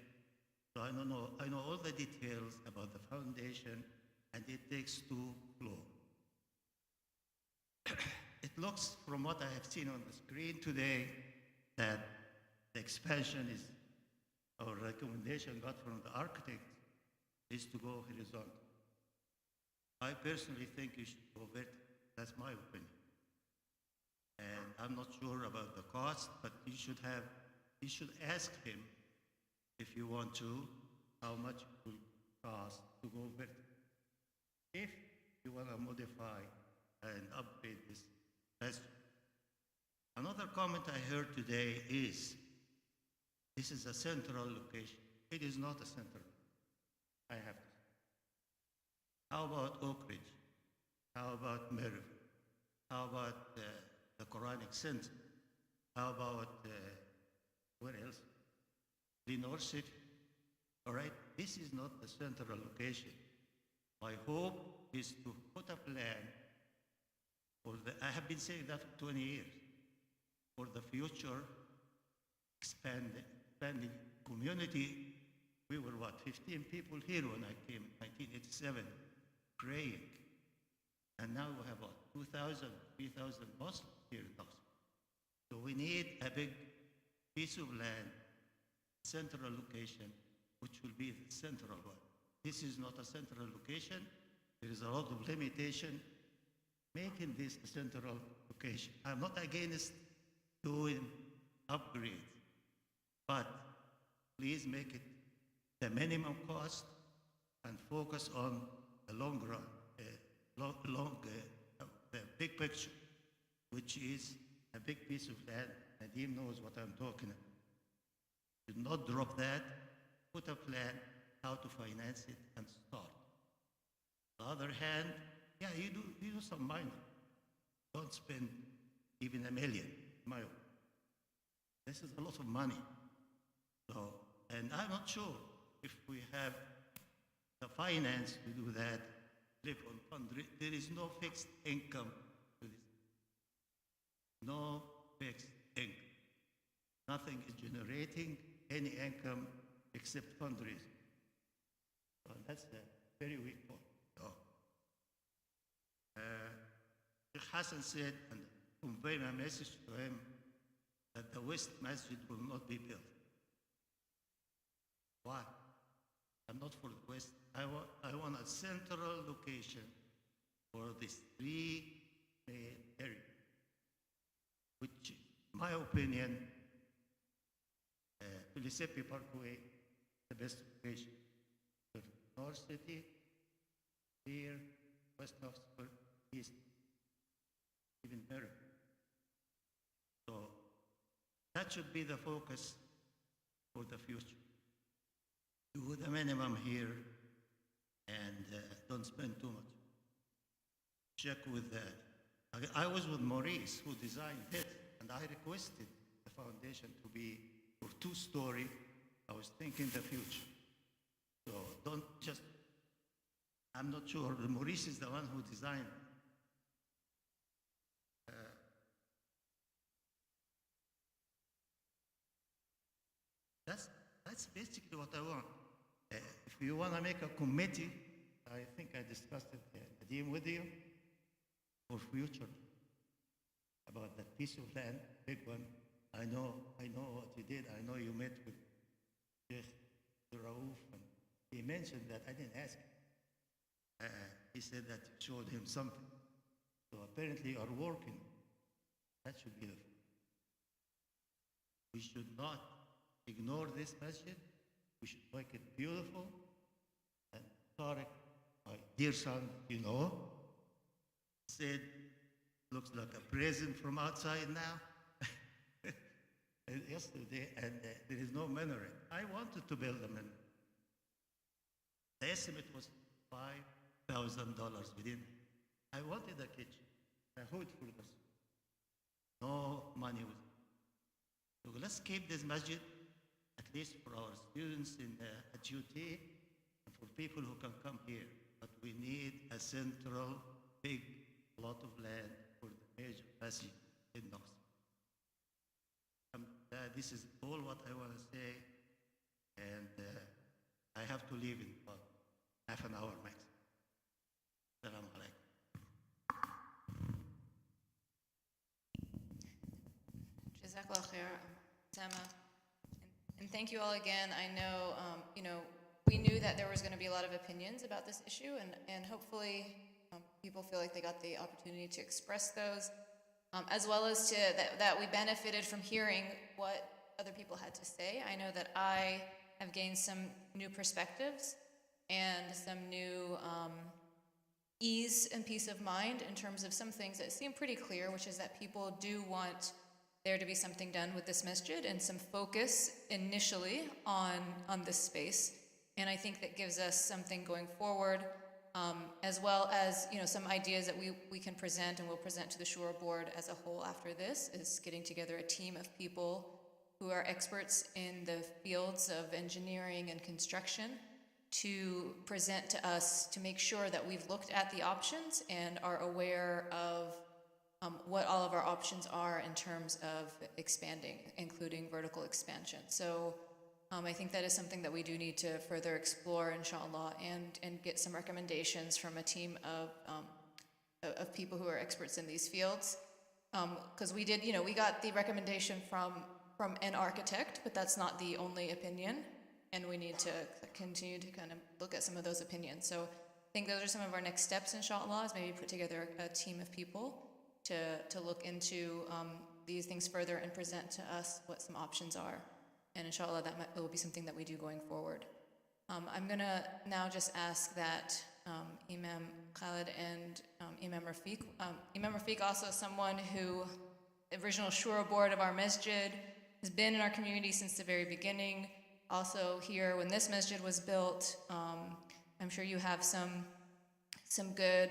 So I know all the details about the foundation, and it takes 2 floors. It looks, from what I have seen on the screen today, that the expansion is, or recommendation got from the architect, is to go horizontal. I personally think you should go vertical. That's my opinion. And I'm not sure about the cost, but you should ask him, if you want to, how much it will cost to go vertical. If you want to modify and upgrade this masjid. Another comment I heard today is, this is a central location. It is not a central. I have to say. How about Oak Ridge? How about Merrill? How about the Quranic Center? How about, where else? Lenore City. All right, this is not the central location. My hope is to put a plan I have been saying that for 20 years, for the future expanding community. We were, 15 people here when I came in 1987, praying. And now we have, 2,000, 3,000 Muslims here in Knoxville. So we need a big piece of land, central location, which will be the central one. This is not a central location. There is a lot of limitation making this a central location. I'm not against doing upgrades, but please make it the minimum cost and focus on the long run, the big picture, which is a big piece of land. Nadeem knows what I'm talking about. Do not drop that. Put a plan how to finance it and start. On the other hand, yeah, you do some minor. Don't spend even $1 million, in my opinion. This is a lot of money. So, and I'm not sure if we have the finance to do that, live on fund. There is no fixed income to this. No fixed income. Nothing is generating any income except fundraising. So that's a very weak point. So, Sheikh Hassan said, and convey my message to him, that the West Masjid will not be built. Why? I'm not for the West. I want a central location for these 3 main areas, which, in my opinion, Mississippi Parkway, the best location. So North City, here, West Knoxville, East, even better. So that should be the focus for the future. Do the minimum here and don't spend too much. Check with I was with Maurice, who designed it, and I requested the foundation to be for 2-story. I was thinking the future. don't just, I'm not sure, Maurice is the one who designed. That's basically what I want. If you want to make a committee, I think I discussed it, Nadeem, with you, for future, about that piece of land, big one. I know what you did. I know you met with Sheikh Raouf, and he mentioned that. I didn't ask him. He said that you showed him something. So apparently you are working. That should be the. We should not ignore this masjid. We should make it beautiful. And Tariq, my dear son, you know, said, looks like a present from outside now. Yesterday, and there is no minaret. I wanted to build a minaret. The estimate was $5,000 within. I wanted a kitchen, a hood for this. No money was. So let's keep this masjid, at least for our students at UT, and for people who can come here. But we need a central, big lot of land for the major masjid in Knoxville. This is all what I want to say, and I have to leave in about half an hour max. Assalamu alaikum. Jazakallah khair, Sama. And thank you all again. I know, we knew that there was going to be a lot of opinions about this issue, and hopefully people feel like they got the opportunity to express those, as well as that we benefited from hearing what other people had to say. I know that I have gained some new perspectives and some new ease and peace of mind in terms of some things that seem pretty clear, which is that people do want there to be something done with this masjid and some focus initially on this space. And I think that gives us something going forward, as well as some ideas that we can present and we'll present to the Shura board as a whole after this, is getting together a team of people who are experts in the fields of engineering and construction to present to us to make sure that we've looked at the options and are aware of what all of our options are in terms of expanding, including vertical expansion. So I think that is something that we do need to further explore, inshallah, and get some recommendations from a team of people who are experts in these fields. Because we got the recommendation from an architect, but that's not the only opinion, and we need to continue to kind of look at some of those opinions. So I think those are some of our next steps, inshallah, is maybe put together a team of people to look into these things further and present to us what some options are. And inshallah, that will be something that we do going forward. I'm going to now just ask that Imam Khalid and Imam Rafiq. Imam Rafiq also is someone who, the original Shura board of our masjid, has been in our community since the very beginning. Also here when this masjid was built, I'm sure you have some good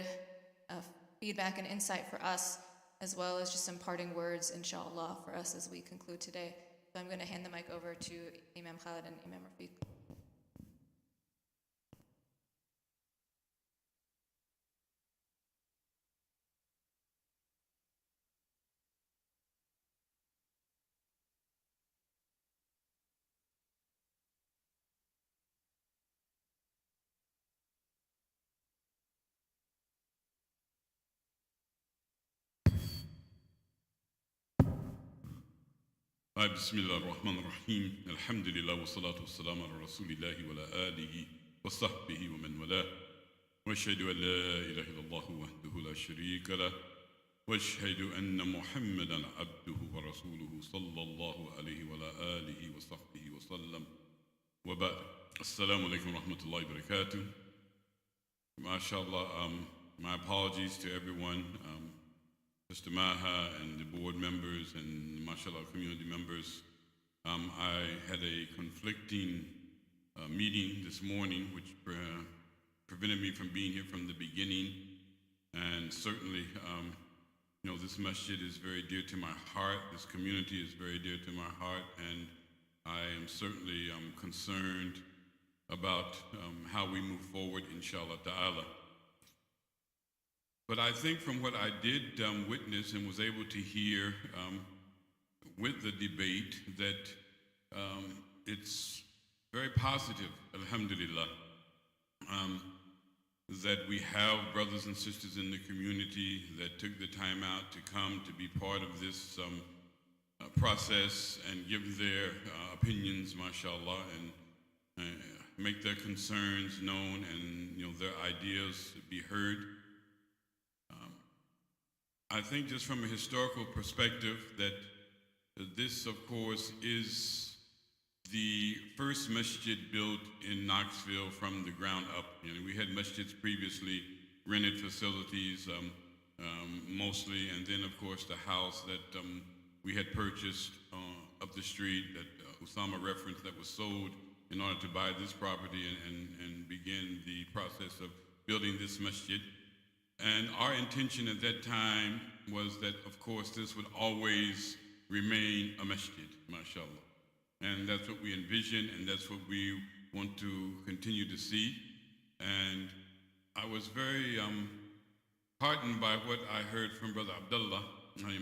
feedback and insight for us, as well as just some parting words, inshallah, for us as we conclude today. So I'm going to hand the mic over to Imam Khalid and Imam Rafiq. بسم الله الرحمن الرحيم الحمد لله والصلاة والسلام على رسول الله وعلى آله وصحبه ومن والاه وأشهد أن لا إله إلا الله وحده لا شريك له وأشهد أن محمدا عبده ورسوله صلى الله عليه وعلى آله وصحبه وسلم وبعد السلام عليكم ورحمة الله وبركاته. MashaAllah, my apologies to everyone, Mr. Maha and the board members and MashaAllah community members. I had a conflicting meeting this morning which prevented me from being here from the beginning, and certainly this masjid is very dear to my heart, this community is very dear to my heart, and I am certainly concerned about how we move forward, inshallah ta'ala. But I think from what I did witness and was able to hear with the debate that it's very positive, alhamdulillah, that we have brothers and sisters in the community that took the time out to come to be part of this process and give their opinions, mashallah, and make their concerns known and their ideas be heard. I think just from a historical perspective that this, of course, is the first masjid built in Knoxville from the ground up. We had masjids previously, rented facilities mostly, and then, of course, the house that we had purchased up the street that Usama referenced that was sold in order to buy this property and begin the process of building this masjid. And our intention at that time was that, of course, this would always remain a masjid, mashallah. And that's what we envision, and that's what we want to continue to see. And I was very heartened by what I heard from Brother Abdullah,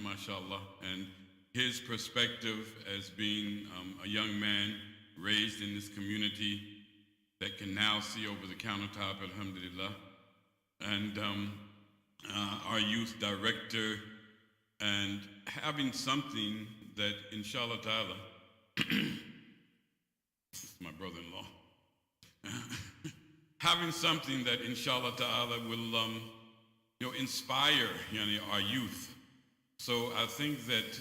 mashallah, and his perspective as being a young man raised in this community that can now see over the countertop, alhamdulillah. And our youth director, and having something that, inshallah ta'ala, this is my brother-in-law, having something that, inshallah ta'ala, will inspire our youth. So I think that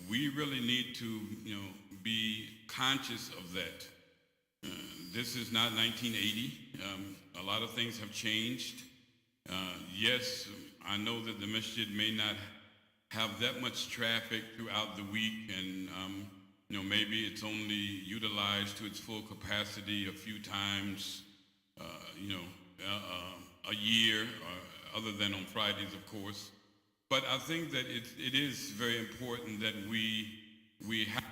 we really need to be conscious of that. This is not 1980. A lot of things have changed. Yes, I know that the masjid may not have that much traffic throughout the week, and maybe it's only utilized to its full capacity a few times, a year, other than on Fridays, of course. But I think that it is very important that we have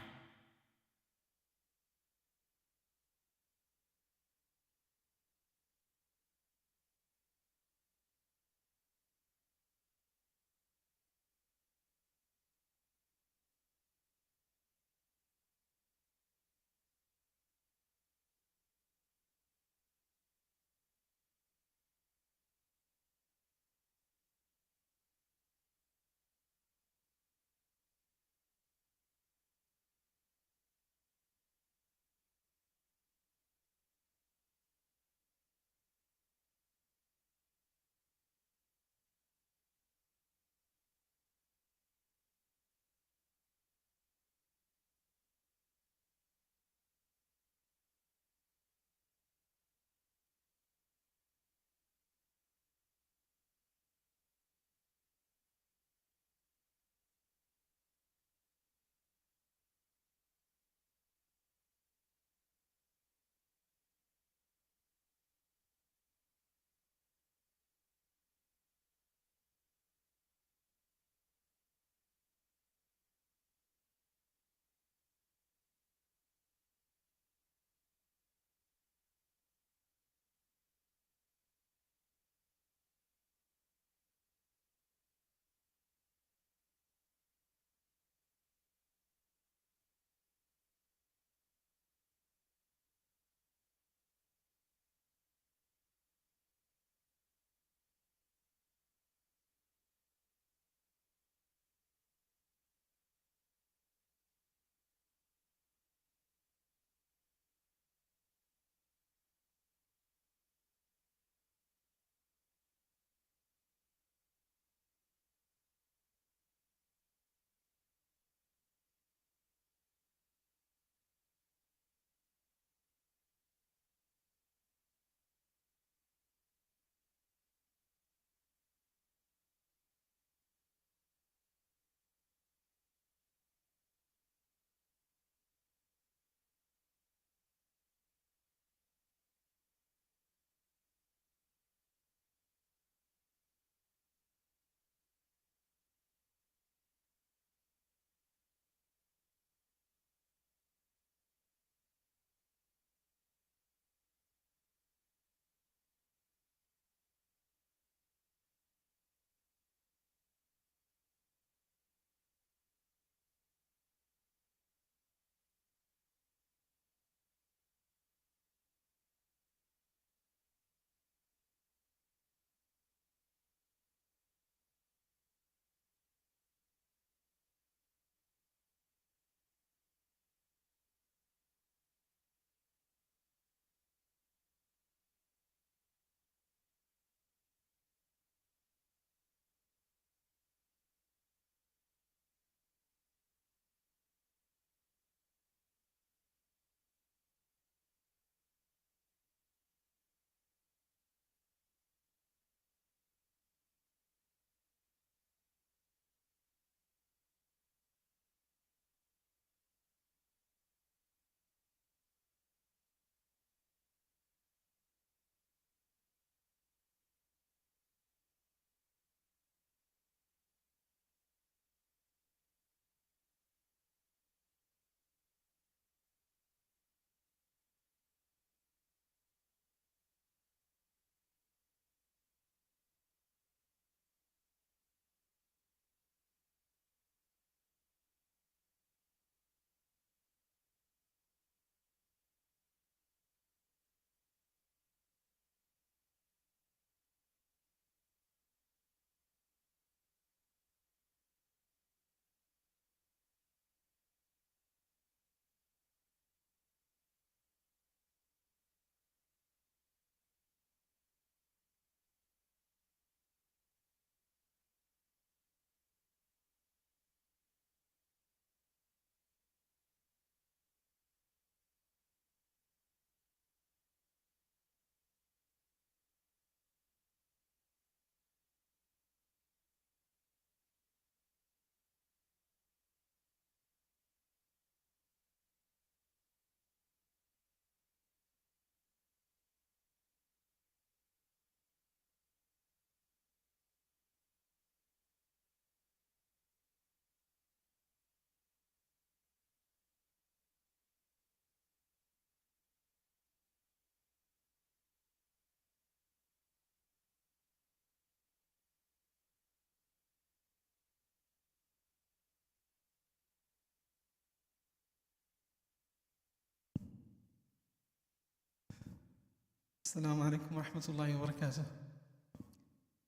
السلام عليكم ورحمة الله وبركاته.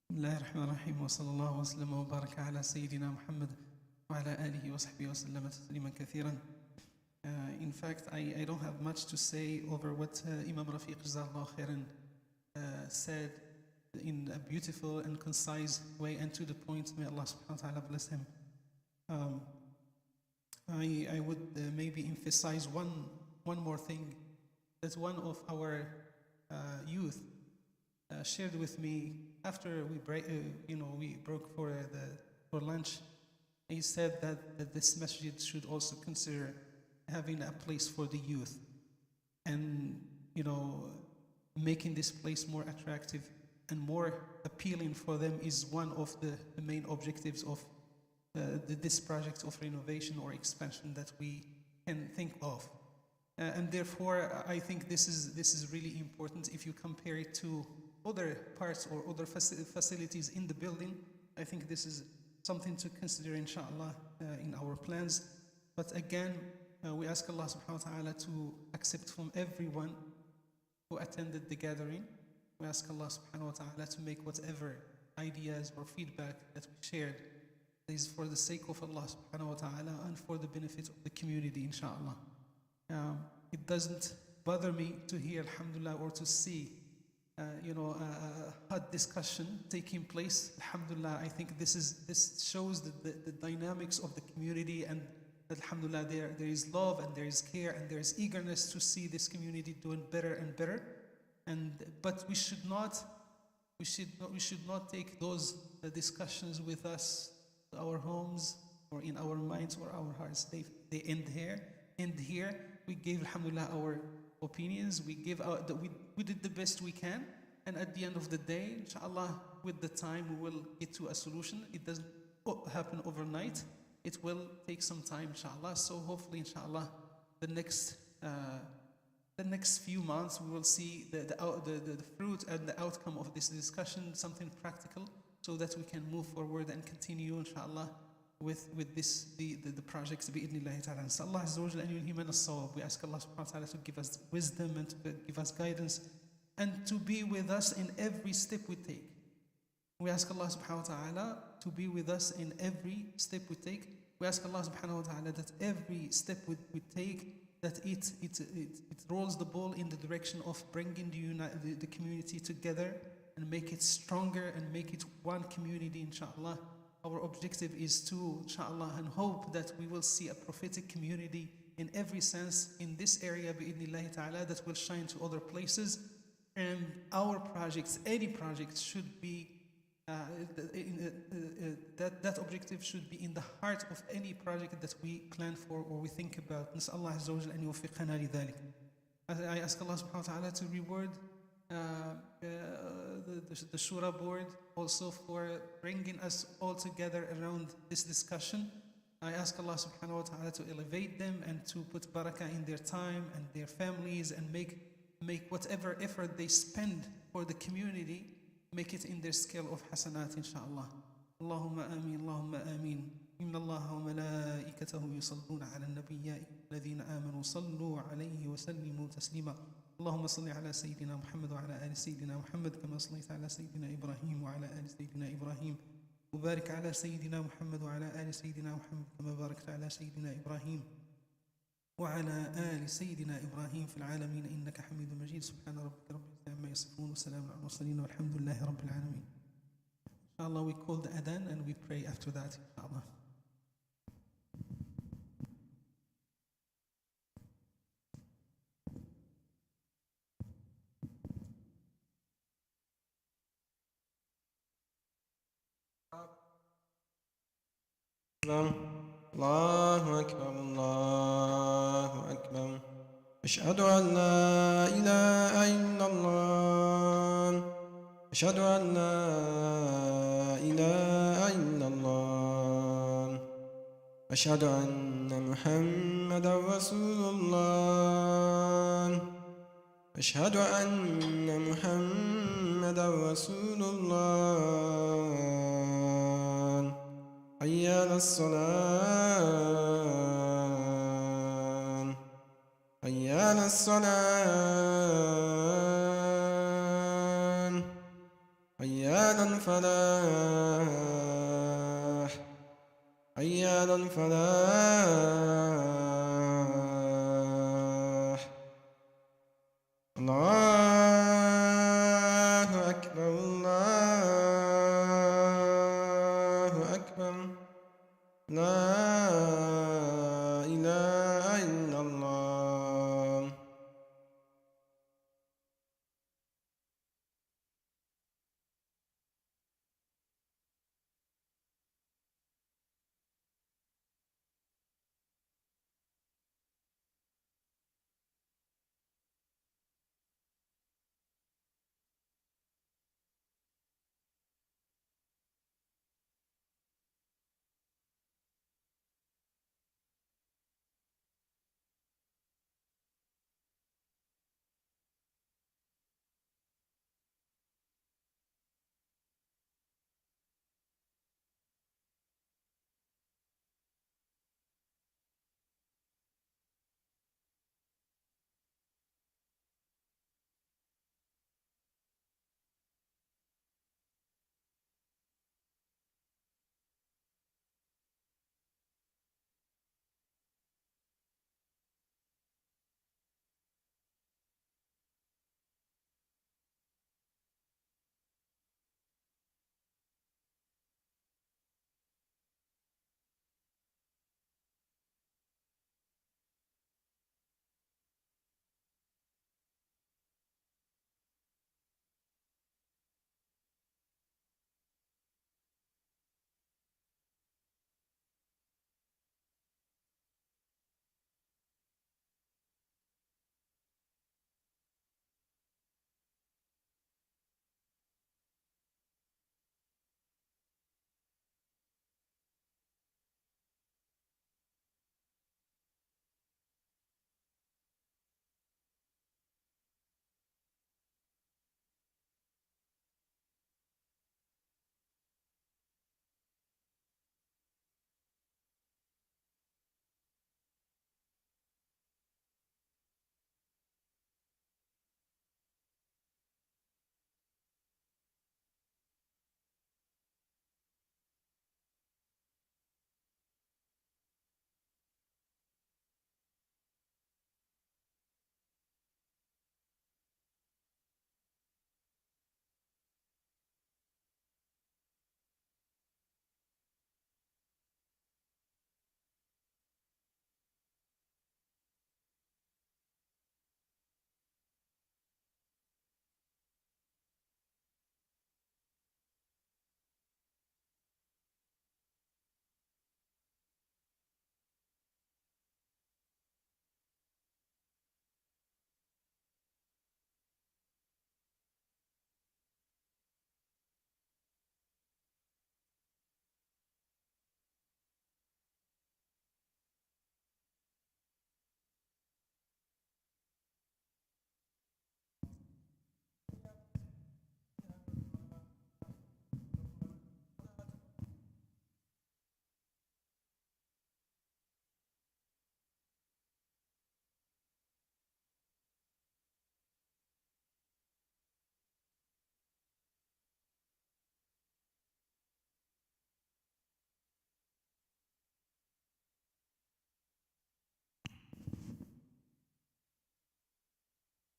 بسم الله الرحمن الرحيم وصلى الله وسلم وبارك على سيدنا محمد وعلى آله وصحبه وسلم تسليما كثيرا. In fact, I don't have much to say over what Imam Rafiq Jazallah Khairan said in a beautiful and concise way and to the point. May Allah subhanahu wa ta'ala bless him. I would maybe emphasize one more thing that one of our youth shared with me after we broke for lunch. He said that this masjid should also consider having a place for the youth, and making this place more attractive and more appealing for them is one of the main objectives of this project of renovation or expansion that we can think of. And therefore, I think this is really important. If you compare it to other parts or other facilities in the building, I think this is something to consider, inshallah, in our plans. But again, we ask Allah subhanahu wa ta'ala to accept from everyone who attended the gathering. We ask Allah subhanahu wa ta'ala to make whatever ideas or feedback that we shared is for the sake of Allah subhanahu wa ta'ala and for the benefit of the community, inshallah. It doesn't bother me to hear, alhamdulillah, or to see a hot discussion taking place. Alhamdulillah, I think this shows the dynamics of the community, and alhamdulillah, there is love and there is care and there is eagerness to see this community doing better and better. But we should not take those discussions with us to our homes or in our minds or our hearts. They end here. We gave, alhamdulillah, our opinions. We did the best we can, and at the end of the day, inshallah, with the time we will get to a solution. It doesn't happen overnight. It will take some time, inshallah. So hopefully, inshallah, the next few months we will see the fruit and the outcome of this discussion, something practical, so that we can move forward and continue, inshallah, with the projects bi'idhnillahi ta'ala. And Allah Azza wa Jalla an yulhimana as-sawab. We ask Allah subhanahu wa ta'ala to give us wisdom and to give us guidance and to be with us in every step we take. We ask Allah subhanahu wa ta'ala to be with us in every step we take. We ask Allah subhanahu wa ta'ala that every step we take, that it rolls the ball in the direction of bringing the community together and make it stronger and make it one community, inshallah. Our objective is to, inshallah, and hope that we will see a prophetic community in every sense in this area, bi'idhnillahi ta'ala, that will shine to other places. And our projects, any project, should be, that objective should be in the heart of any project that we plan for or we think about. نسأل الله عز وجل أن يوفقنا لذلك. I ask Allah subhanahu wa ta'ala to reward the Shura board also for bringing us all together around this discussion. I ask Allah subhanahu wa ta'ala to elevate them and to put barakah in their time and their families, and make whatever effort they spend for the community, make it in their scale of hasanat, inshallah. Allahumma ameen, Allahumma ameen. Inna Allah wa malaikatahu yusalluna ala an-nabiyyi alladhina amanu sallu alayhi wa sallimu taslima. اللهم صل على سيدنا محمد وعلى آل سيدنا محمد كما صليت على سيدنا إبراهيم وعلى آل سيدنا إبراهيم وبارك على سيدنا محمد وعلى آل سيدنا محمد كما باركت على سيدنا إبراهيم وعلى آل سيدنا إبراهيم في العالمين إنك حميد مجيد. سبحان ربك رب العزة عما يصفون وسلام على المرسلين والحمد لله رب العالمين. Inshallah, we call the adhan and we pray after that, inshallah. الله أكبر الله أكبر أشهد أن لا إله إلا الله أشهد أن لا إله إلا الله أشهد أن محمدا رسول الله أشهد أن محمدا رسول الله حي على الصلاة حي على الصلاة الفلاح حي على الفلاح الله أكبر الله أكبر لا إله إلا الله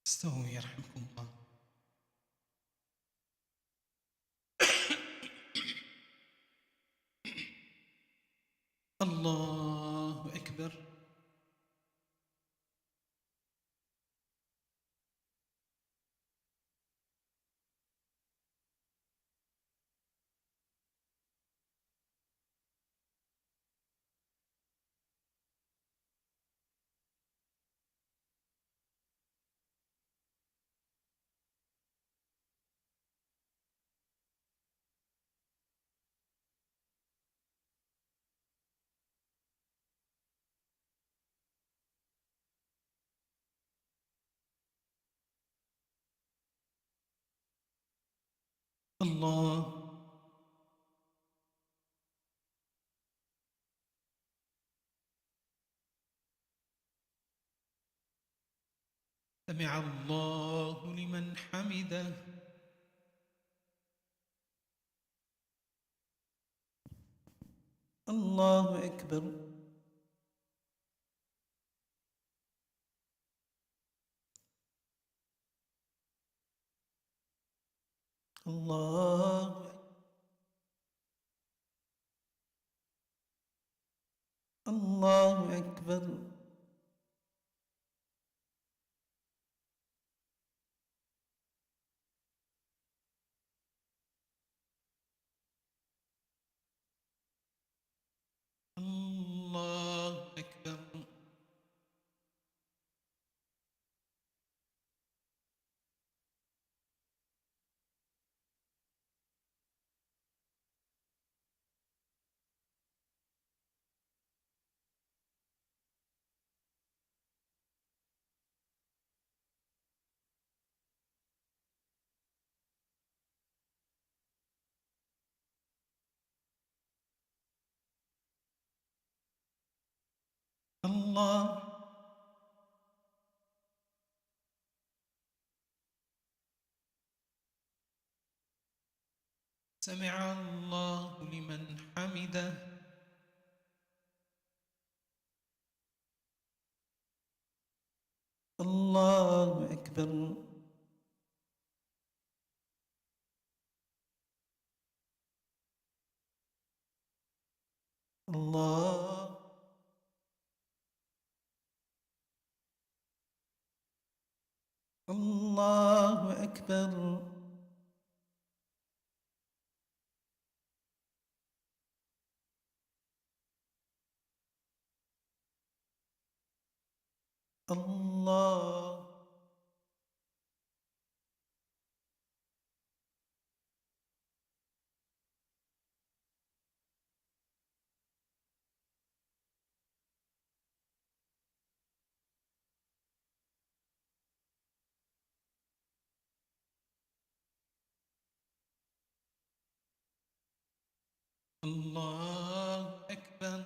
استووا يرحمكم الله. الله أكبر. الله سمع الله لمن حمده. الله أكبر. الله الله أكبر. الله أكبر. الله سمع الله لمن حمده. الله أكبر. الله الله أكبر. الله الله أكبر.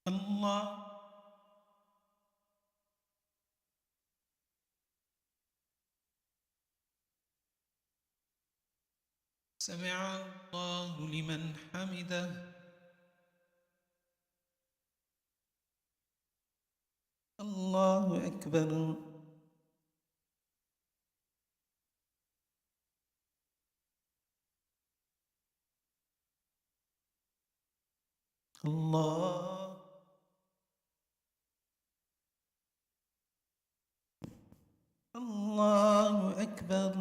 الله سمع الله لمن حمده. الله أكبر. الله الله أكبر.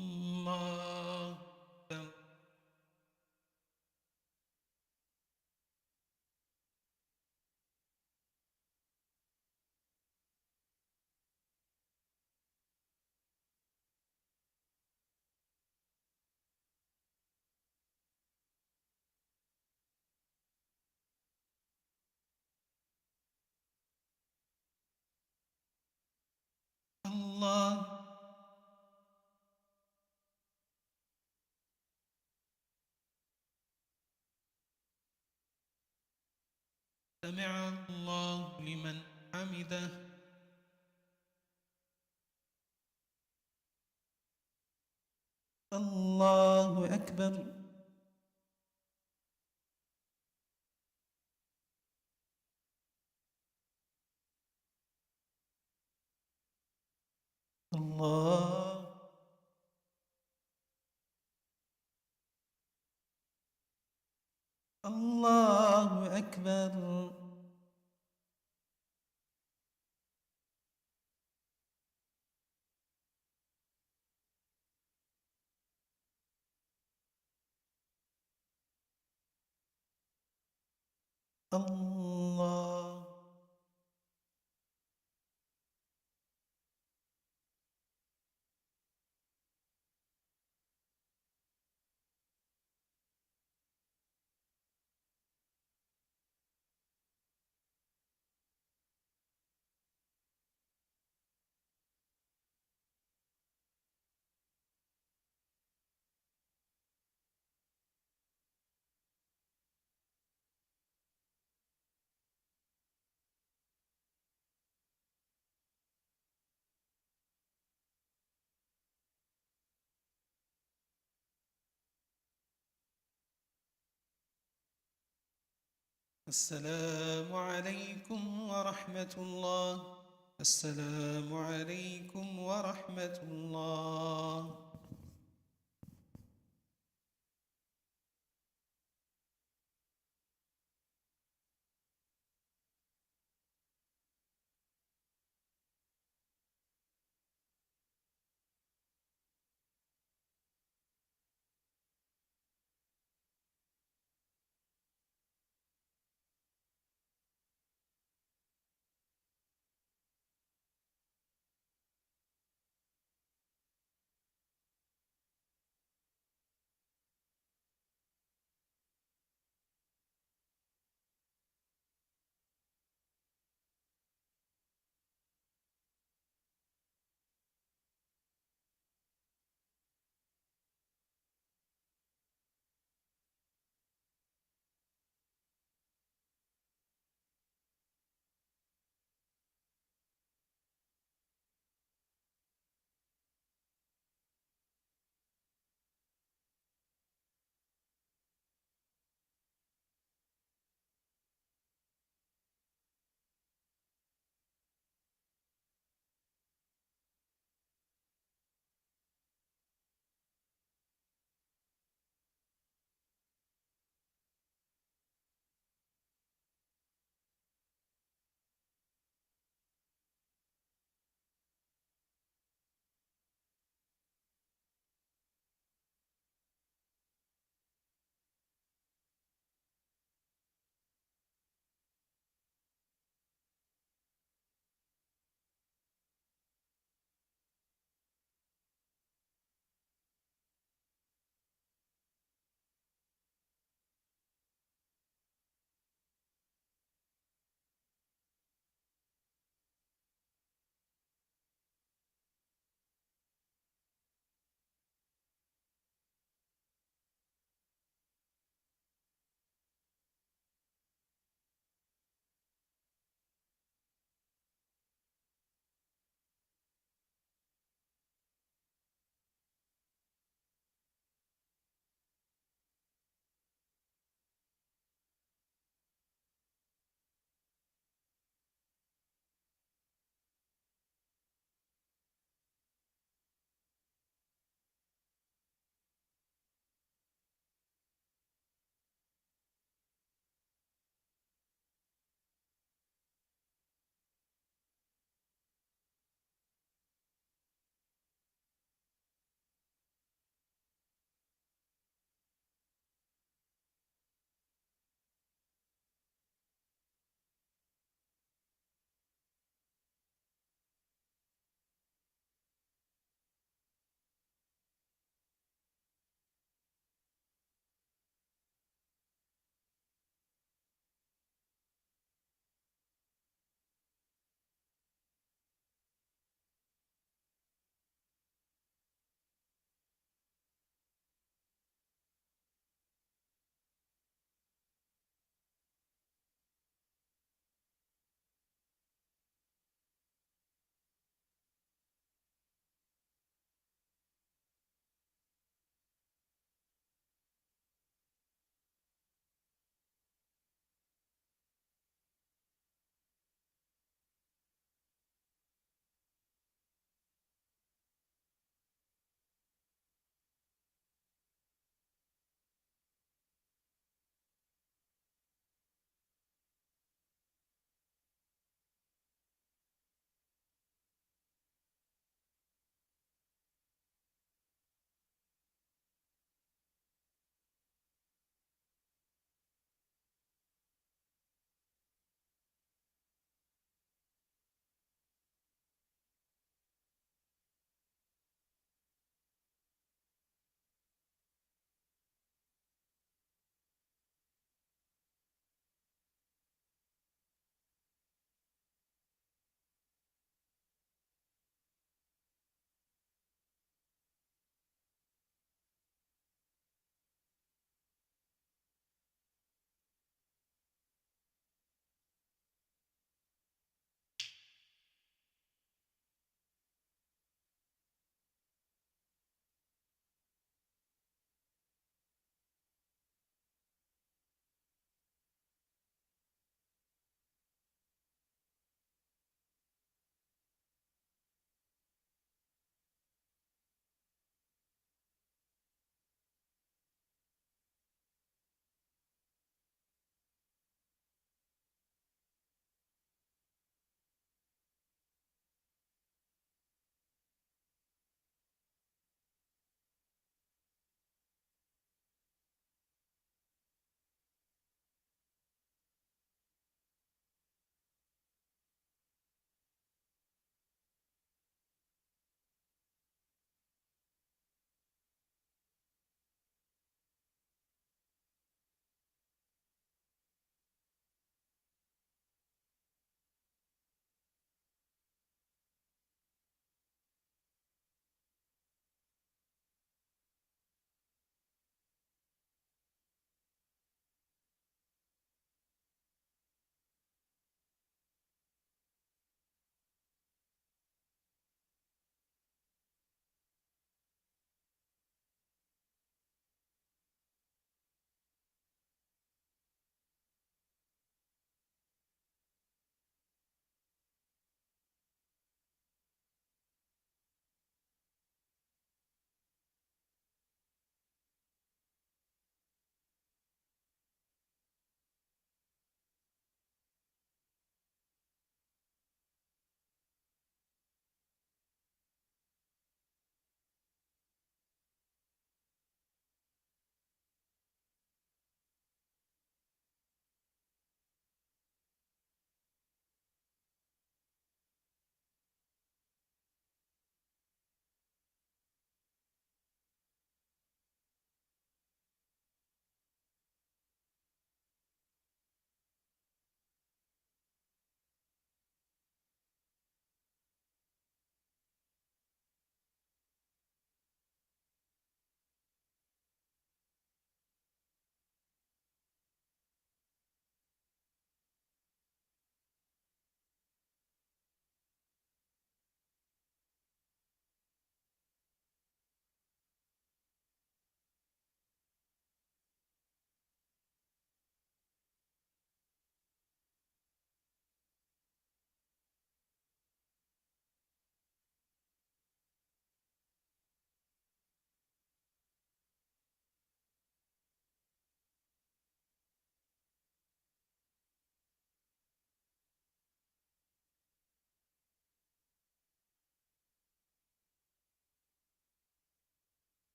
الله أكبر. الله سمع الله لمن حمده. الله أكبر. الله الله أكبر. الله السلام عليكم ورحمة الله. السلام عليكم ورحمة الله.